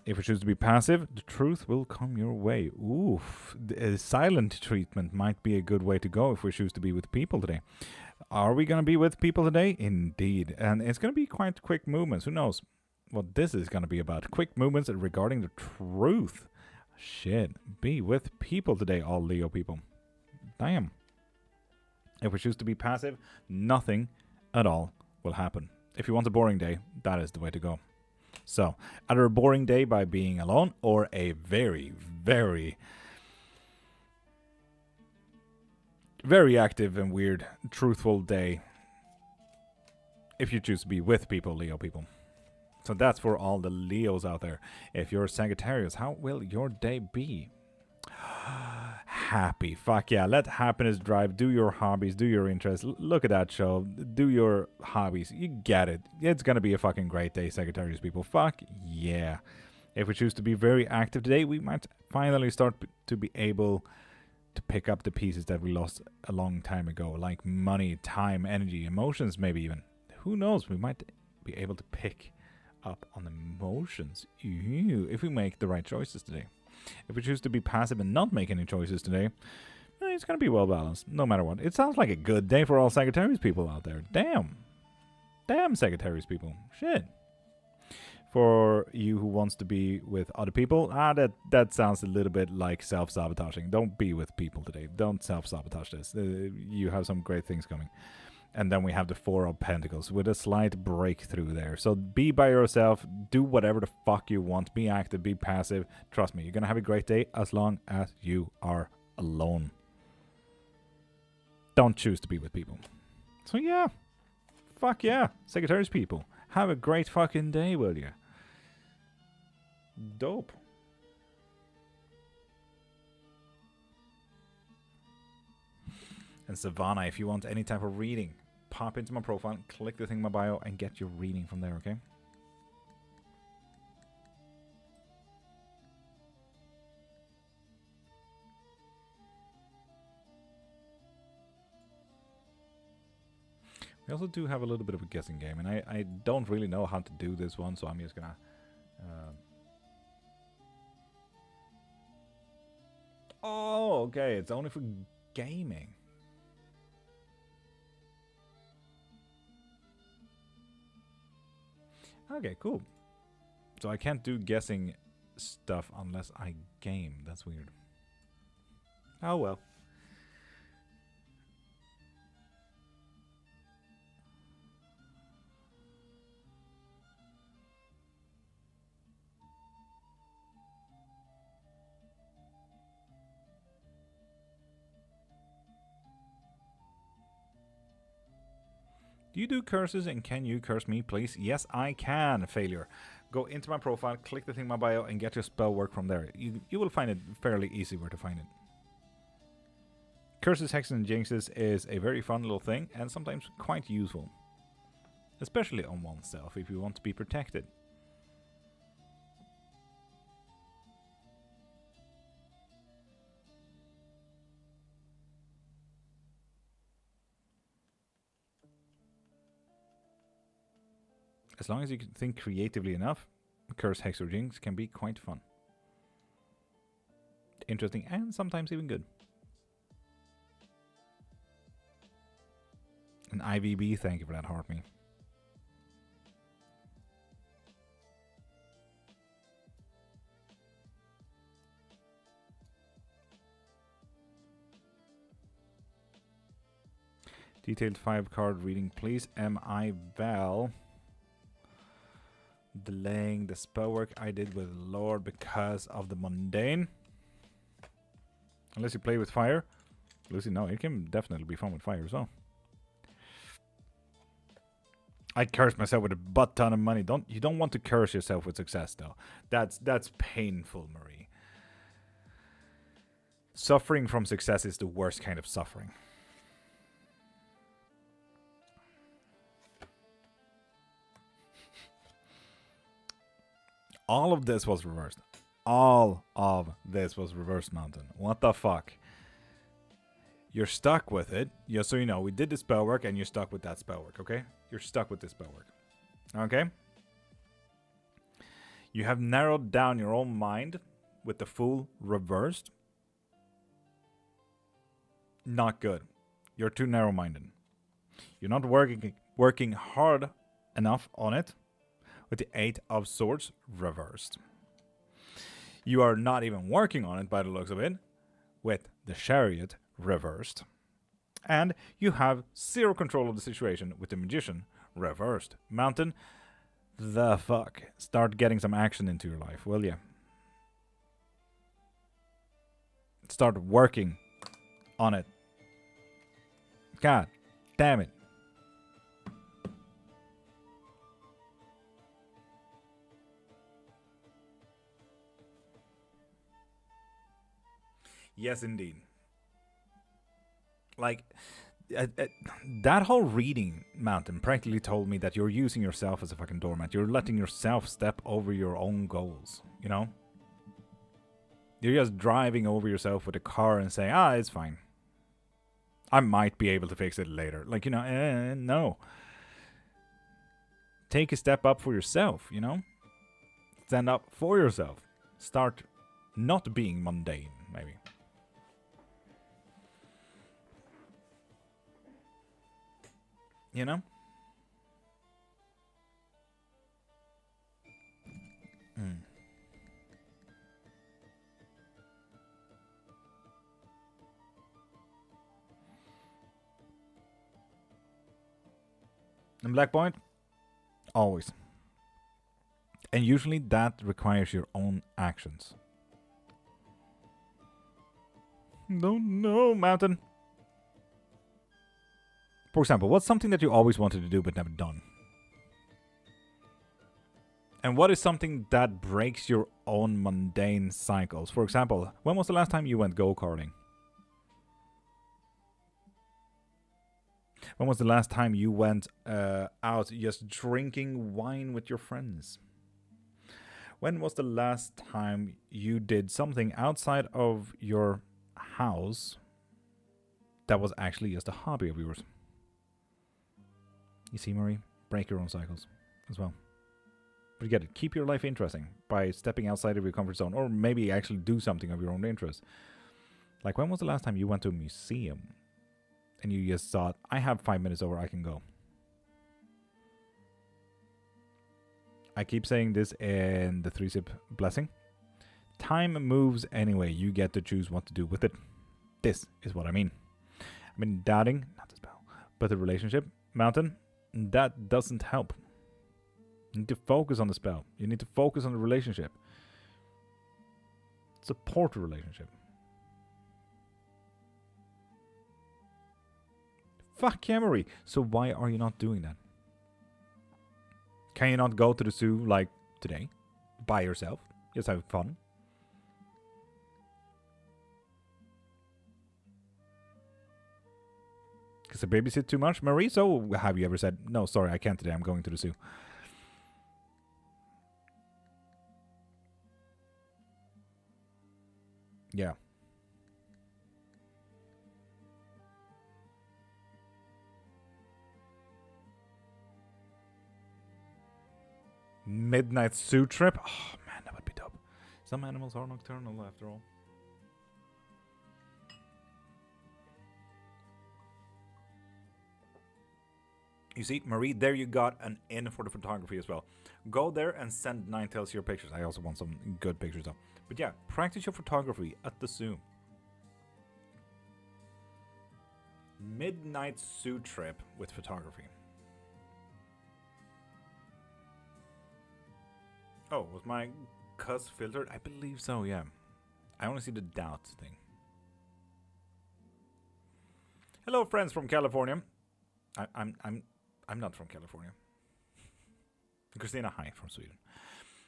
If we choose to be passive, the truth will come your way. Oof. The silent treatment might be a good way to go if we choose to be with people today. Are we going to be with people today? Indeed. And it's going to be quite quick movements. Who knows what this is going to be about? Quick movements regarding the truth. Shit. Be with people today, all Leo people. Damn. If we choose to be passive, nothing at all will happen. If you want a boring day, that is the way to go. So, either a boring day by being alone or a very, very, very active and weird, truthful day if you choose to be with people, Leo people. So that's for all the Leos out there. If you're Sagittarius, how will your day be? Happy. Fuck yeah. Let happiness drive. Do your hobbies. Do your interests. Look at that show. Do your hobbies. You get it. It's going to be a fucking great day, Sagittarius people. Fuck yeah. If we choose to be very active today, we might finally start to be able to pick up the pieces that we lost a long time ago, like money, time, energy, emotions, maybe even. Who knows? We might be able to pick up on emotions. Ew, if we make the right choices today. If we choose to be passive and not make any choices today, it's going to be well balanced, no matter what. It sounds like a good day for all Sagittarius people out there. Damn. Damn, Sagittarius people. Shit. For you who wants to be with other people, that sounds a little bit like self-sabotaging. Don't be with people today. Don't self-sabotage this. You have some great things coming. And then we have the Four of Pentacles with a slight breakthrough there. So be by yourself. Do whatever the fuck you want. Be active. Be passive. Trust me, you're going to have a great day as long as you are alone. Don't choose to be with people. So yeah. Fuck yeah. Sagittarius people. Have a great fucking day, will you? Dope. And Savannah, if you want any type of reading, pop into my profile, click the thing in my bio, and get your reading from there, okay? We also do have a little bit of a guessing game, and I don't really know how to do this one, so I'm just gonna... Oh, okay, it's only for gaming. Okay, cool. So I can't do guessing stuff unless I game. That's weird. Oh well. Do you do curses, and can you curse me, please? Yes, I can, Failure. Go into my profile, click the thing in my bio, and get your spell work from there. You will find it fairly easy where to find it. Curses, hexes, and jinxes is a very fun little thing, and sometimes quite useful. Especially on oneself, if you want to be protected. As long as you can think creatively enough, curse, hex, or jinx can be quite fun. Interesting, and sometimes even good. An IVB, thank you for that, Hartme. Detailed 5-card reading, please. Am I Val? Delaying the spell work I did with Lord because of the mundane. Unless you play with fire. Lucy, no, it can definitely be fun with fire as well. I cursed myself with a butt ton of money. You don't want to curse yourself with success though. That's painful, Marie. Suffering from success is the worst kind of suffering. All of this was reversed. All of this was reversed, Mountain. What the fuck? You're stuck with it. Just so you know, we did the spell work and you're stuck with that spell work, okay? You're stuck with this spell work. Okay? You have narrowed down your own mind with the Fool reversed. Not good. You're too narrow-minded. You're not working hard enough on it. With the 8 of Swords reversed. You are not even working on it by the looks of it, with the Chariot reversed. And you have 0 control of the situation with the Magician reversed. Mountain, the fuck? Start getting some action into your life, will you? Start working on it. God damn it. Yes, indeed. Like, that whole reading, Mountain, practically told me that you're using yourself as a fucking doormat. You're letting yourself step over your own goals, you know? You're just driving over yourself with a car and saying, it's fine. I might be able to fix it later. Like, you know, no. take a step up for yourself, you know? Stand up for yourself. Start not being mundane, maybe. You know? And Black Point? Always. And usually that requires your own actions. No, Mountain. For example, what's something that you always wanted to do but never done? And what is something that breaks your own mundane cycles? For example, when was the last time you went go-karting? When was the last time you went out just drinking wine with your friends? When was the last time you did something outside of your house that was actually just a hobby of yours? You see, Marie? Break your own cycles as well. But you get it. Keep your life interesting by stepping outside of your comfort zone, or maybe actually do something of your own interest. Like, when was the last time you went to a museum and you just thought, I have 5 minutes over, I can go? I keep saying this in the 3-sip blessing. Time moves anyway. You get to choose what to do with it. This is what I mean. I mean, doubting, not the spell, but the relationship, Mountain, that doesn't help. You need to focus on the spell. You need to focus on the relationship. Support the relationship. Fuck yeah, Marie. So why are you not doing that? Can you not go to the zoo like today? By yourself? Just have fun? Because I babysit too much, Marie? So have you ever said, no, sorry, I can't today, I'm going to the zoo? Yeah. Midnight zoo trip? Oh man, that would be dope. Some animals are nocturnal after all. You see, Marie, there you got an in for the photography as well. Go there and send Ninetales your pictures. I also want some good pictures though. But yeah, practice your photography at the zoo. Midnight zoo trip with photography. Oh, was my cuss filtered? I believe so, yeah. I only see the doubt thing. Hello, friends from California. I'm not from California. Christina, hi, from Sweden.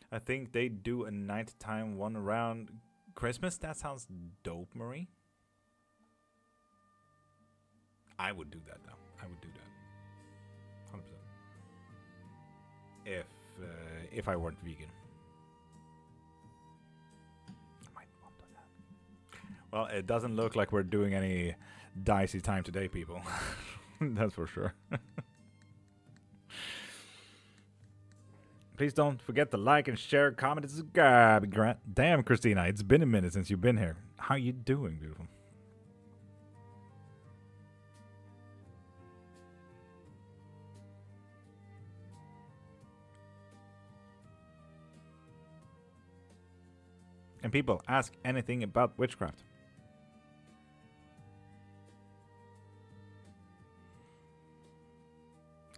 I think they do a nighttime one around Christmas. That sounds dope, Marie. I would do that, though. I would do that. 100%. If I weren't vegan. I might want that. Well, it doesn't look like we're doing any dicey time today, people. That's for sure. Please don't forget to like and share, comment, subscribe. Damn, Christina, it's been a minute since you've been here. How you doing, beautiful? And people, ask anything about witchcraft.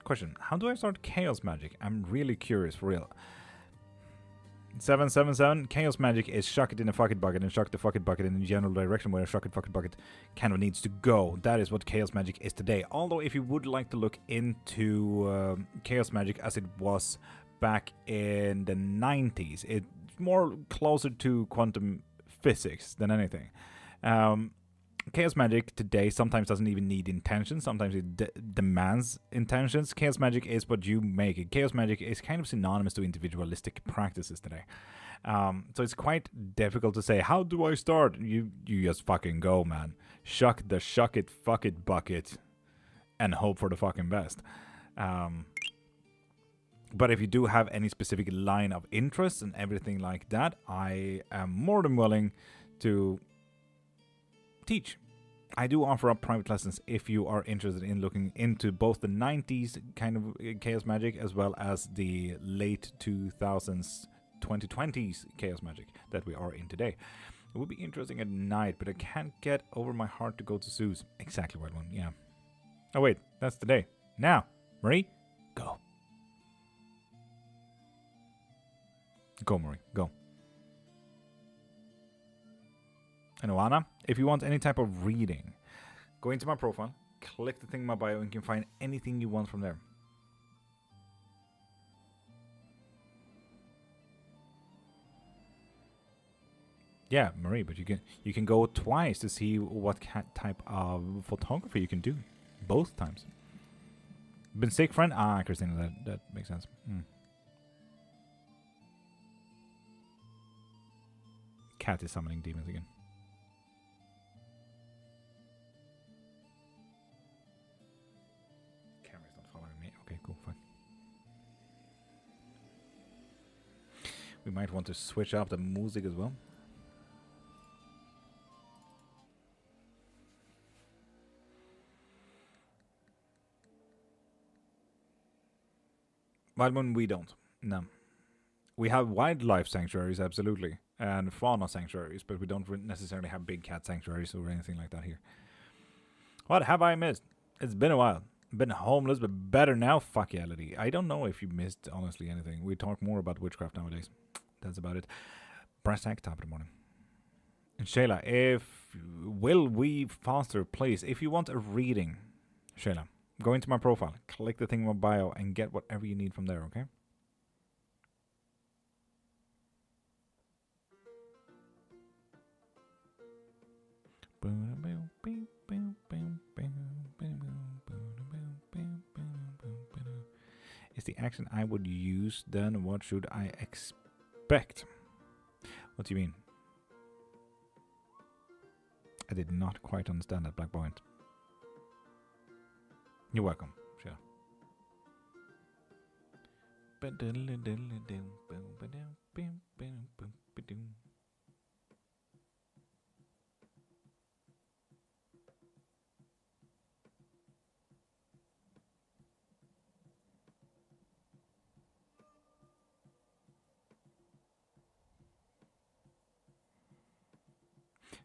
Question, how do I start chaos magic? I'm really curious, for real. 777, chaos magic is chuck it in a fucking bucket and chuck the fucking bucket in the general direction where a chuck it fucking bucket kind of needs to go. That is what chaos magic is today. Although if you would like to look into chaos magic as it was back in the 90s, it's more closer to quantum physics than anything. Chaos magic today sometimes doesn't even need intention. Sometimes it demands intentions. Chaos magic is what you make it. Chaos magic is kind of synonymous to individualistic practices today. So it's quite difficult to say, how do I start? You just fucking go, man. Shuck it, fuck it bucket and hope for the fucking best. But if you do have any specific line of interest and everything like that, I am more than willing to teach. I do offer up private lessons if you are interested in looking into both the 90s kind of chaos magic as well as the late 2000s, 2020s chaos magic that we are in today. It would be interesting at night, but I can't get over my heart to go to zoos. Exactly right one, yeah. Oh wait, that's the day. Now, Marie, go. Go, Marie, go. And Oana, if you want any type of reading, go into my profile, click the thing in my bio, and you can find anything you want from there. Yeah, Marie, but you can go twice to see what type of photography you can do. Both times. Been sick, friend? Ah, Christina, that makes sense. Cat is summoning demons again. Camera's not following me. Okay, cool, fine. We might want to switch up the music as well. Wildmoon, we don't. No. We have wildlife sanctuaries, absolutely, and fauna sanctuaries, but we don't necessarily have big cat sanctuaries or anything like that here. What have I missed? It's been a while. Been homeless, but better now. Fuck yeah, Liddy. I don't know if you missed, honestly, anything. We talk more about witchcraft nowadays. That's about it. Brass tag, top of the morning. And Shayla, will we faster, please? If you want a reading, Shayla, go into my profile, click the thing in my bio, and get whatever you need from there, okay? Is the action I would use then? What should I expect? What do you mean? I did not quite understand that, Black Point. You're welcome. Sure.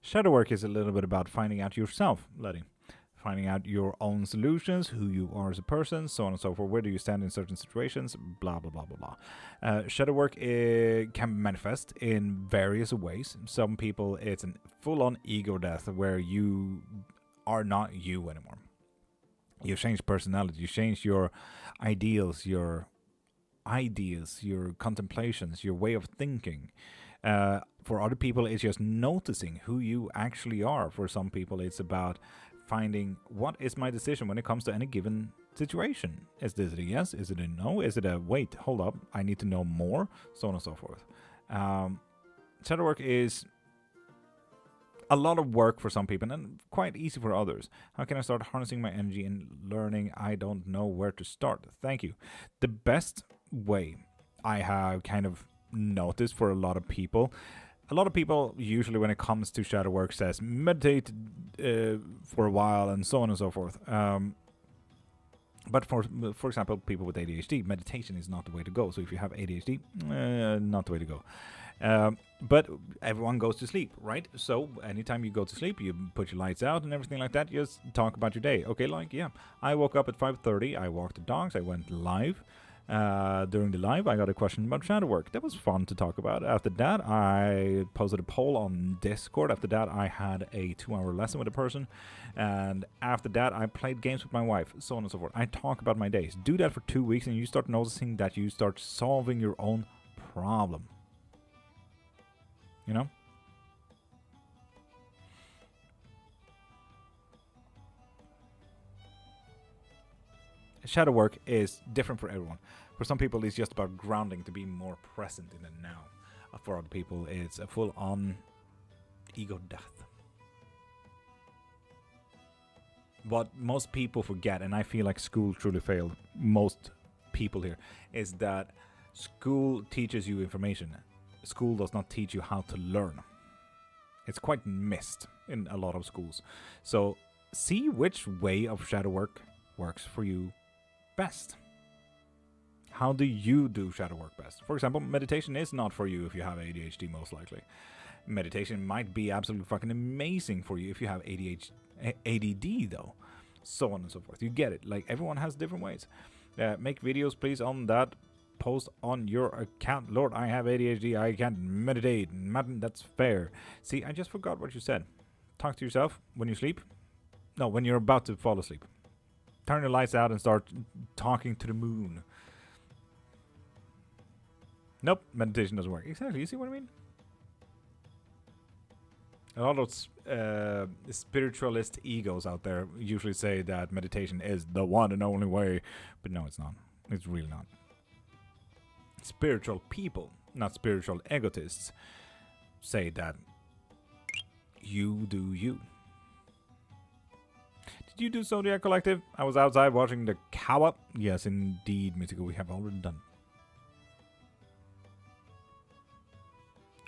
Shadow work is a little bit about finding out yourself, Letty. Finding out your own solutions, who you are as a person, so on and so forth. Where do you stand in certain situations? Blah, blah, blah, blah, blah. Shadow work can manifest in various ways. Some people, it's a full-on ego death where you are not you anymore. You change personality. You change your ideals, your contemplations, your way of thinking. For other people, it's just noticing who you actually are. For some people, it's about finding what is my decision when it comes to any given situation. Is this a yes? Is it a no? Is it a wait, hold up, I need to know more? So on and so forth. Shadow work is a lot of work for some people and quite easy for others. How can I start harnessing my energy and learning? I don't know where to start. Thank you. The best way I have kind of noticed for a lot of people usually when it comes to shadow work says meditate for a while and so on and so forth. But for example, people with ADHD, meditation is not the way to go. So if you have ADHD, not the way to go. But everyone goes to sleep, right? So anytime you go to sleep, you put your lights out and everything like that. You just talk about your day. Okay, like, yeah, I woke up at 5:30. I walked the dogs. I went live. During the live, I got a question about shadow work. That was fun to talk about. After that, I posted a poll on Discord. After that, I had a 2-hour lesson with a person. And after that, I played games with my wife, so on and so forth. I talk about my days. Do that for 2 weeks, and you start noticing that you start solving your own problem. You know? Shadow work is different for everyone. For some people, it's just about grounding to be more present in the now. For other people, it's a full-on ego death. What most people forget, and I feel like school truly failed most people here is that school teaches you information. School does not teach you how to learn. It's quite missed in a lot of schools. So see which way of shadow work works for you best. How do you do shadow work best? For example, meditation is not for you if you have ADHD, most likely. Meditation might be absolutely fucking amazing for you if you have ADD, though. So on and so forth. You get it. Like, everyone has different ways. Make videos, please, on that. Post on your account. Lord, I have ADHD. I can't meditate. That's fair. See, I just forgot what you said. Talk to yourself when you sleep. No, when you're about to fall asleep. Turn the lights out and start talking to the moon. Nope, meditation doesn't work. Exactly, you see what I mean? A lot of spiritualist egos out there usually say that meditation is the one and only way, but no, it's not. It's really not. Spiritual people, not spiritual egotists, say that you do you. Did you do Zodiac Collective? I was outside watching the cow up. Yes, indeed, Mystical, we have already done.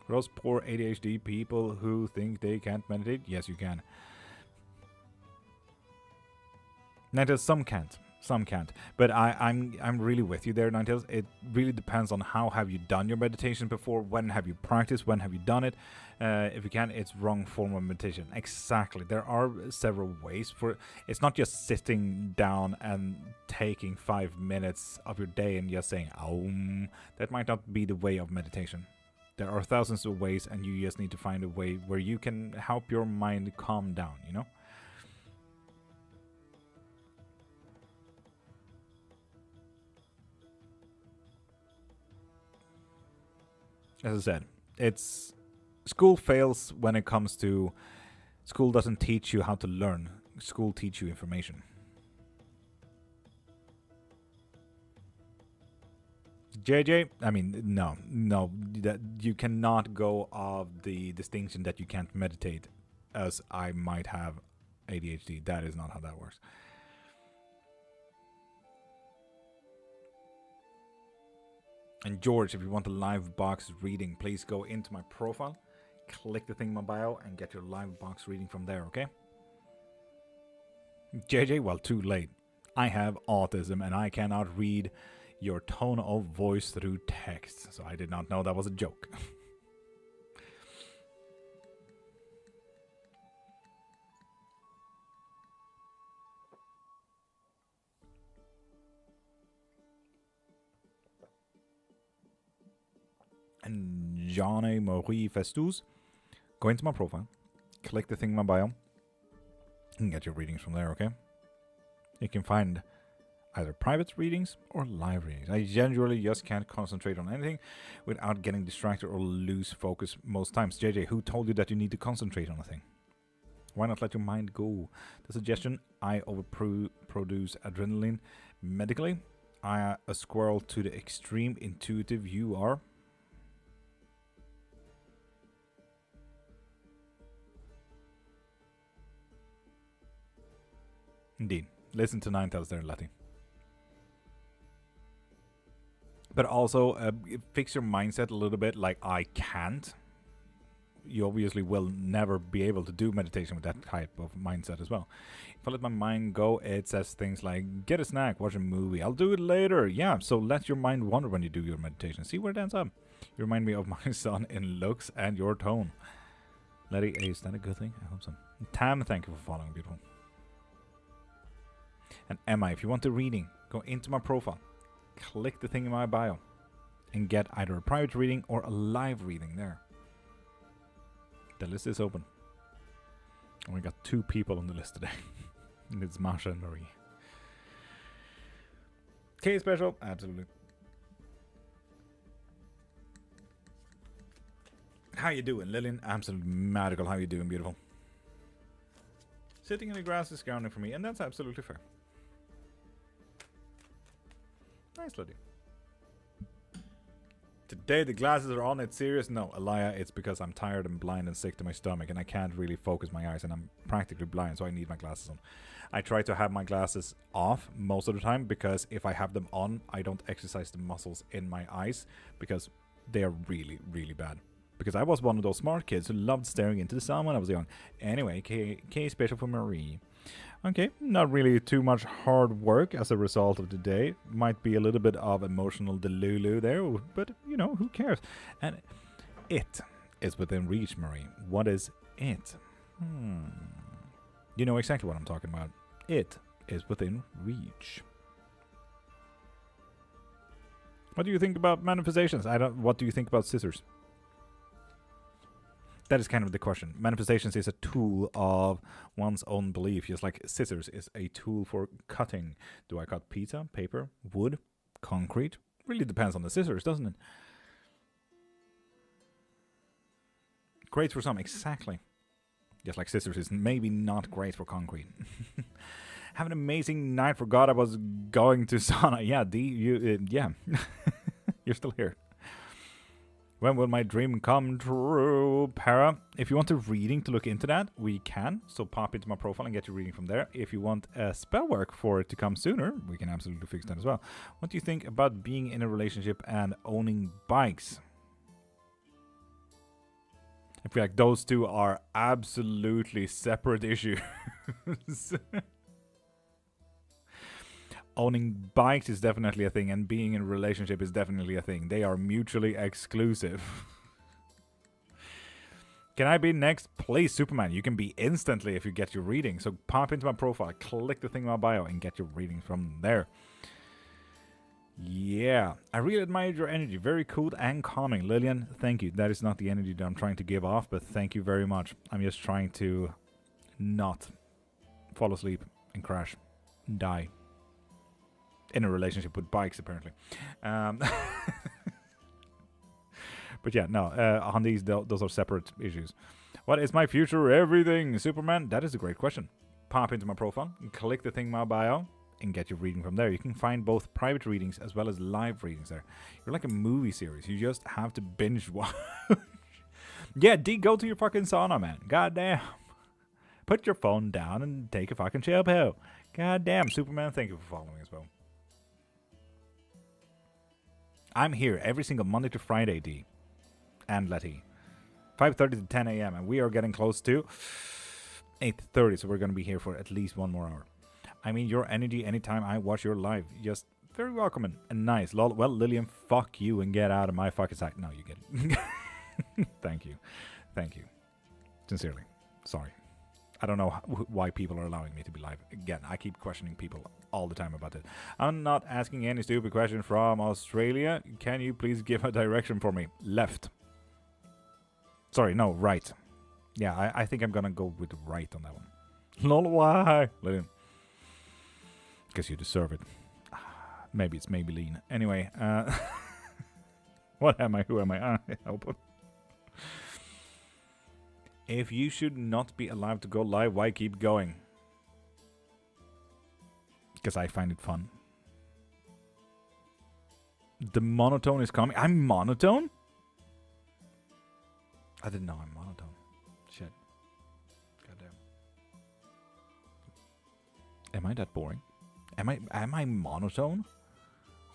For those poor ADHD people who think they can't meditate, yes, you can. Ninetales, some can't. Some can't. But I'm really with you there, Ninetales. It really depends on how have you done your meditation before, when have you practiced, when have you done it. If you can, it's wrong form of meditation. Exactly. There are several ways for it. It's not just sitting down and taking 5 minutes of your day and just saying, Aum. That might not be the way of meditation. There are thousands of ways, and you just need to find a way where you can help your mind calm down, you know? As I said, it's school fails when it comes to school doesn't teach you how to learn. School teach you information. JJ, I mean, no, that you cannot go of the distinction that you can't meditate as I might have ADHD. That is not how that works. And George, if you want a live box reading, please go into my profile, click the thing in my bio, and get your live box reading from there, okay? JJ, well, too late. I have autism and I cannot read your tone of voice through text, so I did not know that was a joke. And Jeanne Marie Festus, go into my profile, click the thing in my bio, and get your readings from there, okay? You can find either private readings or live readings. I generally just can't concentrate on anything without getting distracted or lose focus most times. JJ, who told you that you need to concentrate on a thing? Why not let your mind go? The suggestion, I overproduce adrenaline medically. I a squirrel to the extreme intuitive you are. Indeed. Listen to Ninetales there, Letty. But also, fix your mindset a little bit, like I can't. You obviously will never be able to do meditation with that type of mindset as well. If I let my mind go, it says things like, get a snack, watch a movie, I'll do it later. Yeah, so let your mind wander when you do your meditation. See where it ends up. You remind me of my son in looks and your tone. Letty, is that a good thing? I hope so. Tam, thank you for following, beautiful. And Emma, if you want a reading, go into my profile, click the thing in my bio, and get either a private reading or a live reading there. The list is open. And we got 2 people on the list today. And it's Masha and Marie. K special? Absolutely. How you doing, Lillian? Absolutely magical. How you doing, beautiful? Sitting in the grass is grounding for me, and that's absolutely fair. Nice, Lily. Dave, the glasses are on. It's serious. No, Alaya, it's because I'm tired and blind and sick to my stomach, and I can't really focus my eyes, and I'm practically blind, so I need my glasses on. I try to have my glasses off most of the time, because if I have them on, I don't exercise the muscles in my eyes, because they are really, really bad. Because I was one of those smart kids who loved staring into the sun when I was young. Anyway, K special for Marie. Okay, not really too much hard work as a result of the day. Might be a little bit of emotional delulu there, but, you know, who cares? And it is within reach, Marie. What is it? You know exactly what I'm talking about. It is within reach. What do you think about manifestations? What do you think about scissors? That is kind of the question. Manifestations is a tool of one's own belief, just like scissors is a tool for cutting. Do I cut pizza, paper, wood, concrete? Really depends on the scissors, doesn't it? Great for some, exactly. Just like scissors is maybe not great for concrete. Have an amazing night. Forgot I was going to sauna. Yeah, yeah. You're still here. When will my dream come true? Para, if you want a reading to look into that, we can. So pop into my profile and get your reading from there. If you want a spell work for it to come sooner, we can absolutely fix that as well. What do you think about being in a relationship and owning bikes? I feel like those two are absolutely separate issues. Owning bikes is definitely a thing, and being in a relationship is definitely a thing. They are mutually exclusive. Can I be next? Please, Superman. You can be instantly if you get your reading. So pop into my profile, click the thing in my bio, and get your reading from there. Yeah, I really admired your energy. Very cool and calming. Lillian, thank you. That is not the energy that I'm trying to give off, but thank you very much. I'm just trying to not fall asleep and crash and die. In a relationship with bikes, apparently. But yeah, no, on these, those are separate issues. What is my future everything? Superman? That is a great question. Pop into my profile, and click the thing in my bio, and get your reading from there. You can find both private readings as well as live readings there. You're like a movie series. You just have to binge watch. Yeah, D, go to your fucking sauna, man. Goddamn. Put your phone down and take a fucking chill pill. Goddamn, Superman, thank you for following as well. I'm here every single Monday to Friday, D. And Letty. 5:30 to 10 a.m. And we are getting close to 8:30. So we're going to be here for at least one more hour. I mean, your energy anytime I watch your live. Just very welcoming and nice. Lol. Well, Lillian, fuck you and get out of my fucking sight. No, you get it. Thank you. Thank you. Sincerely. Sorry. I don't know why people are allowing me to be live. Again, I keep questioning people all the time about it. I'm not asking any stupid question from Australia. Can you please give a direction for me? Left. Sorry, no, right. Yeah, I think I'm gonna go with right on that one. Lol, why? Because you deserve it. Maybe it's Maybelline. Anyway, what am I? Who am I? Help. If you should not be allowed to go live, why keep going? Because I find it fun. The monotone is coming. I'm monotone? I didn't know I'm monotone. Shit. Goddamn. Am I that boring? Am I monotone?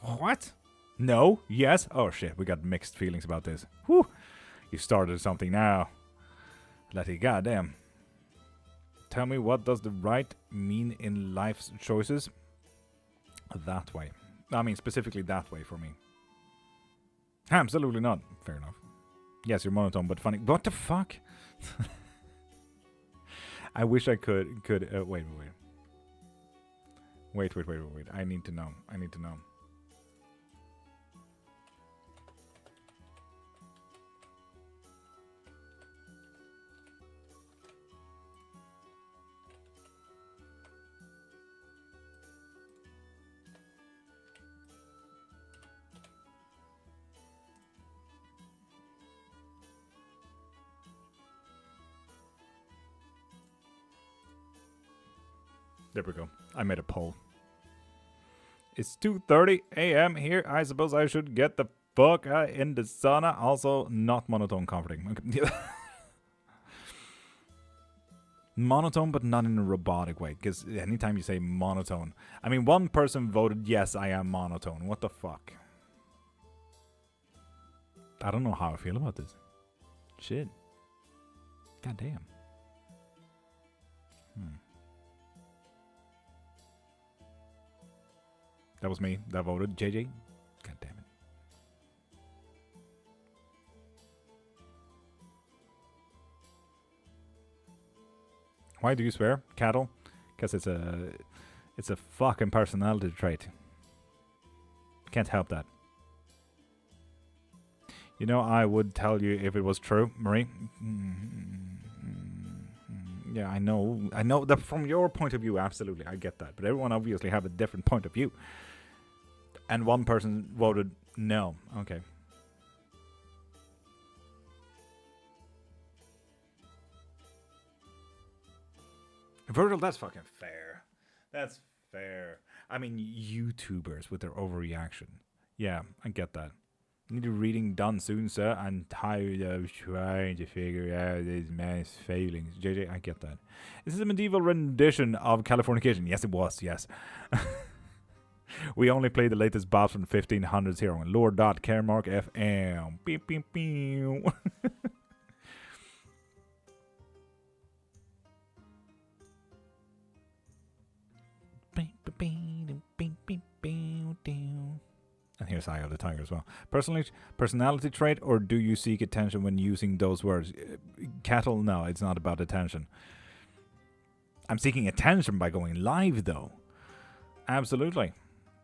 What? No? Yes? Oh shit, we got mixed feelings about this. Whew. You started something now. Letty, goddamn. Tell me, what does the right mean in life's choices? That way. I mean, specifically that way for me. Absolutely not. Fair enough. Yes, you're monotone, but funny. What the fuck? I wish I could. Wait. I need to know. There we go. I made a poll. It's 2:30 a.m. here. I suppose I should get the fuck in the sauna. Also, not monotone comforting. Okay. Monotone, but not in a robotic way. Because anytime you say monotone, I mean, one person voted yes, I am monotone. What the fuck? I don't know how I feel about this. Shit. God damn. That was me that voted. JJ. God damn it. Why do you swear? Cattle? Because it's a fucking personality trait. Can't help that. You know, I would tell you if it was true, Marie. Yeah, I know that from your point of view, absolutely, I get that. But everyone obviously have a different point of view. And one person voted no. Okay. Virgil, that's fucking fair. That's fair. I mean, YouTubers with their overreaction. Yeah, I get that. Need a reading done soon, sir. I'm tired of trying to figure out this man's failings. JJ, I get that. This is a medieval rendition of Californication. Yes, it was, yes. We only play the latest boss from 1500s here on Lord.Cairnmark FM. Beep, beep, beep. And here's Eye of the Tiger as well. Personality trait, or do you seek attention when using those words? Cattle, no, it's not about attention. I'm seeking attention by going live, though. Absolutely.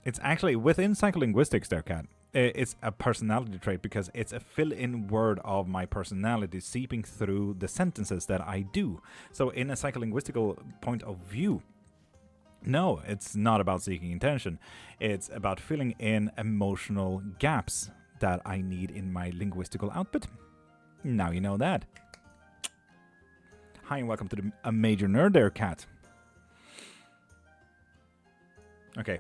It's actually within psycholinguistics there, Cat. It's a personality trait because it's a fill-in word of my personality seeping through the sentences that I do. So in a psycholinguistical point of view, no, it's not about seeking attention. It's about filling in emotional gaps that I need in my linguistical output. Now you know that. Hi and welcome to a major nerd there, Cat. Okay,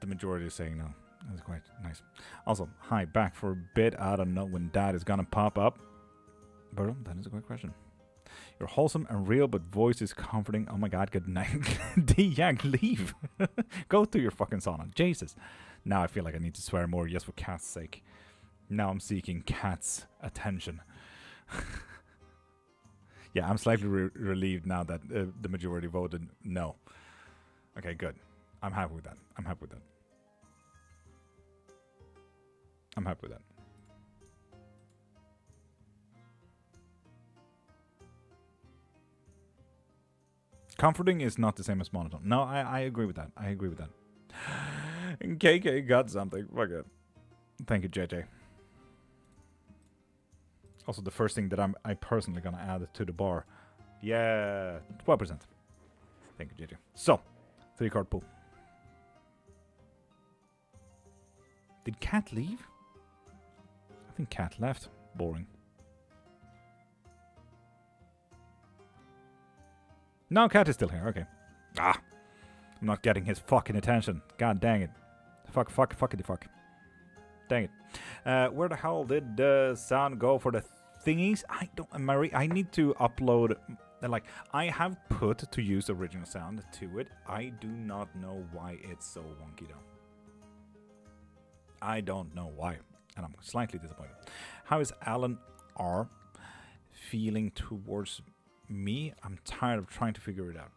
the majority is saying no. That's quite nice. Also, hi, back for a bit. I don't know when that is gonna pop up. But that is a great question. You're wholesome and real, but voice is comforting. Oh my god, good night. D-Yank, leave. Go to your fucking sauna. Jesus. Now I feel like I need to swear more just for Cat's sake. Now I'm seeking Cat's attention. Yeah, I'm slightly relieved now that the majority voted no. Okay, good. I'm happy with that. I'm happy with that. I'm happy with that. Comforting is not the same as monotone. No, I agree with that. I agree with that. And KK got something. Fuck it. Thank you, JJ. Also, the first thing that I personally gonna add to the bar. Yeah, 12%. Thank you, JJ. So, 3-card pool. Did Cat leave? I think Cat left. Boring. No, Cat is still here. Okay. Ah. I'm not getting his fucking attention. God dang it. Fuckity fuck. Dang it. Where the hell did the sound go for the thingies? I don't... Marie, I need to upload... Like, I have put to use original sound to it. I do not know why it's so wonky, though. I don't know why. And I'm slightly disappointed. How is Alan R. feeling towards me? I'm tired of trying to figure it out.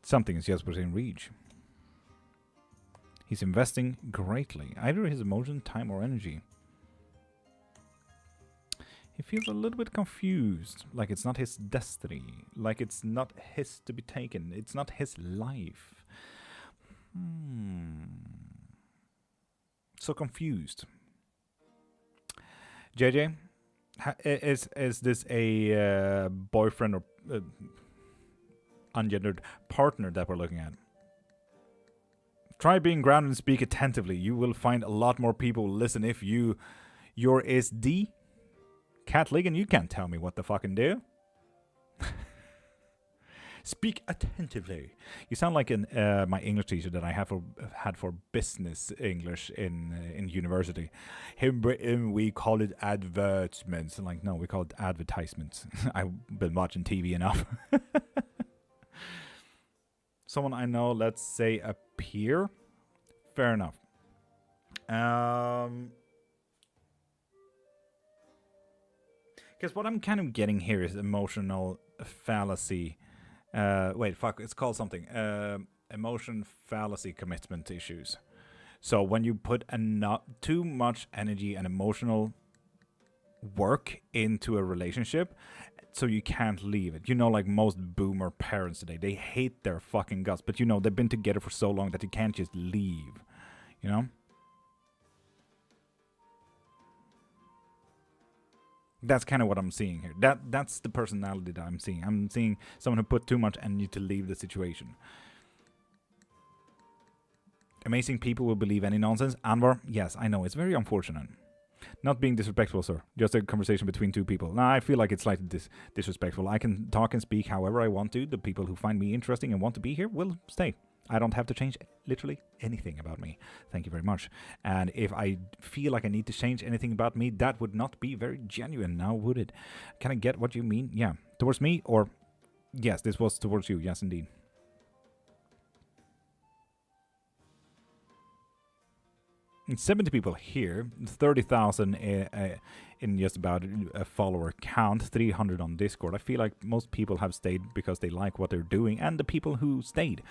Something is just within reach. He's investing greatly, either his emotion, time, or energy. He feels a little bit confused, like it's not his destiny, like it's not his to be taken, it's not his life. So confused. JJ, is this a boyfriend or ungendered partner that we're looking at? Try being grounded and speak attentively. You will find a lot more people listen if you're SD. Cat Ligon, you can't tell me what to fucking do. Speak attentively. You sound like my English teacher that I had for business English in university. Here in Britain, we call it advertisements. I'm like, no, we call it advertisements. I've been watching TV enough. Someone I know, let's say a peer. Fair enough. Because what I'm kind of getting here is emotional fallacy. Wait, fuck, it's called something. Emotion fallacy commitment issues. So when you put too much energy and emotional work into a relationship, so you can't leave it. You know, like most boomer parents today, they hate their fucking guts, but you know, they've been together for so long that you can't just leave, you know? That's kind of what I'm seeing here. That's the personality that I'm seeing. I'm seeing someone who put too much energy to leave the situation. Amazing people will believe any nonsense. Anwar, yes, I know. It's very unfortunate. Not being disrespectful, sir. Just a conversation between two people. Nah, I feel like it's slightly disrespectful. I can talk and speak however I want to. The people who find me interesting and want to be here will stay. I don't have to change literally anything about me. Thank you very much. And if I feel like I need to change anything about me, that would not be very genuine now, would it? Can I get what you mean? Yeah. Towards me? Or... Yes, this was towards you. Yes, indeed. And 70 people here, 30,000 in just about a follower count, 300 on Discord. I feel like most people have stayed because they like what they're doing, and the people who stayed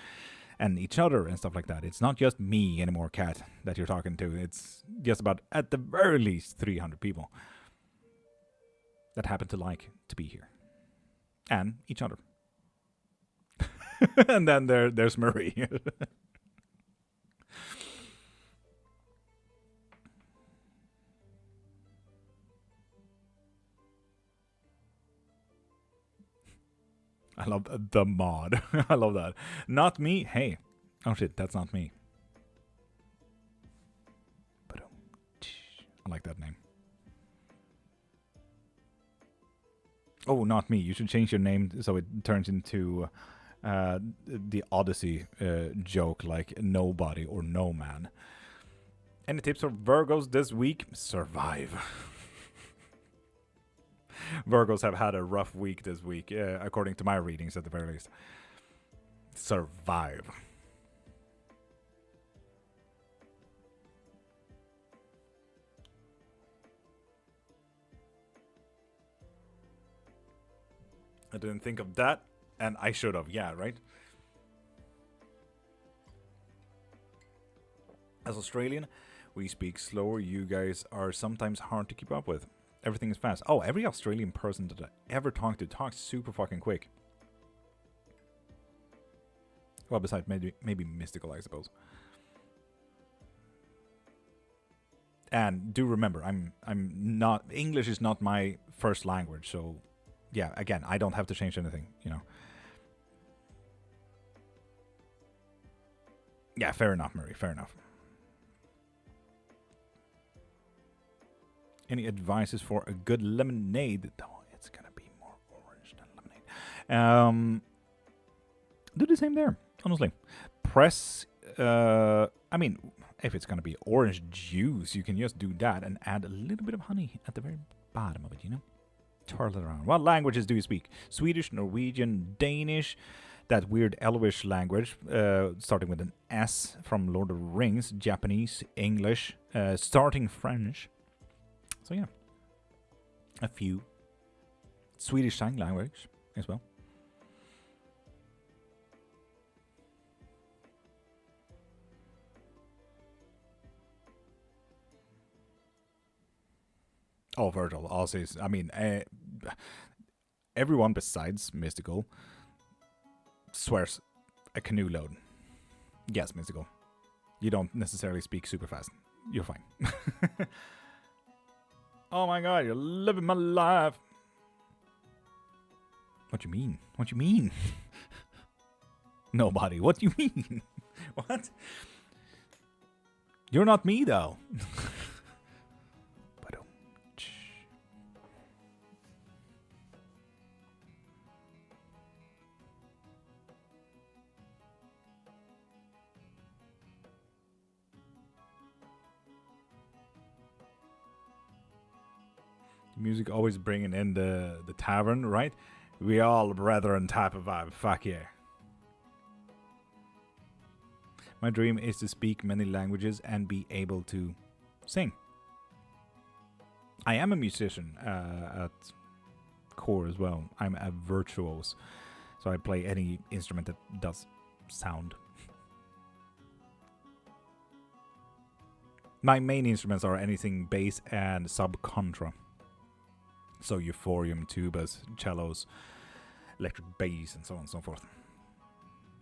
and each other and stuff like that. It's not just me anymore, Kat, that you're talking to. It's just about, at the very least, 300 people that happen to like to be here. And each other. And then there's Marie. I love the mod. I love that. Not me. Hey. Oh shit, that's not me. I like that name. Oh, not me. You should change your name so it turns into the Odyssey joke, like nobody or no man. Any tips for Virgos this week? Survive. Virgos have had a rough week this week, according to my readings at the very least. Survive. I didn't think of that, and I should have. Yeah, right? As Australian, we speak slower. You guys are sometimes hard to keep up with. Everything is fast. Oh, every Australian person that I ever talked to talks super fucking quick. Well, besides maybe mystical, I suppose. And do remember, I'm not... English is not my first language, so... Yeah, again, I don't have to change anything, you know. Yeah, fair enough, Murray, fair enough. Any advices for a good lemonade? Oh, it's gonna be more orange than lemonade. Do the same there, honestly. Press, I mean, if it's gonna be orange juice, you can just do that and add a little bit of honey at the very bottom of it, you know? Twirl it around. What languages do you speak? Swedish, Norwegian, Danish, that weird Elvish language, starting with an S from Lord of the Rings, Japanese, English, starting French. So yeah, a few. Swedish sign language as well. Oh, Virgil, Aussies. I mean, everyone besides Mystical swears a canoe load. Yes, Mystical. You don't necessarily speak super fast. You're fine. Oh my god, you're living my life. What you mean? What you mean? Nobody. What do you mean? What? You're not me, though. Music always bringing in the tavern, right? We all brethren type of vibe. Fuck yeah. My dream is to speak many languages and be able to sing. I am a musician at core as well. I'm a virtuose. So I play any instrument that does sound. My main instruments are anything bass and subcontra. So euphonium, tubas, cellos, electric bass, and so on and so forth.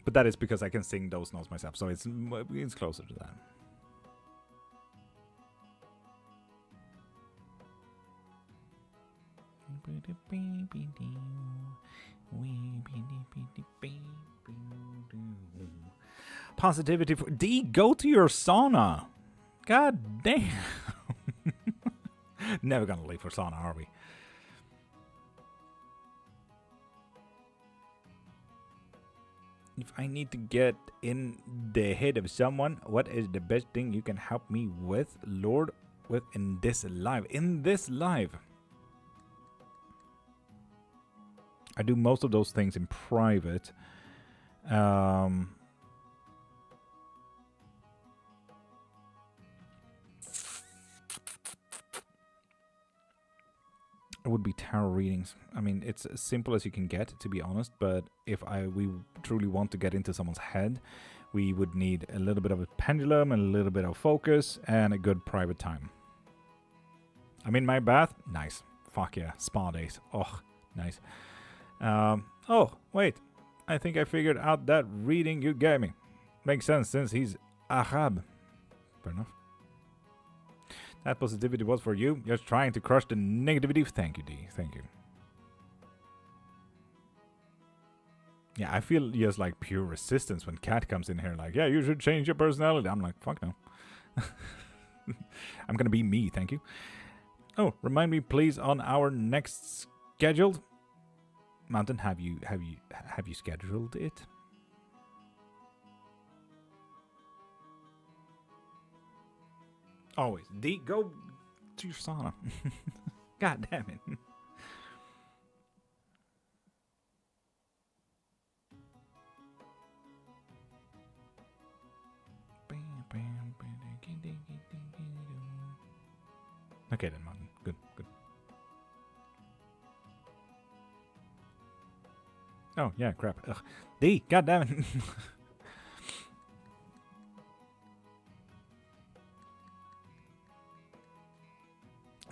But that is because I can sing those notes myself, so it's closer to that. Positivity for D. Go to your sauna. God damn. Never gonna leave for sauna, are we? If I need to get in the head of someone, what is the best thing you can help me with, Lord, with in this life? In this life. I do most of those things in private. It would be tarot readings. I mean, it's as simple as you can get, to be honest. But if we truly want to get into someone's head, we would need a little bit of a pendulum, and a little bit of focus, and a good private time. I'm in my bath. Nice. Fuck yeah. Spa days. Oh, nice. Oh, wait. I think I figured out that reading you gave me. Makes sense since he's Arab. Fair enough. That positivity was for you. Just trying to crush the negativity. Thank you, D. Thank you. Yeah, I feel just like pure resistance when Kat comes in here like, yeah, you should change your personality. I'm like, fuck no. I'm gonna be me, thank you. Oh, remind me please on our next scheduled Mountain. Have you scheduled it? Always. D, go to your sauna. God damn it. Okay then, Mountain. Good, good. Oh, yeah, crap. Ugh. D, god damn it.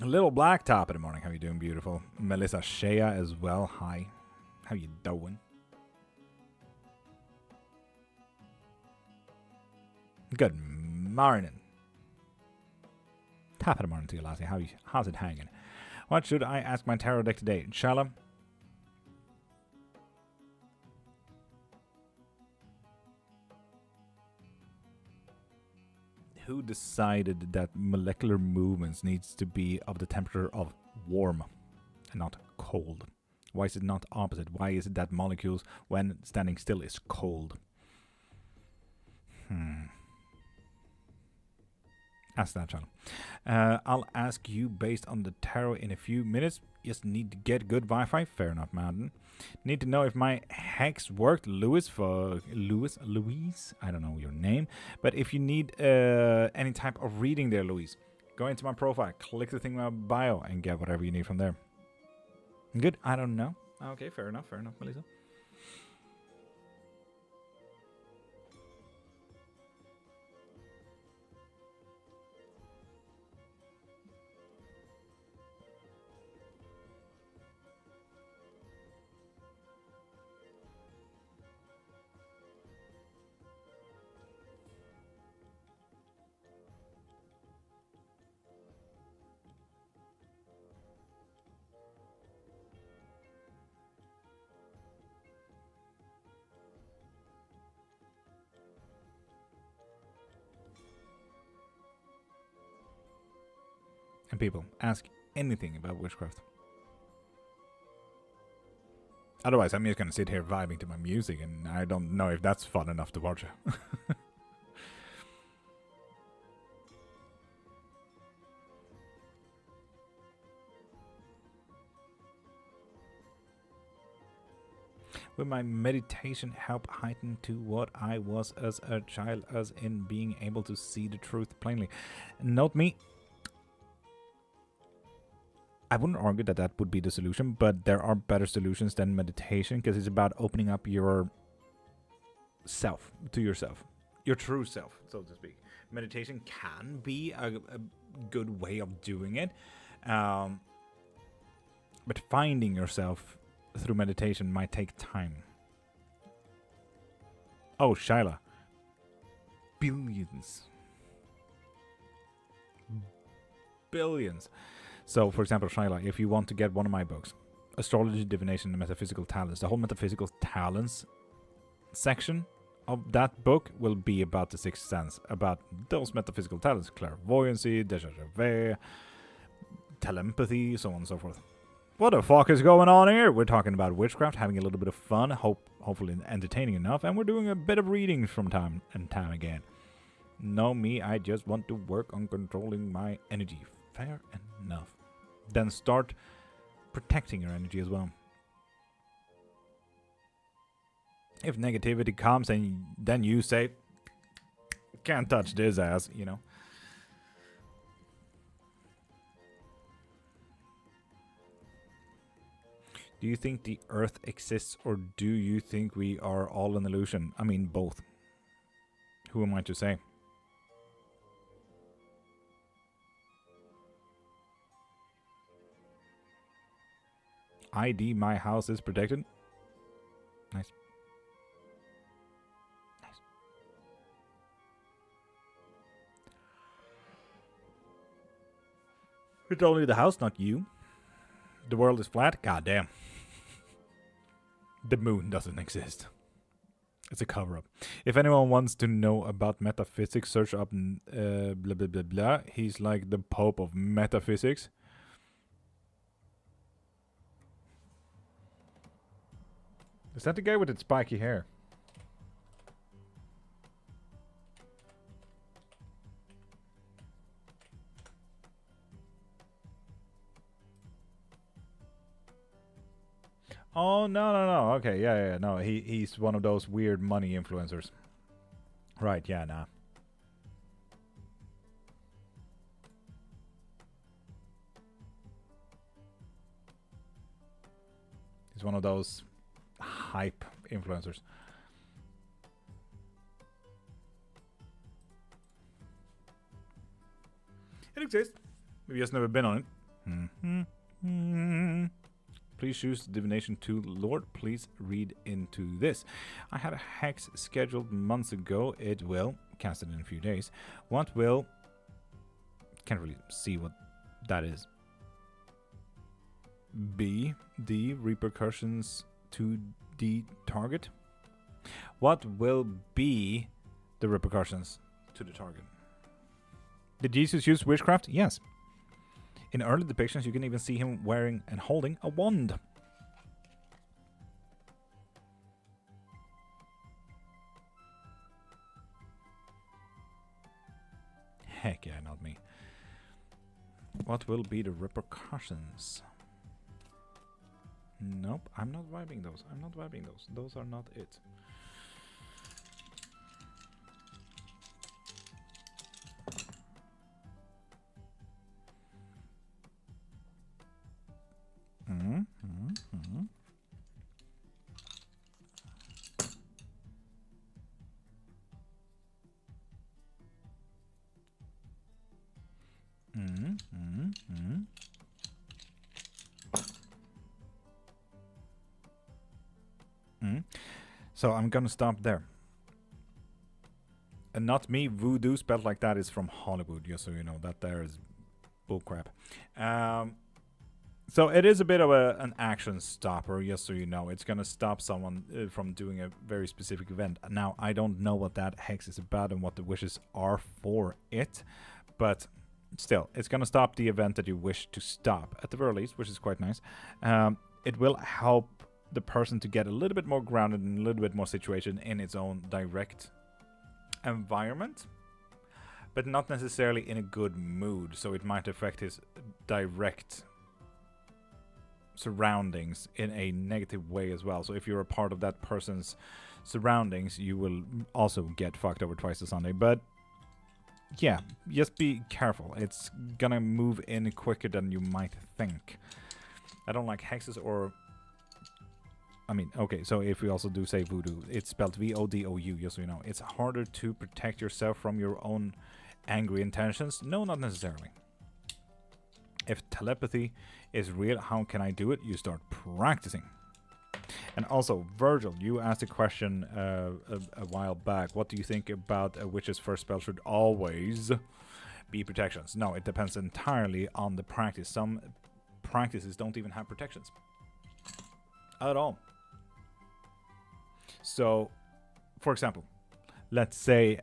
A little blacktop in the morning. How you doing, beautiful? Melissa Shea as well. Hi. How you doing? Good morning. Top of the morning to you, lassie. How's it hanging? What should I ask my tarot deck today? Shala? Who decided that molecular movements needs to be of the temperature of warm and not cold? Why is it not opposite? Why is it that molecules, when standing still, is cold? Ask that, channel. I'll ask you based on the tarot in a few minutes. Just need to get good Wi-Fi. Fair enough, Mountain. Need to know if my hex worked. Louise. I don't know your name. But if you need any type of reading there, Louise, go into my profile, click the thing in my bio, and get whatever you need from there. Good. I don't know. Okay, fair enough, Melissa. And people, ask anything about witchcraft. Otherwise, I'm just going to sit here vibing to my music, and I don't know if that's fun enough to watch. Will my meditation help heighten to what I was as a child, as in being able to see the truth plainly? Note me. I wouldn't argue that that would be the solution, but there are better solutions than meditation, because it's about opening up your self to yourself, your true self, so to speak. Meditation can be a good way of doing it, but finding yourself through meditation might take time. Oh, Shyla. Billions. So, for example, Shyla, if you want to get one of my books, Astrology, Divination, and Metaphysical Talents, the whole Metaphysical Talents section of that book will be about the Sixth Sense, about those metaphysical talents, clairvoyancy, déjà vu, telepathy, so on and so forth. What the fuck is going on here? We're talking about witchcraft, having a little bit of fun, hopefully entertaining enough, and we're doing a bit of reading from time and time again. Know me, I just want to work on controlling my energy. Fair enough. Then start protecting your energy as well. If negativity comes and then you say, can't touch this ass, you know. Do you think the Earth exists, or do you think we are all an illusion? I mean, both. Who am I to say? ID, my house is protected. Nice. Nice. It's only the house, not you. The world is flat? God damn. The moon doesn't exist. It's a cover-up. If anyone wants to know about metaphysics, search up blah blah blah blah. He's like the Pope of metaphysics. Is that the guy with the spiky hair? Oh, no. Okay, yeah. No, he's one of those weird money influencers. Right, yeah, nah. He's one of those hype influencers. It exists. We've just never been on it. Please choose the divination tool, Lord. Please read into this. I had a hex scheduled months ago. It will cast it in a few days. What will... Can't really see what that is. B. The repercussions to the target. What will be the repercussions to the target? Did Jesus use witchcraft? Yes. In early depictions, you can even see him wearing and holding a wand. Heck yeah, not me. What will be the repercussions? Nope, I'm not vibing those. Those are not it. So I'm gonna stop there. And not me, voodoo spelled like that is from Hollywood, just so you know. That there is bullcrap. So it is a bit of an action stopper, just so you know. It's gonna stop someone from doing a very specific event. Now, I don't know what that hex is about and what the wishes are for it, but still, it's gonna stop the event that you wish to stop, at the very least, which is quite nice. It will help the person to get a little bit more grounded and a little bit more situation in its own direct environment, but not necessarily in a good mood, so it might affect his direct surroundings in a negative way as well. So if you're a part of that person's surroundings, you will also get fucked over twice a Sunday. But yeah, just be careful. It's gonna move in quicker than you might think. I don't like hexes or... I mean, okay, so if we also do say voodoo, it's spelled V-O-D-O-U, just so you know. It's harder to protect yourself from your own angry intentions. No, not necessarily. If telepathy is real, how can I do it? You start practicing. And also, Virgil, you asked a question a while back. What do you think about a witch's first spell should always be protections? No, it depends entirely on the practice. Some practices don't even have protections at all. So, for example, let's say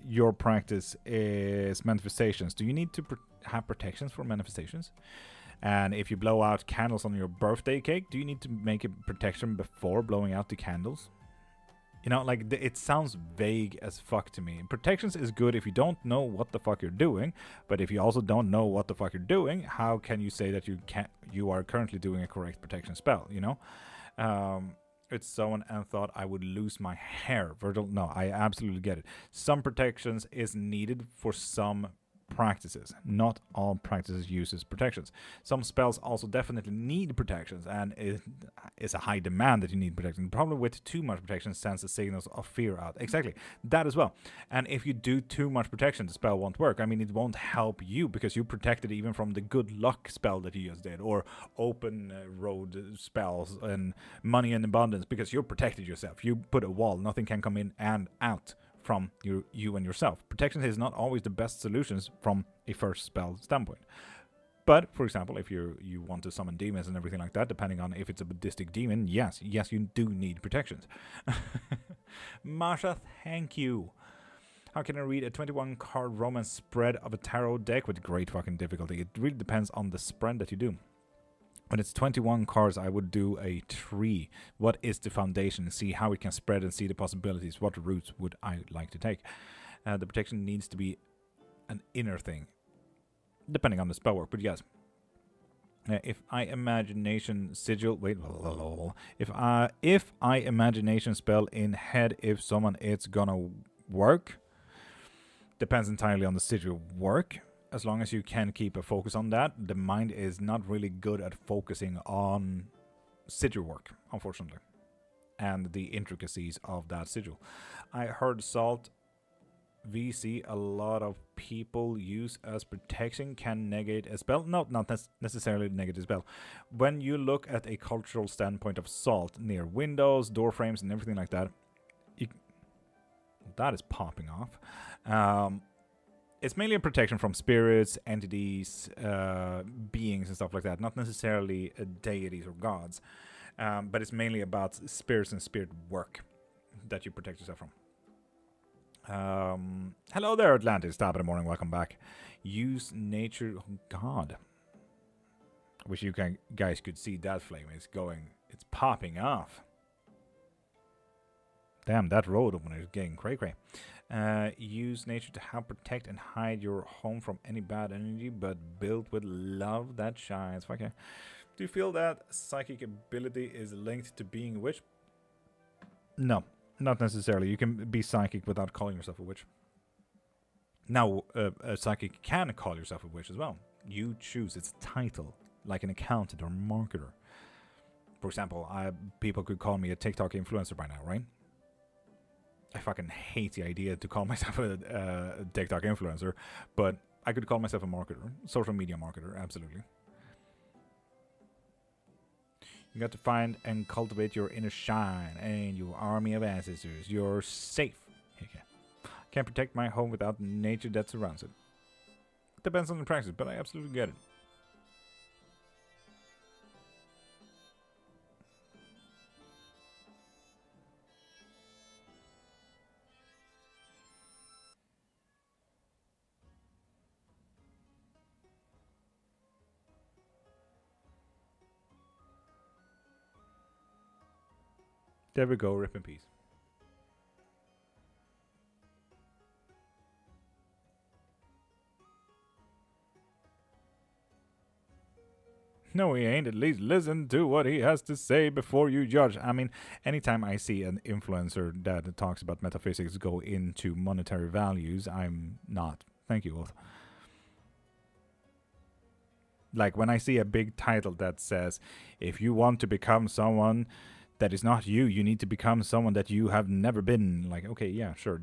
your practice is manifestations. Do you need to have protections for manifestations? And if you blow out candles on your birthday cake, do you need to make a protection before blowing out the candles? You know, like, it sounds vague as fuck to me. Protections is good if you don't know what the fuck you're doing, but if you also don't know what the fuck you're doing, how can you say that you are currently doing a correct protection spell, you know? It's someone and thought I would lose my hair. Virgil, no, I absolutely get it. Some protections is needed for some practices. Not all practices uses protections. Some spells also definitely need protections, and it's a high demand that you need protection. The problem with too much protection sends the signals of fear out. Exactly, that as well. And if you do too much protection, the spell won't work. I mean, it won't help you because you protected even from the good luck spell that you just did, or open road spells and money in abundance, because you protected yourself. You put a wall, nothing can come in and out from you and yourself. Protection is not always the best solutions from a first spell standpoint. But, for example, if you want to summon demons and everything like that, depending on if it's a Buddhistic demon, yes, you do need protections. Masha, thank you. How can I read a 21-card romance spread of a tarot deck with great fucking difficulty? It really depends on the spread that you do. When it's 21 cards, I would do a tree. What is the foundation? See how it can spread and see the possibilities. What routes would I like to take? The protection needs to be an inner thing, depending on the spell work. But yes, if I imagination sigil, wait, if I imagination spell in head, if someone it's gonna work, depends entirely on the sigil work. As long as you can keep a focus on that, the mind is not really good at focusing on sigil work, unfortunately, and the intricacies of that sigil. I heard salt VC a lot of people use as protection can negate a spell. No, not necessarily negate a spell. When you look at a cultural standpoint of salt near windows, door frames, and everything like that, that is popping off. It's mainly a protection from spirits, entities, beings, and stuff like that. Not necessarily deities or gods, but it's mainly about spirits and spirit work that you protect yourself from. Hello there, Atlantis. Top of the morning. Welcome back. Use nature. Oh, God. I wish you guys could see that flame. It's going. It's popping off. Damn, that road opener is getting cray-cray. Use nature to help protect and hide your home from any bad energy, but built with love that shines. Okay. Do you feel that psychic ability is linked to being a witch? No, not necessarily. You can be psychic without calling yourself a witch. Now, a psychic can call yourself a witch as well. You choose its title, like an accountant or marketer. For example, people could call me a TikTok influencer by now, right? I fucking hate the idea to call myself a TikTok influencer, but I could call myself a marketer, social media marketer, absolutely. You got to find and cultivate your inner shine and your army of ancestors. You're safe. Okay. Can't protect my home without nature that surrounds it. Depends on the practice, but I absolutely get it. There we go, rip in peace. No, he ain't. At least listen to what he has to say before you judge. I mean, anytime I see an influencer that talks about metaphysics go into monetary values, I'm not. Thank you, Wolf. Like when I see a big title that says, if you want to become someone that is not you, you need to become someone that you have never been. Like, okay, yeah, sure.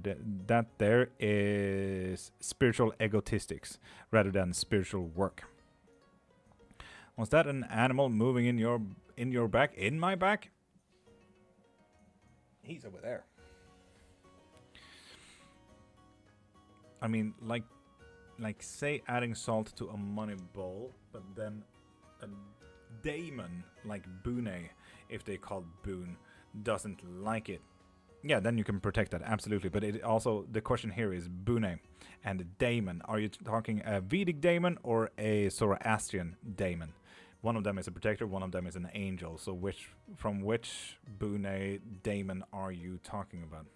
That there is spiritual egotistics rather than spiritual work. Was that an animal moving in your back? In my back? He's over there. I mean, like say adding salt to a money bowl, but then a daemon like Boone, if they called Boone, doesn't like it. Yeah, then you can protect that, absolutely. But it also, the question here is Boone and a daemon. Are you talking a Vedic daemon or a Zoroastrian daemon? One of them is a protector, one of them is an angel. So from which Boone daemon are you talking about?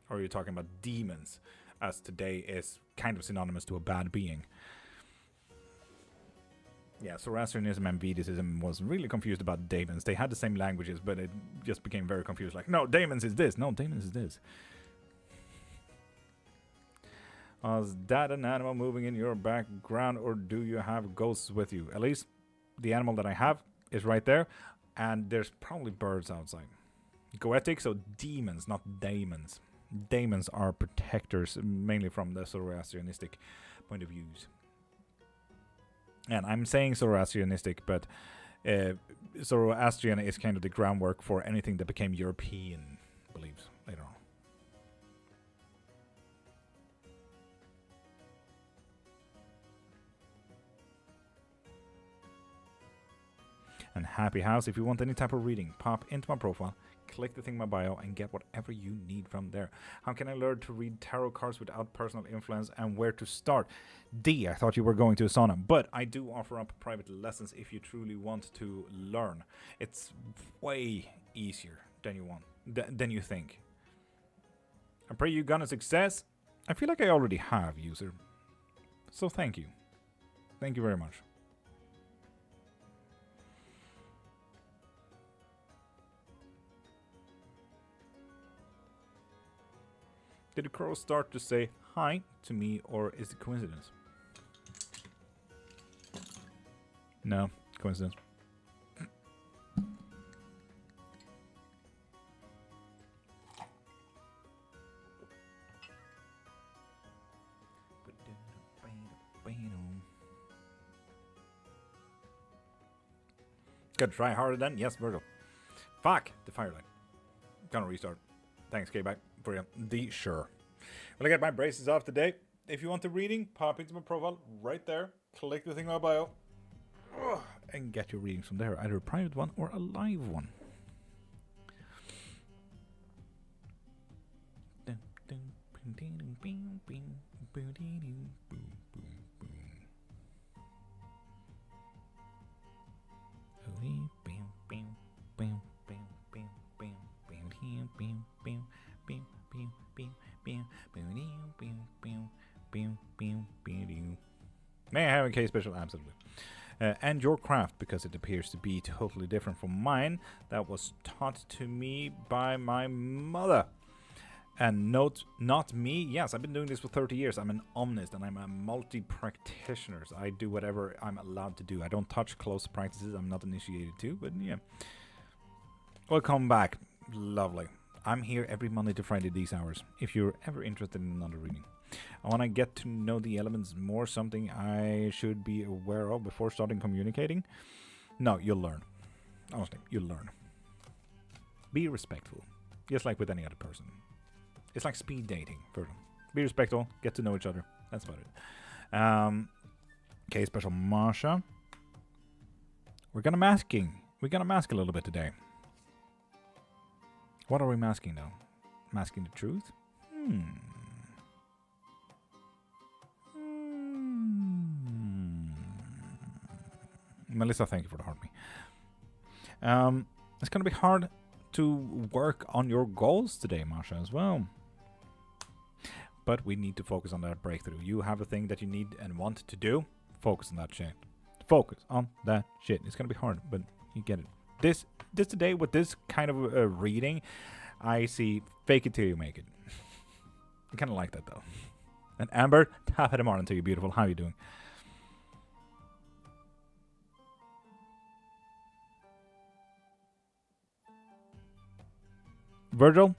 Or are you talking about demons, as today is kind of synonymous to a bad being? Yeah, Zoroastrianism and Vedicism was really confused about daemons. They had the same languages, but it just became very confused. Like, no, daemons is this. No, daemons is this. Was that an animal moving in your background, or do you have ghosts with you? At least the animal that I have is right there, and there's probably birds outside. Goetic, so demons, not daemons. Daemons are protectors, mainly from the Zoroastrianistic point of views. And I'm saying Zoroastrianistic, but Zoroastrian is kind of the groundwork for anything that became European beliefs later on. And happy house, if you want any type of reading, pop into my profile, click the thing in my bio, and get whatever you need from there. How can I learn to read tarot cards without personal influence, and where to start? D, I thought you were going to a sauna, but I do offer up private lessons if you truly want to learn. It's way easier than you think. I pray you're gonna success. I feel like I already have, user. So thank you. Thank you very much. Did the crow start to say hi to me, or is it coincidence? No, coincidence. Gotta try harder then? Yes, Virgil. Fuck the firelight. Gonna restart. Thanks, K-Back, for the sure. Well, I got my braces off today. If you want the reading, pop into my profile right there. Click the thing in my bio. And get your readings from there. Either a private one or a live one. May I have a case special? Absolutely. And your craft, because it appears to be totally different from mine. That was taught to me by my mother. And note, not me. Yes, I've been doing this for 30 years. I'm an omnist and I'm a multi-practitioner. So I do whatever I'm allowed to do. I don't touch close practices. I'm not initiated to, but yeah. Welcome back. Lovely. I'm here every Monday to Friday these hours, if you're ever interested in another reading. I want to get to know the elements more, something I should be aware of before starting communicating. No, you'll learn. Honestly, you'll learn. Be respectful, just like with any other person. It's like speed dating. Be respectful, get to know each other. That's about it. Okay, special Marsha. We're gonna masking. We're gonna mask a little bit today. What are we masking now? Masking the truth? Melissa, thank you for the heart me. It's gonna be hard to work on your goals today, Marsha, as well. But we need to focus on that breakthrough. You have a thing that you need and want to do. Focus on that shit. Focus on that shit. It's gonna be hard, but you get it. This today with this kind of reading, I see fake it till you make it. I kind of like that though. And Amber, top of the morning to you, beautiful. How are you doing? Virgil,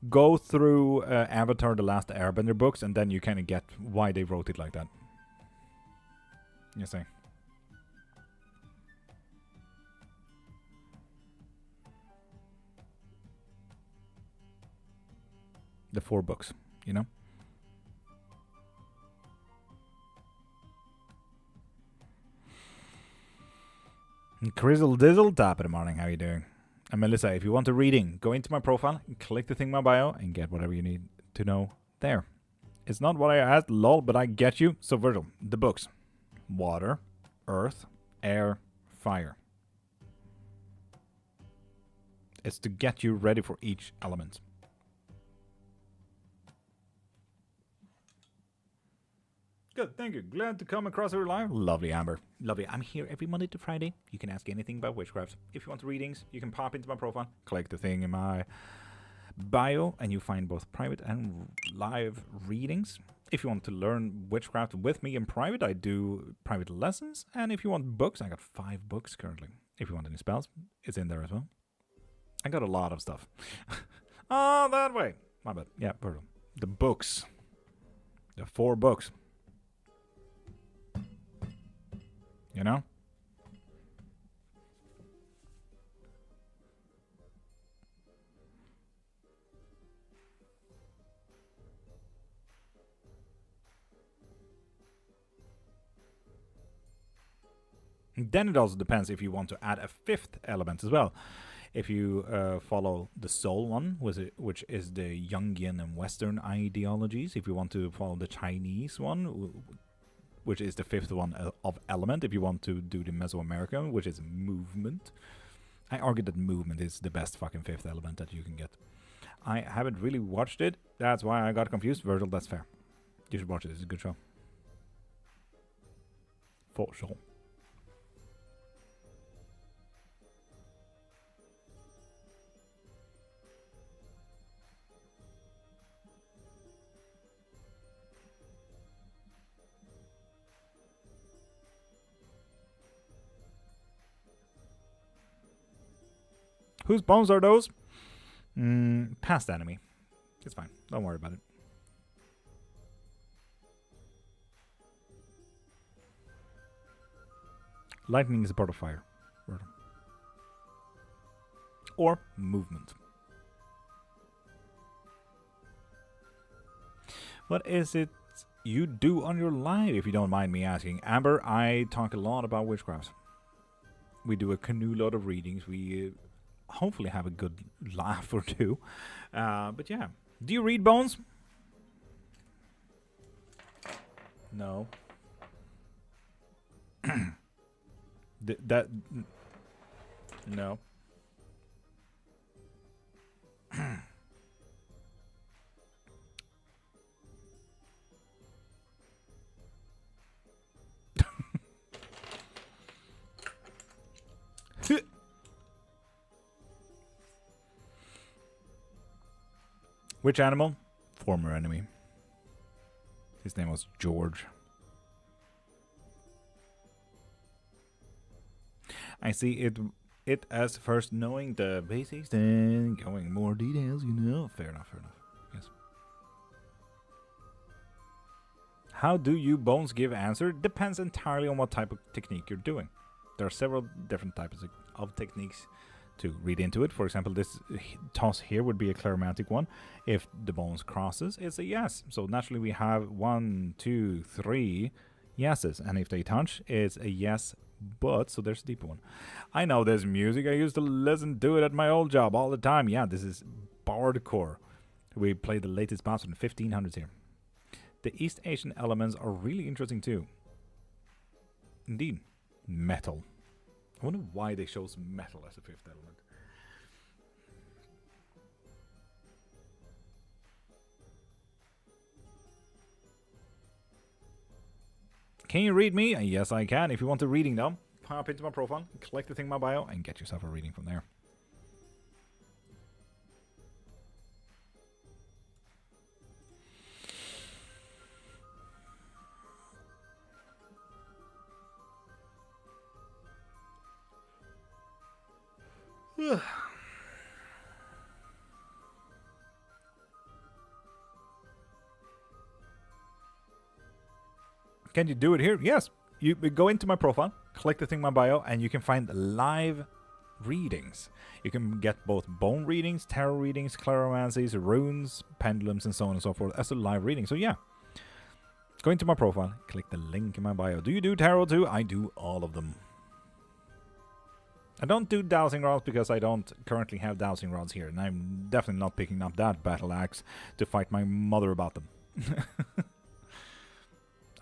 go through Avatar: The Last Airbender books, and then you kind of get why they wrote it like that. You see. The 4 books, you know? Crizzle Dizzle, top of the morning, how are you doing? And Melissa, if you want a reading, go into my profile, click the thing in my bio, and get whatever you need to know there. It's not what I asked, lol, but I get you. So Virgil, the books. Water, earth, air, fire. It's to get you ready for each element. Good, thank you. Glad to come across your live. Lovely, Amber. Lovely. I'm here every Monday to Friday. You can ask anything about witchcraft. If you want readings, you can pop into my profile, click the thing in my bio, and you find both private and live readings. If you want to learn witchcraft with me in private, I do private lessons. And if you want books, I got 5 books currently. If you want any spells, it's in there as well. I got a lot of stuff. Oh, that way. My bad. Yeah, pardon. The books. The 4 books. You know? Then it also depends if you want to add a 5th element as well. If you follow the soul one, which is the Jungian and Western ideologies. If you want to follow the Chinese one, which is the 5th one of element. If you want to do the Mesoamerican, which is movement. I argue that movement is the best fucking 5th element that you can get. I haven't really watched it. That's why I got confused. Virgil, that's fair. You should watch it. It's a good show. For sure. Whose bones are those? Past enemy. It's fine. Don't worry about it. Lightning is a part of fire. Or movement. What is it you do on your live, if you don't mind me asking? Amber, I talk a lot about witchcraft. We do a canoe load of readings. We hopefully have a good laugh or two. But yeah. Do you read bones? No. No. Which animal? Former enemy. His name was George. I see it as first knowing the basics, then going more details, you know. Fair enough, fair enough. Yes. How do you bones give answer? Depends entirely on what type of technique you're doing. There are several different types of techniques to read into it. For example, this toss here would be a climatic one. If the bones crosses, it's a yes. So naturally we have 1, 2, 3 yeses. And if they touch, it's a yes, but. So there's a deeper one. I know there's music. I used to listen to it at my old job all the time. Yeah, this is bardcore. We play the latest boss from the 1500s here. The East Asian elements are really interesting too. Indeed. Metal. I wonder why they chose metal as a 5th element. Can you read me? Yes, I can. If you want a reading, though, pop into my profile, click the thing in my bio, and get yourself a reading from there. Can you do it here? Yes. You go into my profile, click the thing in my bio, and you can find live readings. You can get both bone readings, tarot readings, claromancies, runes, pendulums, and so on and so forth as a live reading. So yeah, go into my profile, click the link in my bio. Do you do tarot too? I do all of them. I don't do dowsing rods because I don't currently have dowsing rods here, and I'm definitely not picking up that battle axe to fight my mother about them.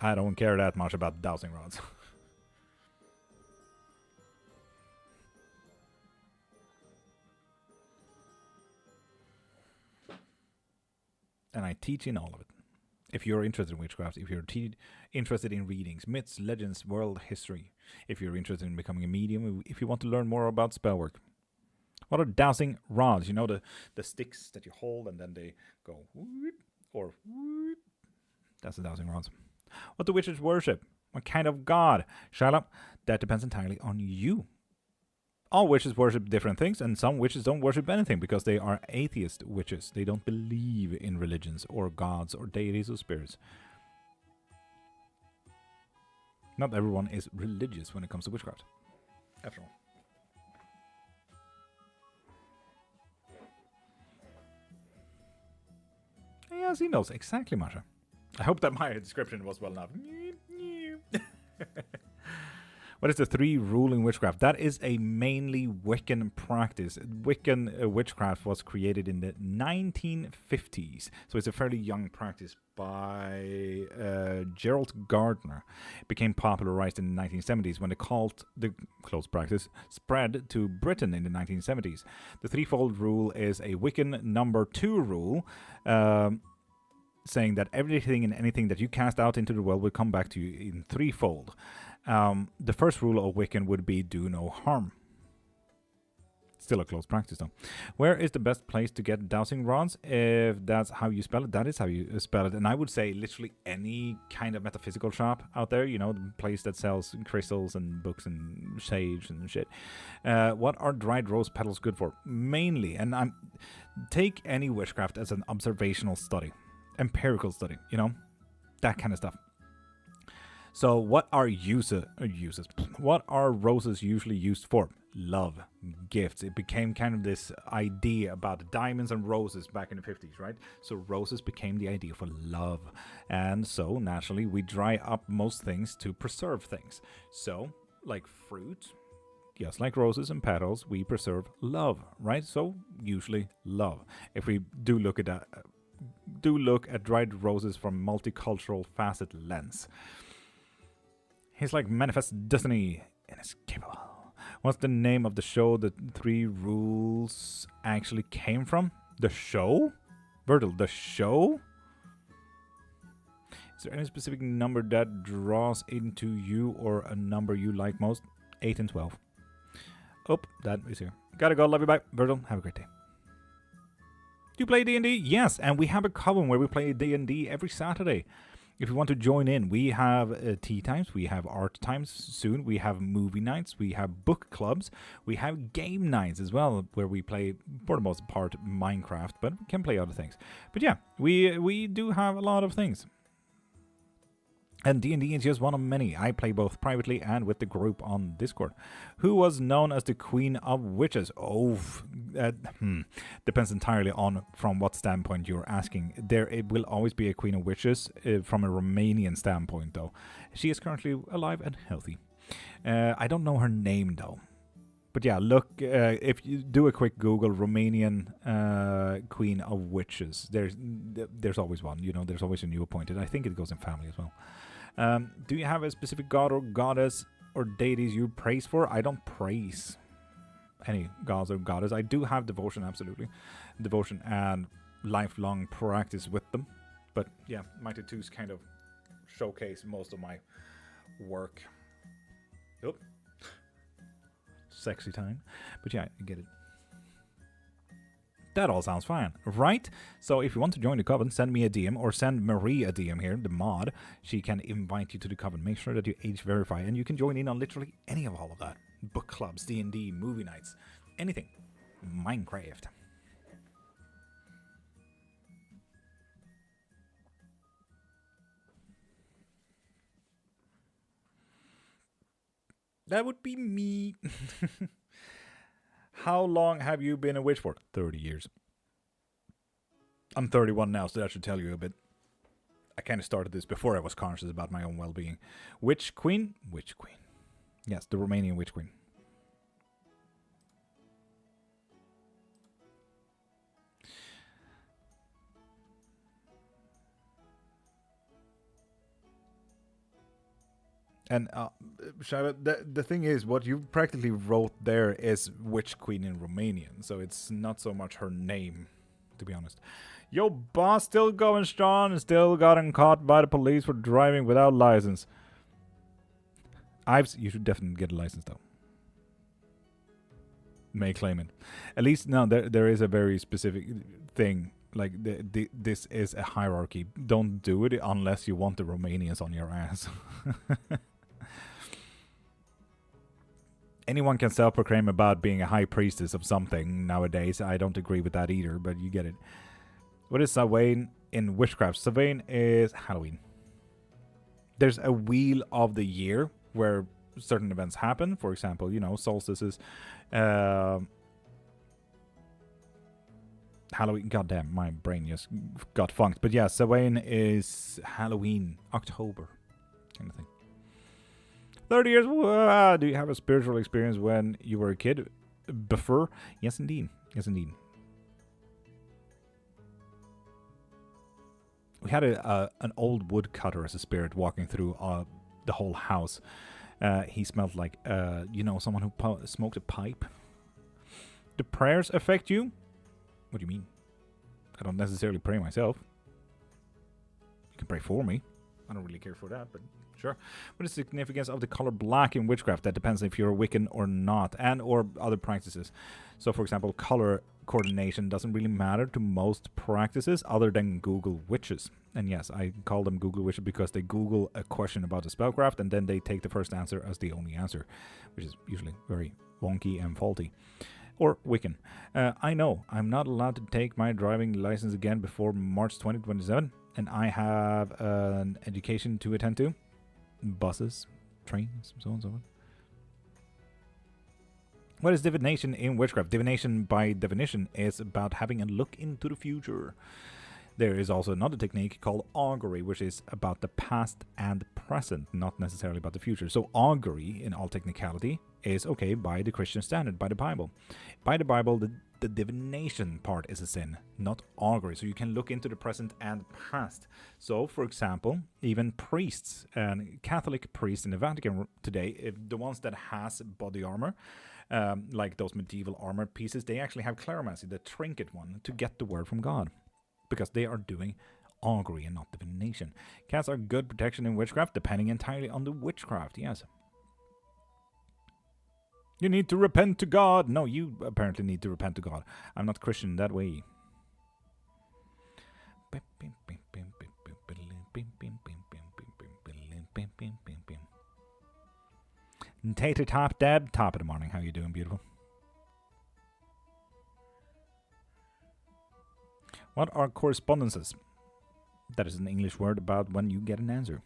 I don't care that much about dowsing rods. And I teach in all of it. If you're interested in witchcraft, if you're interested in readings, myths, legends, world history, if you're interested in becoming a medium, if you want to learn more about spell work. What are dowsing rods? You know, the sticks that you hold and then they go whoop, or whoop. That's the dowsing rods. What do witches worship? What kind of god? Shut up. That depends entirely on you. All witches worship different things, and some witches don't worship anything because they are atheist witches. They don't believe in religions or gods or deities or spirits. Not everyone is religious when it comes to witchcraft, after all. Yes, he knows exactly, Masha. I hope that my description was well enough. What is the 3 rule in witchcraft? That is a mainly Wiccan practice. Wiccan witchcraft was created in the 1950s, so it's a fairly young practice by Gerald Gardner. It became popularized in the 1970s when the close practice, spread to Britain in the 1970s. The threefold rule is a Wiccan number 2 rule, saying that everything and anything that you cast out into the world will come back to you in threefold. The first rule of Wiccan would be do no harm. Still a close practice though. Where is the best place to get dowsing rods? If that's how you spell it, that is how you spell it. And I would say literally any kind of metaphysical shop out there, you know, the place that sells crystals and books and sage and shit. What are dried rose petals good for? Mainly, and take any witchcraft as an observational study. Empirical study, you know, that kind of stuff. So what are what are roses usually used for? Love, gifts. It became kind of this idea about diamonds and roses back in the 50s, right? So roses became the idea for love. And so naturally we dry up most things to preserve things. So like fruit, just like roses and petals, we preserve love, right? So usually love. If we do look at that, look at dried roses from multicultural facet lens. He's like manifest destiny, inescapable. What's the name of the show the 3 rules actually came from? The show? Virgil, the show? Is there any specific number that draws into you or a number you like most? 8 and 12. Oh, that is here. Gotta go, love you, bye. Virgil, have a great day. Do you play D&D? Yes, and we have a coven where we play D&D every Saturday. If you want to join in, we have tea times, we have art times soon, we have movie nights, we have book clubs, we have game nights as well, where we play, for the most part, Minecraft, but we can play other things. But yeah, we do have a lot of things. And D&D is just one of many. I play both privately and with the group on Discord. Who was known as the Queen of Witches? Depends entirely on from what standpoint you're asking. It will always be a Queen of Witches from a Romanian standpoint, though. She is currently alive and healthy. I don't know her name, though. But yeah, look, if you do a quick Google, Romanian Queen of Witches, there's always one. You know, there's always a new appointed. I think it goes in family as well. Do you have a specific god or goddess or deities you praise for? I don't praise any gods or goddess. I do have devotion, absolutely. Devotion and lifelong practice with them. But yeah, Mighty Twos kind of showcase most of my work. Oop. Sexy time. But yeah, I get it. That all sounds fine, right? So if you want to join the coven, send me a DM or send Marie a DM here, the mod. She can invite you to the coven. Make sure that you age verify, and you can join in on literally any of all of that. Book clubs, D&D, movie nights, anything. Minecraft. That would be me. How long have you been a witch for? 30 years. I'm 31 now, so that should tell you a bit. I kind of started this before I was conscious about my own well-being. Witch Queen? Witch Queen. Yes, the Romanian Witch Queen. And Shaiva, the thing is, what you practically wrote there is Witch Queen in Romanian, so it's not so much her name, to be honest. Yo, boss, still going strong and still gotten caught by the police for driving without license. You should definitely get a license, though. May claim it. At least, no, there is a very specific thing. Like, this is a hierarchy. Don't do it unless you want the Romanians on your ass. Anyone can self-proclaim about being a high priestess of something nowadays. I don't agree with that either, but you get it. What is Samhain in Witchcraft? Samhain is Halloween. There's a wheel of the year where certain events happen. For example, you know, solstices. Halloween. Goddamn, my brain just got funked. But yeah, Samhain is Halloween, October, kind of thing. 30 years. Do you have a spiritual experience when you were a kid? Before? Yes, indeed. Yes, indeed. We had an old woodcutter as a spirit walking through the whole house. He smelled like, you know, someone who smoked a pipe. Do prayers affect you? What do you mean? I don't necessarily pray myself. You can pray for me. I don't really care for that, but sure. What is the significance of the color black in witchcraft? That depends if you're a Wiccan or not, and or other practices. So, for example, color coordination doesn't really matter to most practices other than Google witches. And yes, I call them Google witches because they Google a question about a spellcraft and then they take the first answer as the only answer, which is usually very wonky and faulty. Or Wiccan. I know I'm not allowed to take my driving license again before March 2027, and I have an education to attend to. Buses, trains, so on and so on. What is divination in witchcraft? Divination, by definition, is about having a look into the future. There is also another technique called augury, which is about the past and present, not necessarily about the future. So augury, in all technicality, is okay by the Christian standard, by the Bible. By the Bible, the divination part is a sin, not augury. So you can look into the present and past. So, for example, even priests and Catholic priests in the Vatican today, the ones that has body armor, like those medieval armor pieces, they actually have claromancy, the trinket one, to get the word from God. Because they are doing augury and not divination. Cats are good protection in witchcraft, depending entirely on the witchcraft, yes. You need to repent to God. No, you apparently need to repent to God. I'm not Christian that way. Tater top dad, top of the morning. How you doing, beautiful? What are correspondences? That is an English word about when you get an answer,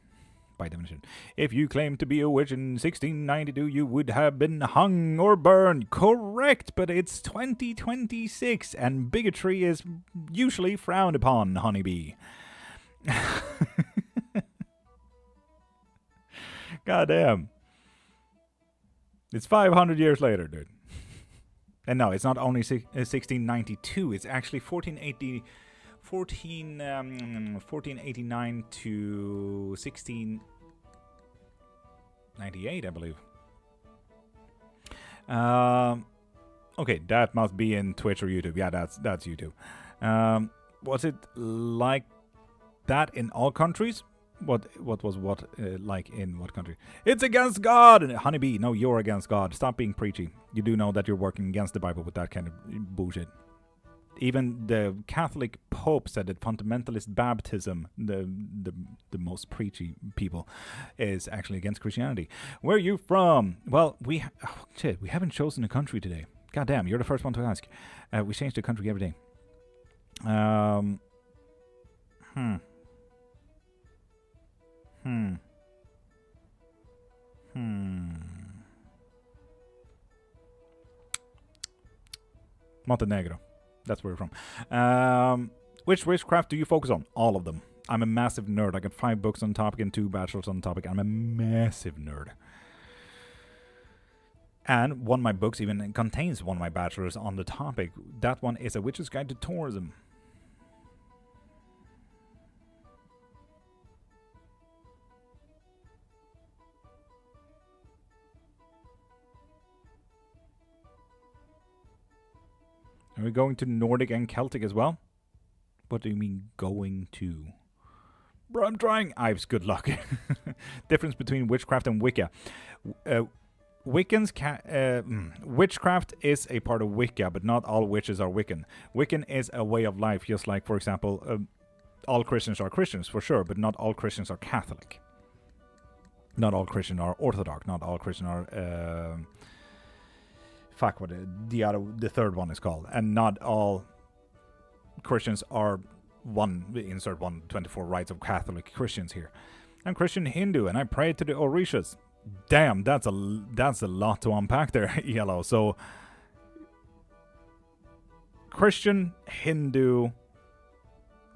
by definition. If you claim to be a witch in 1692, you would have been hung or burned. Correct, but it's 2026, and bigotry is usually frowned upon, honeybee. Goddamn. It's 500 years later, dude. And no, it's not only 1692, it's actually 1489 to 1698, I believe. Okay, that must be in Twitch or YouTube. Yeah, that's YouTube. Was it like that in all countries? What was what like in what country? It's against God! And honeybee, no, you're against God. Stop being preachy. You do know that you're working against the Bible with that kind of bullshit. Even the Catholic Pope said that fundamentalist baptism, the most preachy people, is actually against Christianity. Where are you from? Well, we haven't chosen a country today. God damn, you're the first one to ask. We change the country every day. Montenegro. That's where we're from. Which witchcraft do you focus on? All of them. I'm a massive nerd. I got 5 books on the topic and 2 bachelors on the topic. I'm a massive nerd. And one of my books even contains one of my bachelors on the topic. That one is A Witch's Guide to Tourism. Are we going to Nordic and Celtic as well? What do you mean going to? Bro, I'm trying. Ives, good luck. Difference between witchcraft and Wicca. Witchcraft is a part of Wicca, but not all witches are Wiccan. Wiccan is a way of life, just like, for example, all Christians are Christians, for sure, but not all Christians are Catholic. Not all Christians are Orthodox. Not all Christians are... fuck what the third one is called. And not all Christians are insert 124 rights of Catholic Christians here. I'm Christian Hindu and I pray to the Orishas. Damn, that's a lot to unpack there, Yellow. So Christian, Hindu,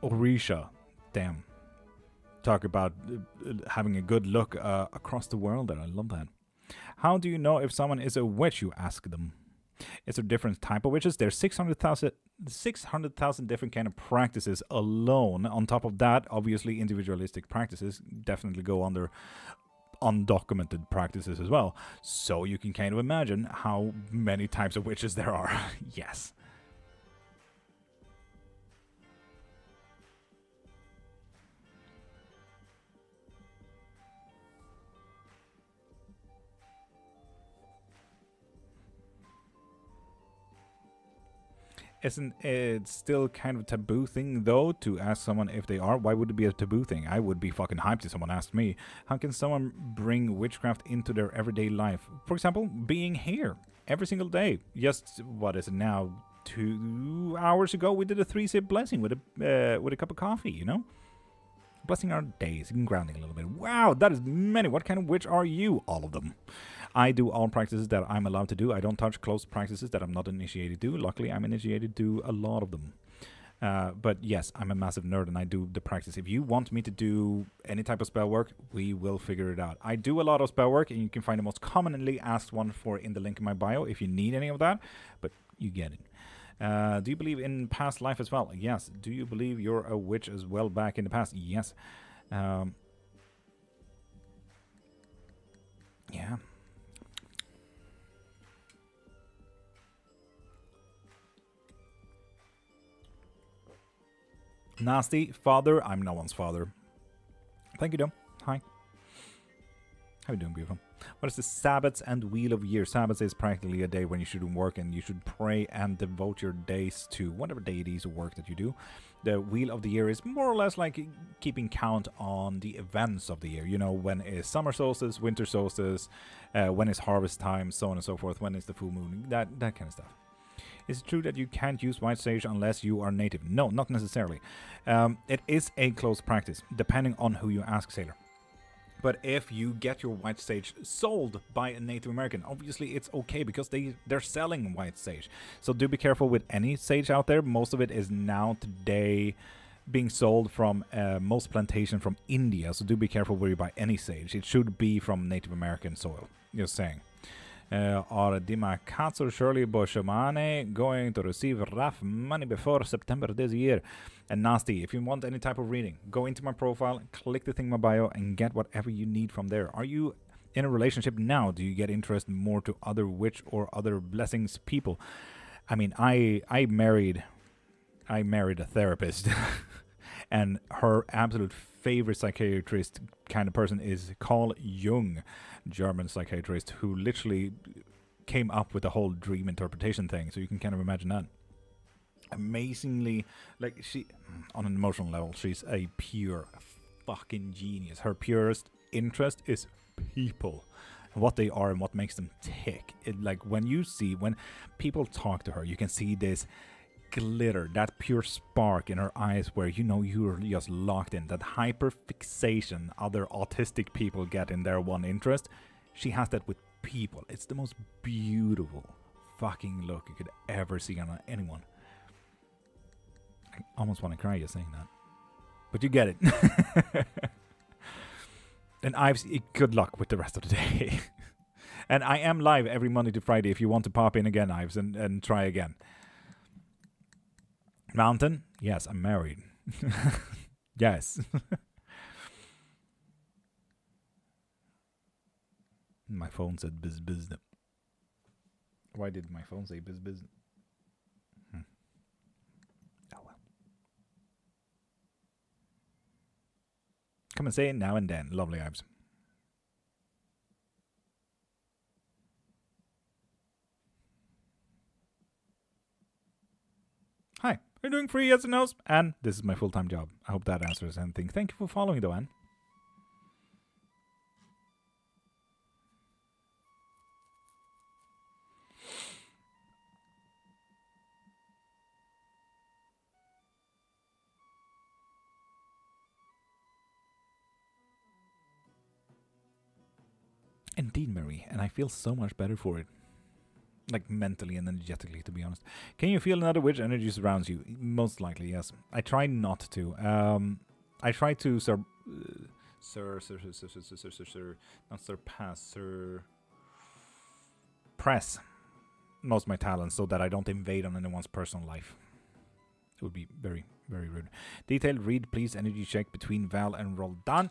Orisha. Damn. Talk about having a good look across the world there. I love that. How do you know if someone is a witch, you ask them? Is there different type of witches? There's 600,000 different kind of practices alone. On top of that, obviously, individualistic practices definitely go under undocumented practices as well. So you can kind of imagine how many types of witches there are. Yes. Isn't it still kind of a taboo thing, though, to ask someone if they are? Why would it be a taboo thing? I would be fucking hyped if someone asked me. How can someone bring witchcraft into their everyday life? For example, being here every single day. Just, what is it now? 2 hours ago, we did a 3-sip blessing with a cup of coffee, you know? Blessing our days and grounding a little bit. Wow, that is many. What kind of witch are you? All of them. I do all practices that I'm allowed to do. I don't touch closed practices that I'm not initiated to. Luckily, I'm initiated to a lot of them. But yes, I'm a massive nerd and I do the practice. If you want me to do any type of spell work, we will figure it out. I do a lot of spell work and you can find the most commonly asked one in the link in my bio if you need any of that. But you get it. Do you believe in past life as well? Yes. Do you believe you're a witch as well back in the past? Yes. Yeah. Nasty father. I'm no one's father. Thank you, Dom. Hi. How you doing, beautiful? What is the Sabbaths and Wheel of Year? Sabbaths is practically a day when you shouldn't work and you should pray and devote your days to whatever deities or work that you do. The Wheel of the Year is more or less like keeping count on the events of the year. You know, when is summer solstice, winter solstice, when is harvest time, so on and so forth, when is the full moon, that kind of stuff. Is it true that you can't use white sage unless you are native? No, not necessarily. It is a closed practice, depending on who you ask, Sailor. But if you get your white sage sold by a Native American, obviously it's okay because they're selling white sage. So do be careful with any sage out there. Most of it is now today being sold from most plantation from India. So do be careful where you buy any sage. It should be from Native American soil. Just saying. Are Dima Katz or Shirley Boshamane going to receive rough money before September this year? And Nasty, if you want any type of reading, go into my profile, click the thing in my bio, and get whatever you need from there. Are you in a relationship now? Do you get interest more to other witch or other blessings people? I mean, I married a therapist. And her absolute favorite psychiatrist kind of person is Carl Jung, German psychiatrist, who literally came up with the whole dream interpretation thing. So you can kind of imagine that. Amazingly, like, she, on an emotional level, she's a pure fucking genius. Her purest interest is people, what they are and what makes them tick. Like, when people talk to her, you can see this glitter, that pure spark in her eyes where you're just locked in. That hyper fixation other autistic people get in their one interest, she has that with people. It's the most beautiful fucking look you could ever see on anyone. I almost want to cry just saying that, but you get it. And Ives, good luck with the rest of the day. And I am live every Monday to Friday if you want to pop in again, Ives, and try again. Mountain? Yes, I'm married. Yes. My phone said biz. Why did my phone say biz? Oh well. Come and say it now and then. Lovely, Ives. Hi, we're doing free yes and no's, and this is my full-time job. I hope that answers anything. Thank you for following, though, Anne. Indeed, Mary, and I feel so much better for it. Like, mentally and energetically, to be honest. Can you feel another witch energy surrounds you? Most likely, yes. I try not to. I try to press most of my talents so that I don't invade on anyone's personal life. It would be very, very rude. Detailed read, please. Energy check between Val and Roldan.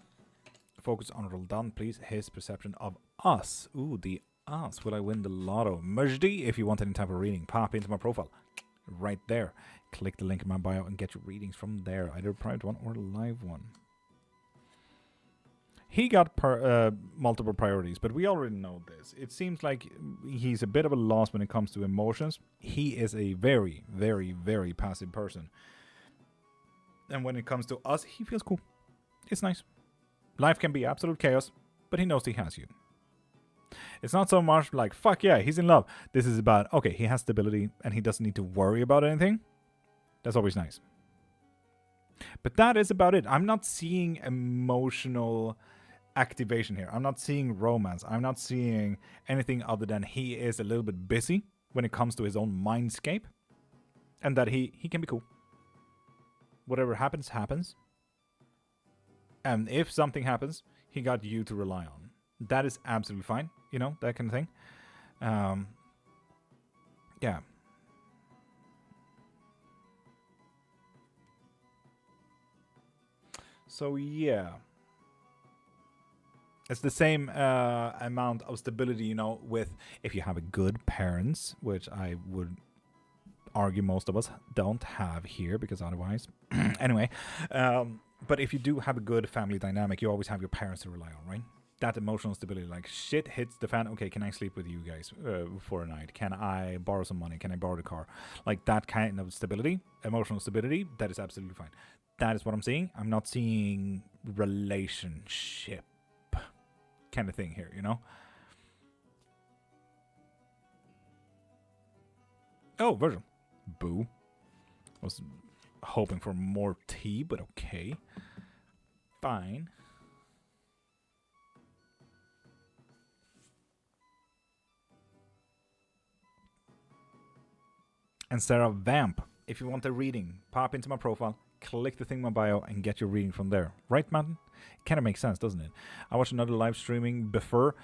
Focus on Roldan, please. His perception of us. Ooh, the us. Will I win the lotto? Majdi, if you want any type of reading, pop into my profile. Right there. Click the link in my bio and get your readings from there. Either a private one or a live one. He got multiple priorities, but we already know this. It seems like he's a bit of a loss when it comes to emotions. He is a very, very, very passive person. And when it comes to us, he feels cool. It's nice. Life can be absolute chaos, but he knows he has you. It's not so much like, fuck yeah, he's in love. This is about, okay, he has stability and he doesn't need to worry about anything. That's always nice. But that is about it. I'm not seeing emotional activation here. I'm not seeing romance. I'm not seeing anything other than he is a little bit busy when it comes to his own mindscape. And that he can be cool. Whatever happens, happens. And if something happens, he got you to rely on. That is absolutely fine. You know, that kind of thing. Yeah. So, yeah. It's the same amount of stability, you know, with if you have a good parents, which I would argue most of us don't have here because otherwise. Anyway. But if you do have a good family dynamic, you always have your parents to rely on, right? That emotional stability, like shit hits the fan. Okay, can I sleep with you guys for a night? Can I borrow some money? Can I borrow the car? Like that kind of stability, emotional stability, that is absolutely fine. That is what I'm seeing. I'm not seeing relationship kind of thing here, you know? Oh, Virgil. Boo. Was hoping for more tea, but okay. Fine. And Sarah Vamp, if you want a reading, pop into my profile, click the thing in my bio, and get your reading from there. Right, Martin? It kind of makes sense, doesn't it? I watched another live streaming before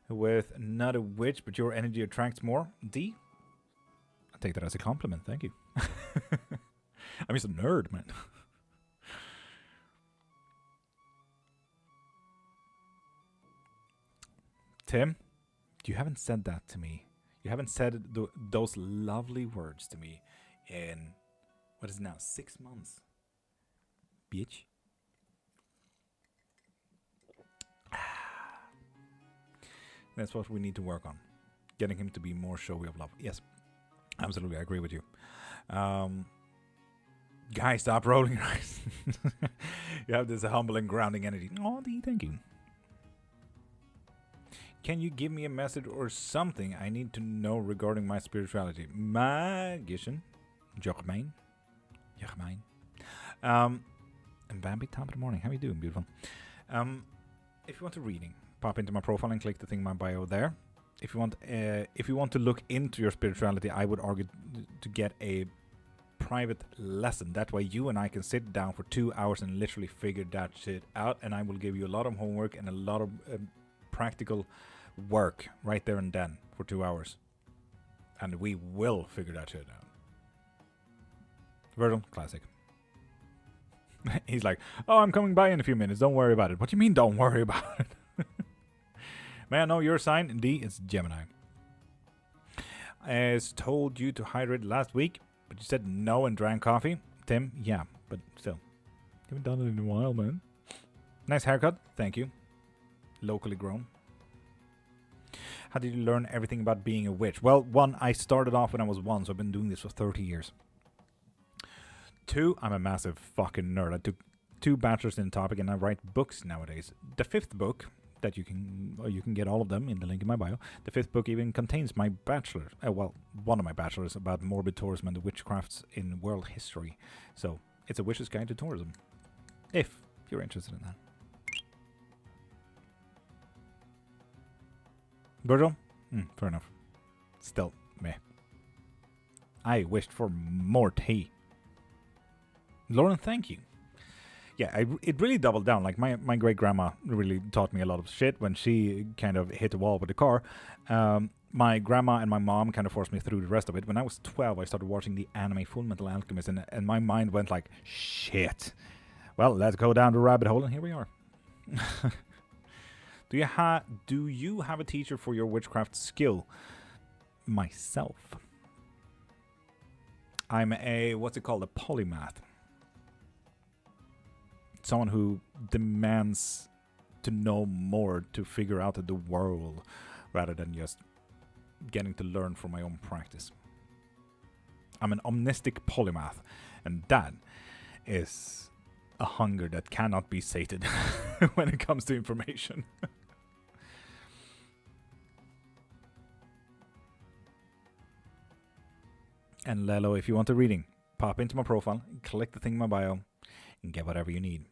with another witch, but your energy attracts more. D? I take that as a compliment. Thank you. I'm just a nerd, man. Tim, you haven't said that to me. You haven't said those lovely words to me in, what is it now, 6 months? bitch. That's what we need to work on. Getting him to be more showy of love. Yes, absolutely, I agree with you. Guys, stop rolling your eyes. You have this humble and grounding energy. Oh, thank you. Can you give me a message or something I need to know regarding my spirituality? Magician. Jogmijn. And Bambi, top of the morning. How you doing, beautiful? If you want a reading, pop into my profile and click the thing in my bio there. If you want to look into your spirituality, I would argue to get a private lesson. That way you and I can sit down for 2 hours and literally figure that shit out, and I will give you a lot of homework and a lot of practical work right there and then for 2 hours, and we will figure that shit out. Virgil, classic. He's like, oh, I'm coming by in a few minutes, don't worry about it. What do you mean don't worry about it? May I know your sign? D, it's Gemini. As told you to hydrate last week, but you said no and drank coffee. Tim, yeah, but still. Haven't done it in a while, man. Nice haircut, thank you. Locally grown. How did you learn everything about being a witch? Well, 1, I started off when I was 1, so I've been doing this for 30 years. 2, I'm a massive fucking nerd. I took 2 bachelors in the topic, and I write books nowadays. The 5th book that you can get all of them in the link in my bio. The 5th book even contains my bachelor, one of my bachelors about morbid tourism and the witchcrafts in world history. So it's a witch's guide to tourism, if you're interested in that. Virgil? Fair enough. Still, meh. I wished for more tea. Lauren, thank you. Yeah, it really doubled down. Like, my great-grandma really taught me a lot of shit when she kind of hit the wall with the car. My grandma and my mom kind of forced me through the rest of it. When I was 12, I started watching the anime Full Metal Alchemist, and my mind went like, shit. Well, let's go down the rabbit hole, and here we are. Do you have a teacher for your witchcraft skill? Myself. I'm what's it called? A polymath. Someone who demands to know more to figure out the world rather than just getting to learn from my own practice. I'm an omnistic polymath, and that is a hunger that cannot be sated when it comes to information. And Lelo, if you want a reading, pop into my profile, click the thing in my bio, and get whatever you need.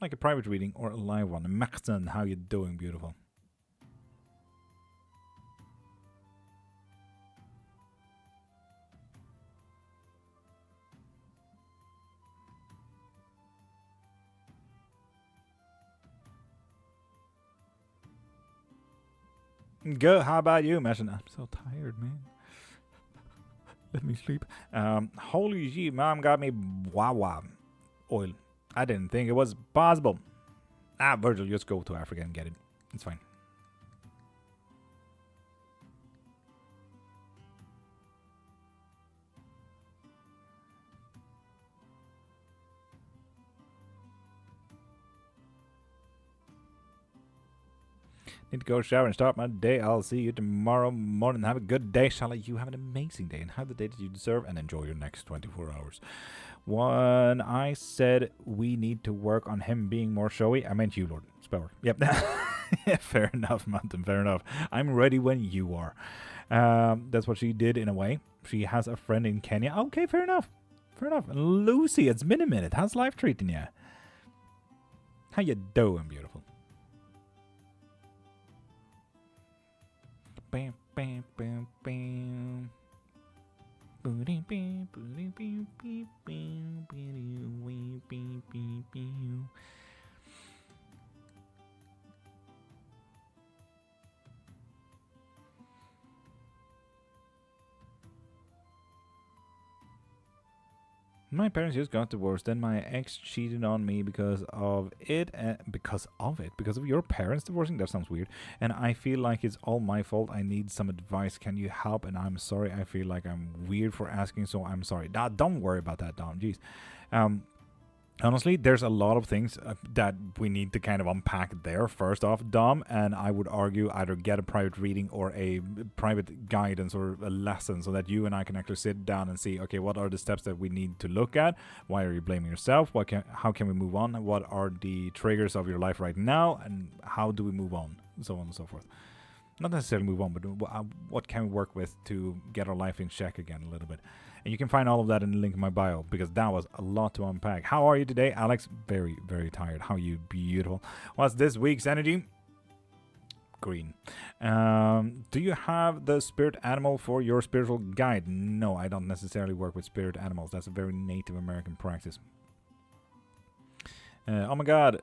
Like a private reading or a live one. Maxton, how you doing, beautiful? Good, how about you, Meshin? I'm so tired, man. Let me sleep. Holy shit, mom got me wawa oil. I didn't think it was possible. Virgil, just go to Africa and get it. It's fine. Need to go shower and start my day. I'll see you tomorrow morning. Have a good day, Shala. You have an amazing day and have the day that you deserve, and enjoy your next 24 hours. When I said we need to work on him being more showy, I meant you, Lord. Speller. Yep. Fair enough, Mountain. Fair enough. I'm ready when you are. That's what she did in a way. She has a friend in Kenya. Okay, fair enough. Fair enough. Lucy, it's been a minute. How's life treating you? How you doing, beautiful? Bam, bam, bam, bam. My parents just got divorced. Then my ex cheated on me because of it. Because of your parents divorcing? That sounds weird. And I feel like it's all my fault. I need some advice. Can you help? And I'm sorry. I feel like I'm weird for asking, so I'm sorry. Don't worry about that, Dom. Jeez. Honestly, there's a lot of things that we need to kind of unpack there. First off, Dom, and I would argue either get a private reading or a private guidance or a lesson so that you and I can actually sit down and see, okay, what are the steps that we need to look at? Why are you blaming yourself? How can we move on? What are the triggers of your life right now? And how do we move on? So on and so forth. Not necessarily move on, but what can we work with to get our life in check again a little bit? And you can find all of that in the link in my bio, because that was a lot to unpack. How are you today, Alex? Very, very tired. How are you? Beautiful. What's this week's energy? Green. Do you have the spirit animal for your spiritual guide? No, I don't necessarily work with spirit animals. That's a very Native American practice. Oh my god,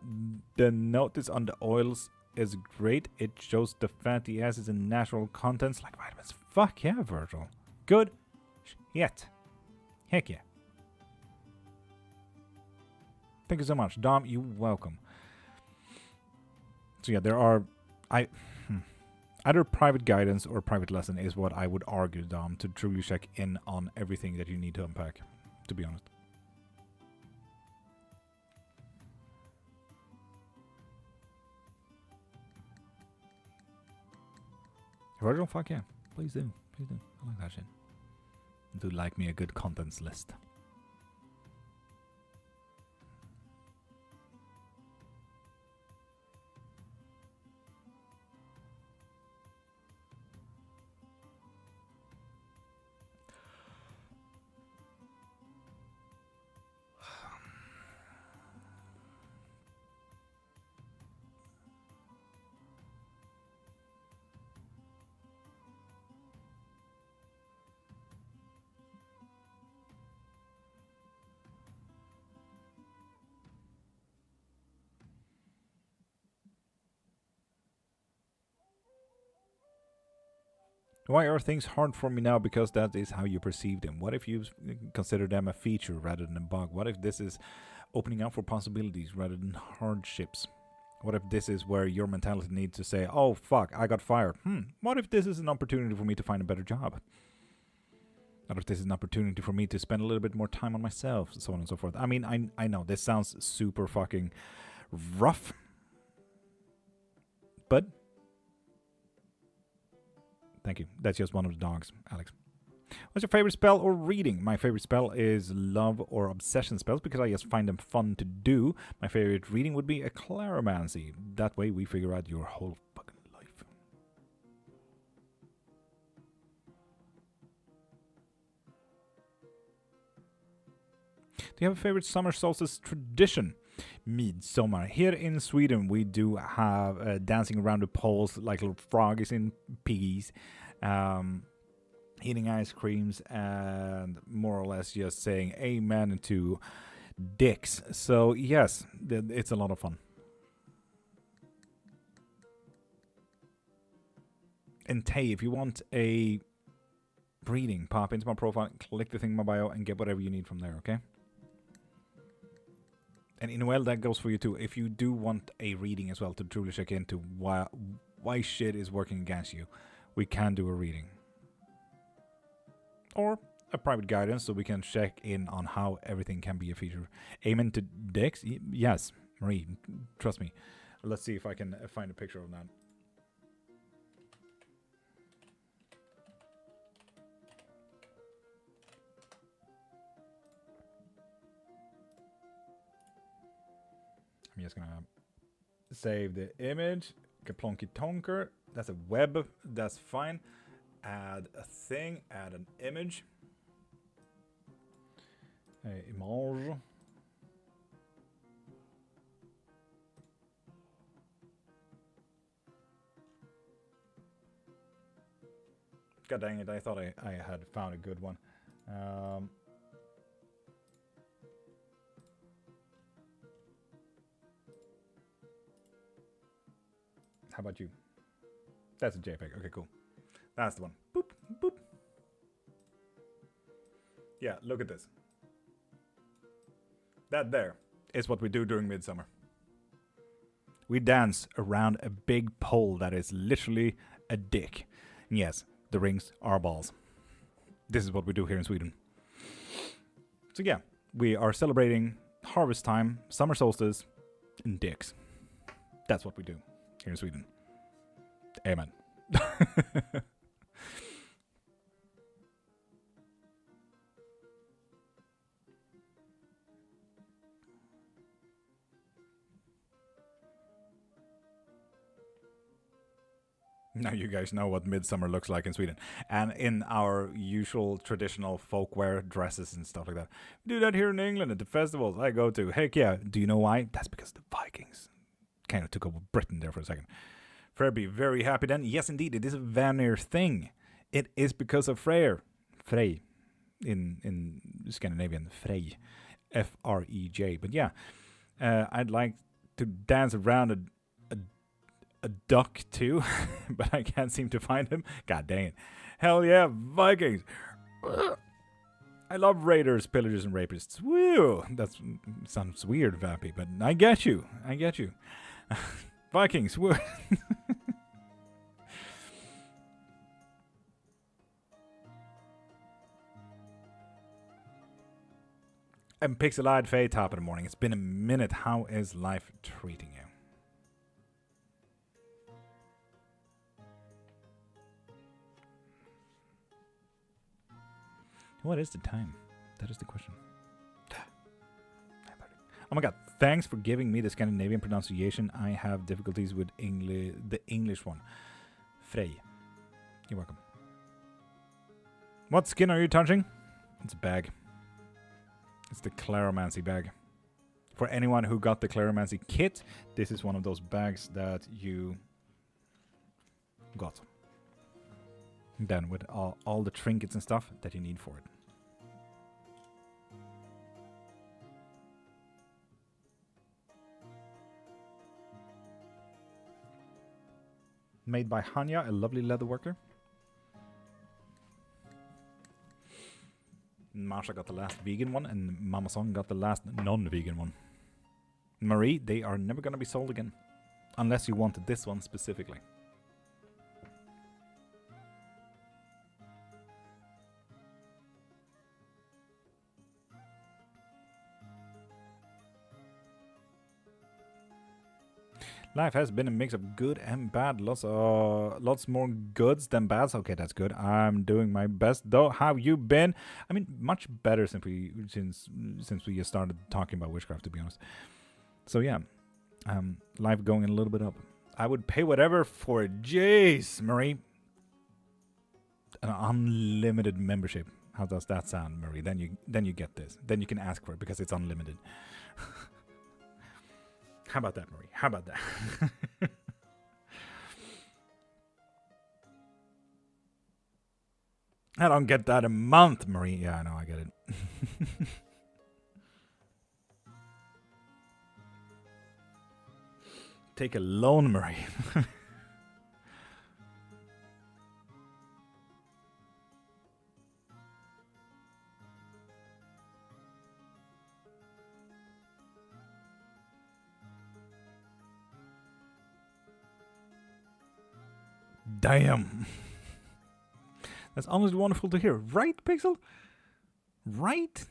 the notice on the oils is great. It shows the fatty acids and natural contents like vitamins. Fuck yeah, Virgil. Good. Yet. Heck yeah. Thank you so much. Dom, you're welcome. So yeah, there are... Either private guidance or private lesson is what I would argue, Dom, to truly check in on everything that you need to unpack, to be honest. Virgil, fuck yeah. Please do. Please do. I like that shit. Do like me a good contents list. Why are things hard for me now? Because that is how you perceive them. What if you consider them a feature rather than a bug? What if this is opening up for possibilities rather than hardships? What if this is where your mentality needs to say, oh fuck, I got fired. What if this is an opportunity for me to find a better job? What if this is an opportunity for me to spend a little bit more time on myself, so on and so forth? I mean, I know this sounds super fucking rough, but thank you. That's just one of the dogs, Alex. What's your favorite spell or reading? My favorite spell is love or obsession spells because I just find them fun to do. My favorite reading would be a claromancy. That way we figure out your whole fucking life. Do you have a favorite summer solstice tradition? Midsummer. Here in Sweden, we do have dancing around the poles like little frogs in piggies, eating ice creams, and more or less just saying amen to dicks. So yes, it's a lot of fun. And Tay, if you want a reading, pop into my profile, click the thing in my bio, and get whatever you need from there, okay? And in a way, that goes for you too. If you do want a reading as well to truly check into why shit is working against you, we can do a reading. Or a private guidance so we can check in on how everything can be a feature. Amen to dicks? Yes, Marie, trust me. Let's see if I can find a picture of that. I'm just gonna save the image. Kaplonky Tonker. That's a web. That's fine. Add a thing. Add an image. Image. God dang it! I thought I had found a good one. How about you? That's a JPEG. Okay, cool. That's the one. Boop, boop. Yeah, look at this. That there is what we do during midsummer. We dance around a big pole that is literally a dick. And yes, the rings are balls. This is what we do here in Sweden. So yeah, we are celebrating harvest time, summer solstice, and dicks. That's what we do here in Sweden. Amen. Now you guys know what midsummer looks like in Sweden. And in our usual traditional folkwear dresses and stuff like that. We do that here in England at the festivals I go to. Heck yeah. Do you know why? That's because the Vikings kind of took over Britain there for a second. Freyr be very happy then. Yes, indeed. It is a Vanir thing. It is because of Freyr. Frey. In Scandinavian. Frey. F-R-E-J. But yeah. I'd like to dance around a duck too, but I can't seem to find him. God dang it. Hell yeah, Vikings. I love raiders, pillagers, and rapists. Woo! That sounds weird, Vappy, but I get you. Vikings, woo! And Pixel-eyed Faye, top of the morning. It's been a minute. How is life treating you? What is the time? That is the question. Oh my god, thanks for giving me the Scandinavian pronunciation. I have difficulties with the English one. Frey. You're welcome. What skin are you touching? It's a bag. It's the Claromancy bag. For anyone who got the Claromancy kit, this is one of those bags that you got. Then with all the trinkets and stuff that you need for it. Made by Hanya, a lovely leather worker. Marsha got the last vegan one, and Mama Song got the last non-vegan one. Marie, they are never going to be sold again. Unless you wanted this one specifically. Life has been a mix of good and bad. Lots more goods than bads. Okay, that's good. I'm doing my best though. How have you been? I mean, much better since we just started talking about witchcraft, to be honest. So yeah, life going a little bit up. I would pay whatever for it. Jeez, Marie. An unlimited membership. How does that sound, Marie? Then you get this. Then you can ask for it because it's unlimited. How about that, Marie? How about that? I don't get that a month, Marie. Yeah, I know, I get it. Take a loan, Marie. Damn. That's honestly wonderful to hear. Right, Pixel? Right?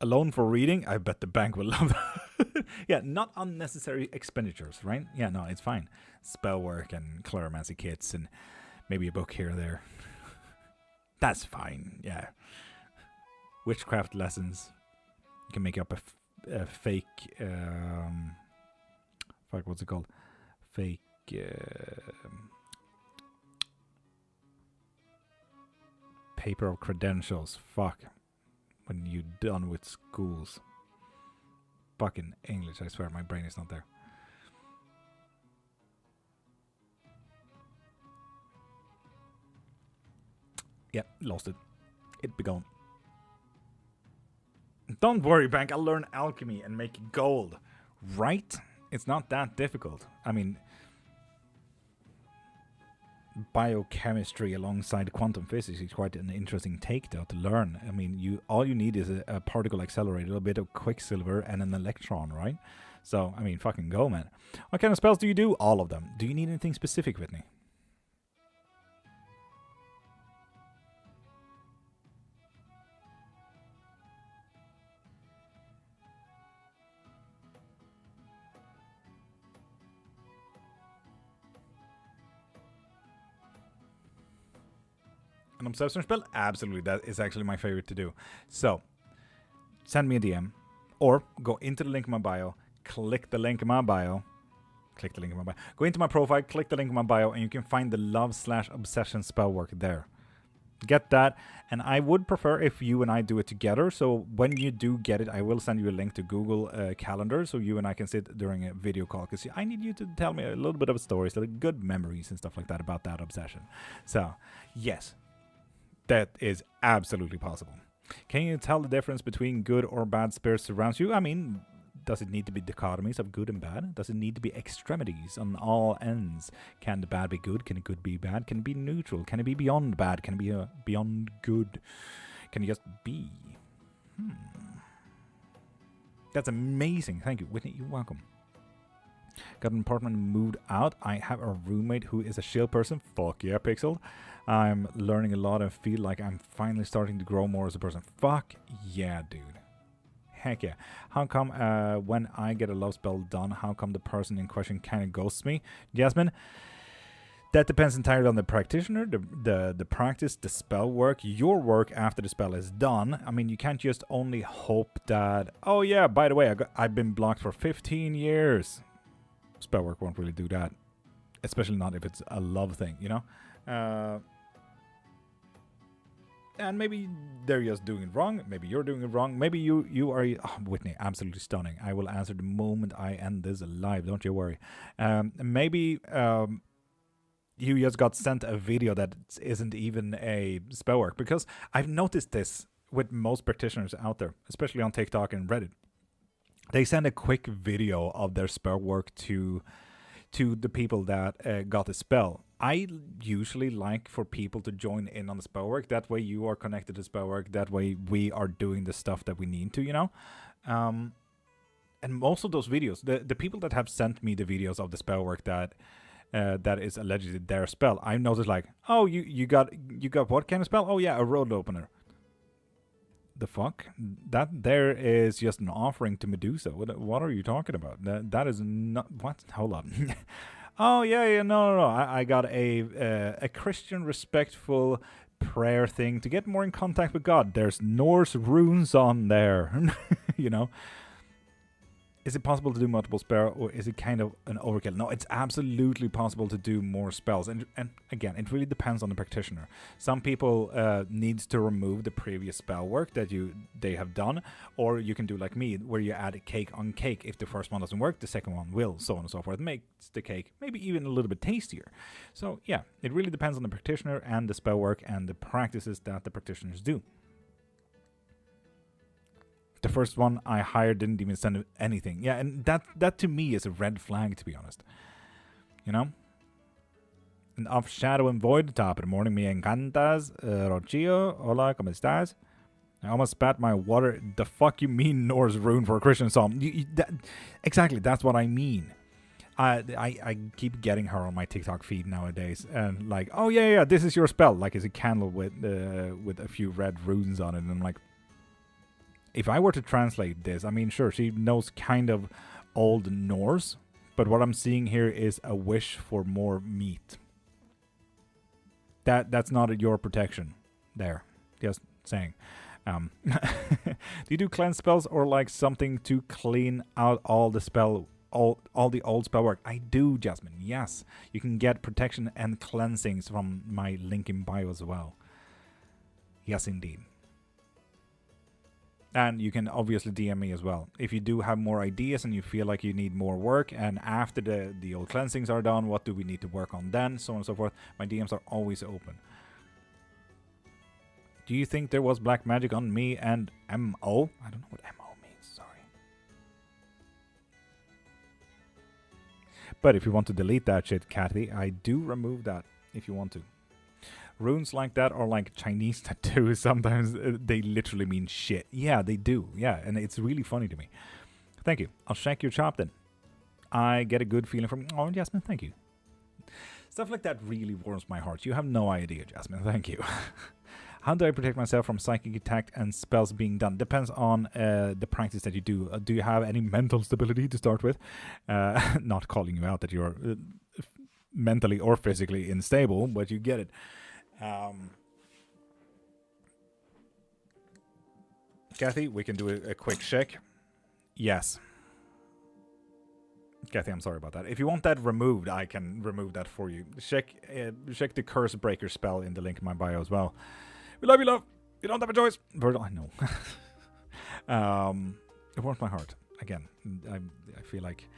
A loan for reading? I bet the bank will love that. Yeah, not unnecessary expenditures, right? Yeah, no, it's fine. Spell work and Claromancy kits and maybe a book here or there. That's fine, yeah. Witchcraft lessons. You can make up a fake... fuck, what's it called? Fake... paper of credentials. Fuck. When you're done with schools. Fucking English, I swear my brain is not there. Yeah, lost it. It be gone. Don't worry, Bank, I'll learn alchemy and make gold. Right? It's not that difficult. I mean... biochemistry alongside quantum physics is quite an interesting take though to learn. I mean, all you need is a particle accelerator, a bit of quicksilver, and an electron, right? So, I mean, fucking go, man. What kind of spells do you do? All of them. Do you need anything specific, Whitney? an obsession spell? Absolutely, that is actually my favorite to do. So, send me a DM, or go into the link in my bio, click the link in my bio, go into my profile, click the link in my bio, and you can find the love/obsession spell work there. Get that, and I would prefer if you and I do it together. So when you do get it, I will send you a link to Google Calendar, so you and I can sit during a video call, because I need you to tell me a little bit of stories, like good memories and stuff like that about that obsession. So yes, that is absolutely possible. Can you tell the difference between good or bad spirits surrounds you? I mean, does it need to be dichotomies of good and bad? Does it need to be extremities on all ends? Can the bad be good? Can the good be bad? Can it be neutral? Can it be beyond bad? Can it be beyond good? Can it just be? That's amazing. Thank you, Whitney. You're welcome. Got an apartment and moved out. I have a roommate who is a chill person. Fuck yeah, Pixel. I'm learning a lot and feel like I'm finally starting to grow more as a person. Fuck yeah, dude. Heck yeah. How come when I get a love spell done, how come the person in question kind of ghosts me? Jasmine, that depends entirely on the practitioner, the practice, the spell work, your work after the spell is done. I mean, you can't just only hope that, oh yeah, by the way, I've been blocked for 15 years. Spell work won't really do that. Especially not if it's a love thing, you know? And maybe they're just doing it wrong. Maybe you're doing it wrong. Maybe you are... Oh, Whitney, absolutely stunning. I will answer the moment I end this live. Don't you worry. Maybe you just got sent a video that isn't even a spell work. Because I've noticed this with most practitioners out there, especially on TikTok and Reddit. They send a quick video of their spell work to the people that got the spell. I usually like for people to join in on the spell work. That way you are connected to spell work. That way we are doing the stuff that we need to, you know? And most of those videos, the people that have sent me the videos of the spell work that is allegedly their spell, I've noticed like, oh, you got what kind of spell? Oh yeah, a road opener. The fuck? That there is just an offering to Medusa. What are you talking about? That is not... What? Hold on. Oh yeah, no. I got a Christian respectful prayer thing to get more in contact with God. There's Norse runes on there. You know? Is it possible to do multiple spells, or is it kind of an overkill? No, it's absolutely possible to do more spells. And again, it really depends on the practitioner. Some people needs to remove the previous spell work that they have done, or you can do like me, where you add cake on cake. If the first one doesn't work, the second one will, so on and so forth. Makes the cake maybe even a little bit tastier. So yeah, it really depends on the practitioner and the spell work and the practices that the practitioners do. The first one I hired didn't even send anything. Yeah, and that to me is a red flag, to be honest. You know? And off Shadow and Void, top of the morning, me encantas, Rochio, hola, ¿cómo estás? I almost spat my water. The fuck you mean Norse rune for a Christian psalm? Exactly, that's what I mean. I keep getting her on my TikTok feed nowadays, and like, oh yeah, this is your spell. Like, it's a candle with a few red runes on it, and I'm like, if I were to translate this, I mean, sure, she knows kind of Old Norse, but what I'm seeing here is a wish for more meat. That's not your protection there. Just saying. Do you do cleanse spells or like something to clean out all the old spell work? I do, Jasmine. Yes, you can get protection and cleansings from my link in bio as well. Yes, indeed. And you can obviously DM me as well. If you do have more ideas and you feel like you need more work, and after the old cleansings are done, what do we need to work on then, so on and so forth, my DMs are always open. Do you think there was black magic on me and MO? I don't know what MO means, sorry. But if you want to delete that shit, Kathy, I do remove that if you want to. Runes like that are like Chinese tattoos. Sometimes they literally mean shit. Yeah, they do. Yeah, and it's really funny to me. Thank you. I'll shank your chop then. I get a good feeling from... Oh, Jasmine, thank you. Stuff like that really warms my heart. You have no idea, Jasmine. Thank you. How do I protect myself from psychic attack and spells being done? Depends on the practice that you do. Do you have any mental stability to start with? Not calling you out that you're mentally or physically unstable, but you get it. Kathy, we can do a quick check. Yes. Kathy, I'm sorry about that. If you want that removed, I can remove that for you. Check the curse breaker spell in the link in my bio as well. We love you, love. You don't have a choice. Virgil, I know. It warms my heart. Again, I feel like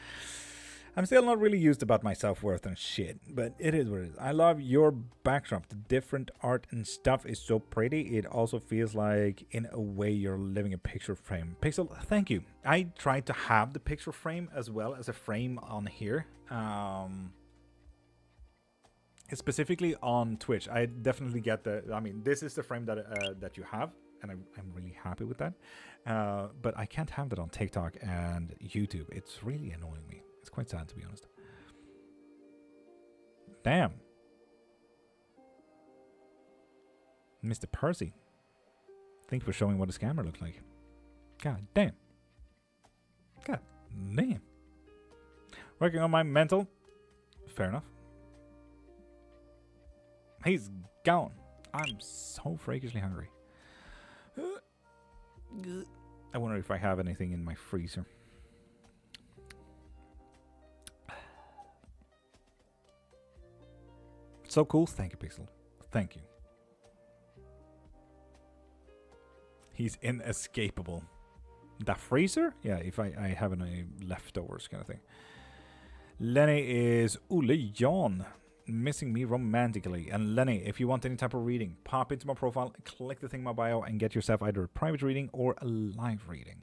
I'm still not really used about my self-worth and shit, but it is what it is. I love your backdrop. The different art and stuff is so pretty. It also feels like, in a way, you're living a picture frame. Pixel, thank you. I tried to have the picture frame as well as a frame on here. Specifically on Twitch. I definitely get this is the frame that you have, and I'm really happy with that. But I can't have that on TikTok and YouTube. It's really annoying me. It's quite sad, to be honest. Damn. Mr. Percy. Thank you for showing what a scammer looks like. God damn. God damn. Working on my mental. Fair enough. He's gone. I'm so freakishly hungry. I wonder if I have anything in my freezer. So cool. Thank you, Pixel. Thank you. He's inescapable. The freezer? Yeah, if I have any leftovers kind of thing. Lenny is Ole Jan. Missing me romantically. And Lenny, if you want any type of reading, pop into my profile, click the thing in my bio, and get yourself either a private reading or a live reading.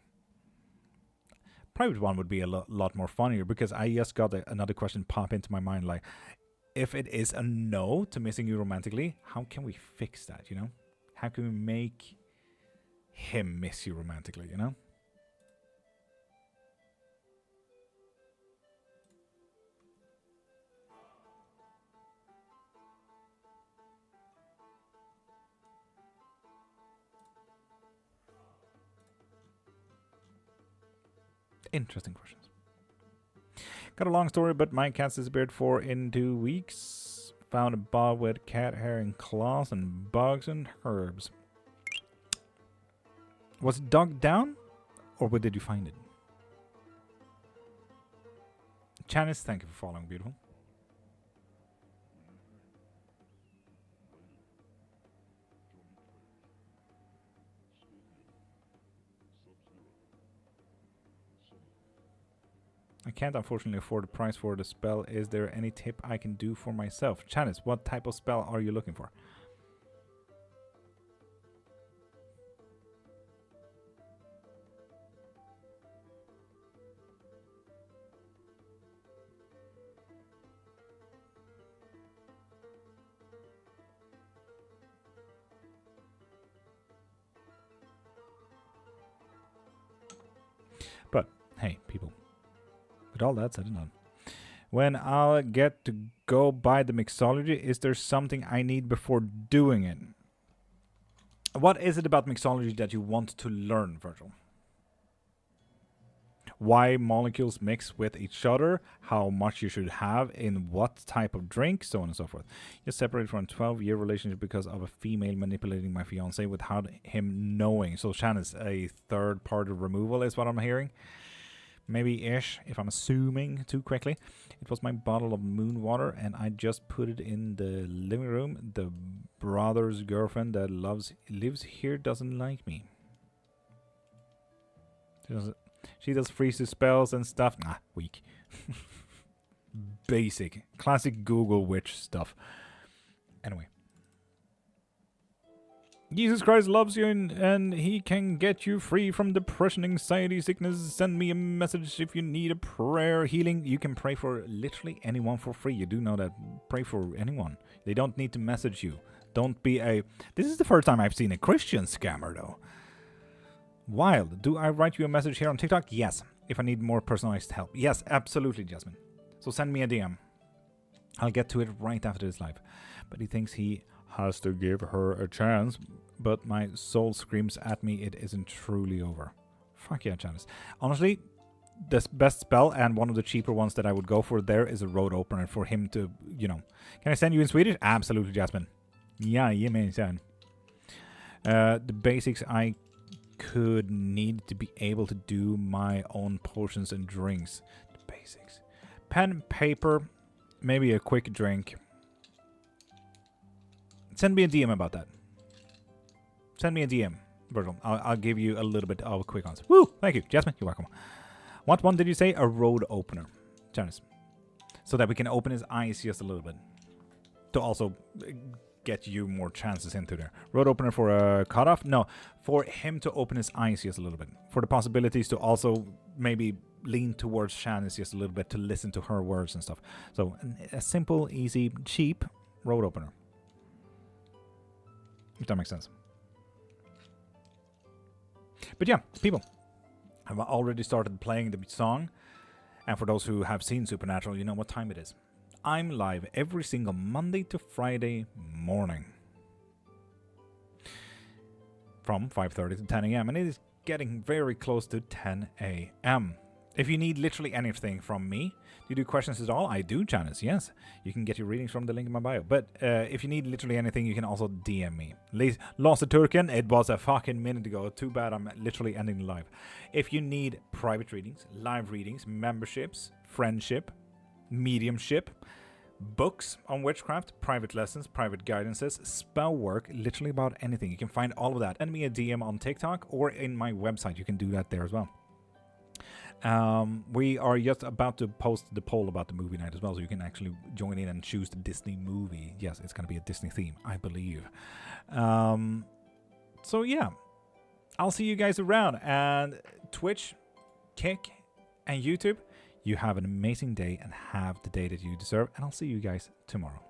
Private one would be a lot more funnier, because I just got another question pop into my mind, like, if it is a no to missing you romantically, how can we fix that, you know? How can we make him miss you romantically, you know? Interesting questions. Got a long story, but my cat's disappeared in 2 weeks. Found a ball with cat hair and claws and bugs and herbs. Was it dug down? Or where did you find it? Janice, thank you for following, beautiful. I can't unfortunately afford the price for the spell. Is there any tip I can do for myself? Janice, what type of spell are you looking for? But, hey, people. With all that said and done, when I'll get to go by the mixology, is there something I need before doing it? What is it about mixology that you want to learn, Virgil? Why molecules mix with each other, how much you should have in what type of drink, so on and so forth. You're separated from a 12-year relationship because of a female manipulating my fiance without him knowing. So Shannon's a third-party removal is what I'm hearing. Maybe-ish, if I'm assuming too quickly. It was my bottle of moon water, and I just put it in the living room. The brother's girlfriend that lives here doesn't like me. She does freeze spells and stuff. Nah, weak. Basic. Classic Google witch stuff. Anyway. Jesus Christ loves you and he can get you free from depression, anxiety, sickness. Send me a message if you need a prayer healing. You can pray for literally anyone for free. You do know that. Pray for anyone. They don't need to message you. Don't be a... This is the first time I've seen a Christian scammer, though. Wild. Do I write you a message here on TikTok? Yes. If I need more personalized help. Yes, absolutely, Jasmine. So send me a DM. I'll get to it right after this live. But he thinks he has to give her a chance, but my soul screams at me it isn't truly over. Fuck yeah, Janice. Honestly, the best spell and one of the cheaper ones that I would go for there is a road opener for him to, you know. Can I send you in Swedish? Absolutely, Jasmine. Yeah, man. The basics I could need to be able to do my own potions and drinks. The basics. Pen, paper, maybe a quick drink. Send me a DM about that. Send me a DM, Virgil. I'll give you a little bit of a quick answer. Woo! Thank you, Jasmine. You're welcome. What one did you say? A road opener. Janice. So that we can open his eyes just a little bit. To also get you more chances into there. Road opener for a cutoff? No, for him to open his eyes just a little bit. For the possibilities to also maybe lean towards Shanice just a little bit to listen to her words and stuff. So a simple, easy, cheap road opener. If that makes sense. But yeah, people, I've already started playing the song. And for those who have seen Supernatural, you know what time it is. I'm live every single Monday to Friday morning. From 5:30 to 10 a.m. And it is getting very close to 10 a.m. If you need literally anything from me, do you do questions at all? I do, Janice, yes. You can get your readings from the link in my bio. But if you need literally anything, you can also DM me. Lost a Turken, it was a fucking minute ago. Too bad I'm literally ending the live. If you need private readings, live readings, memberships, friendship, mediumship, books on witchcraft, private lessons, private guidances, spell work, literally about anything. You can find all of that. Send me a DM on TikTok or in my website. You can do that there as well. We are just about to post the poll about the movie night as well, so you can actually join in and choose the Disney movie. Yes, it's going to be a Disney theme, I believe. So yeah, I'll see you guys around. And Twitch, Kick, and YouTube, you have an amazing day and have the day that you deserve. And I'll see you guys tomorrow.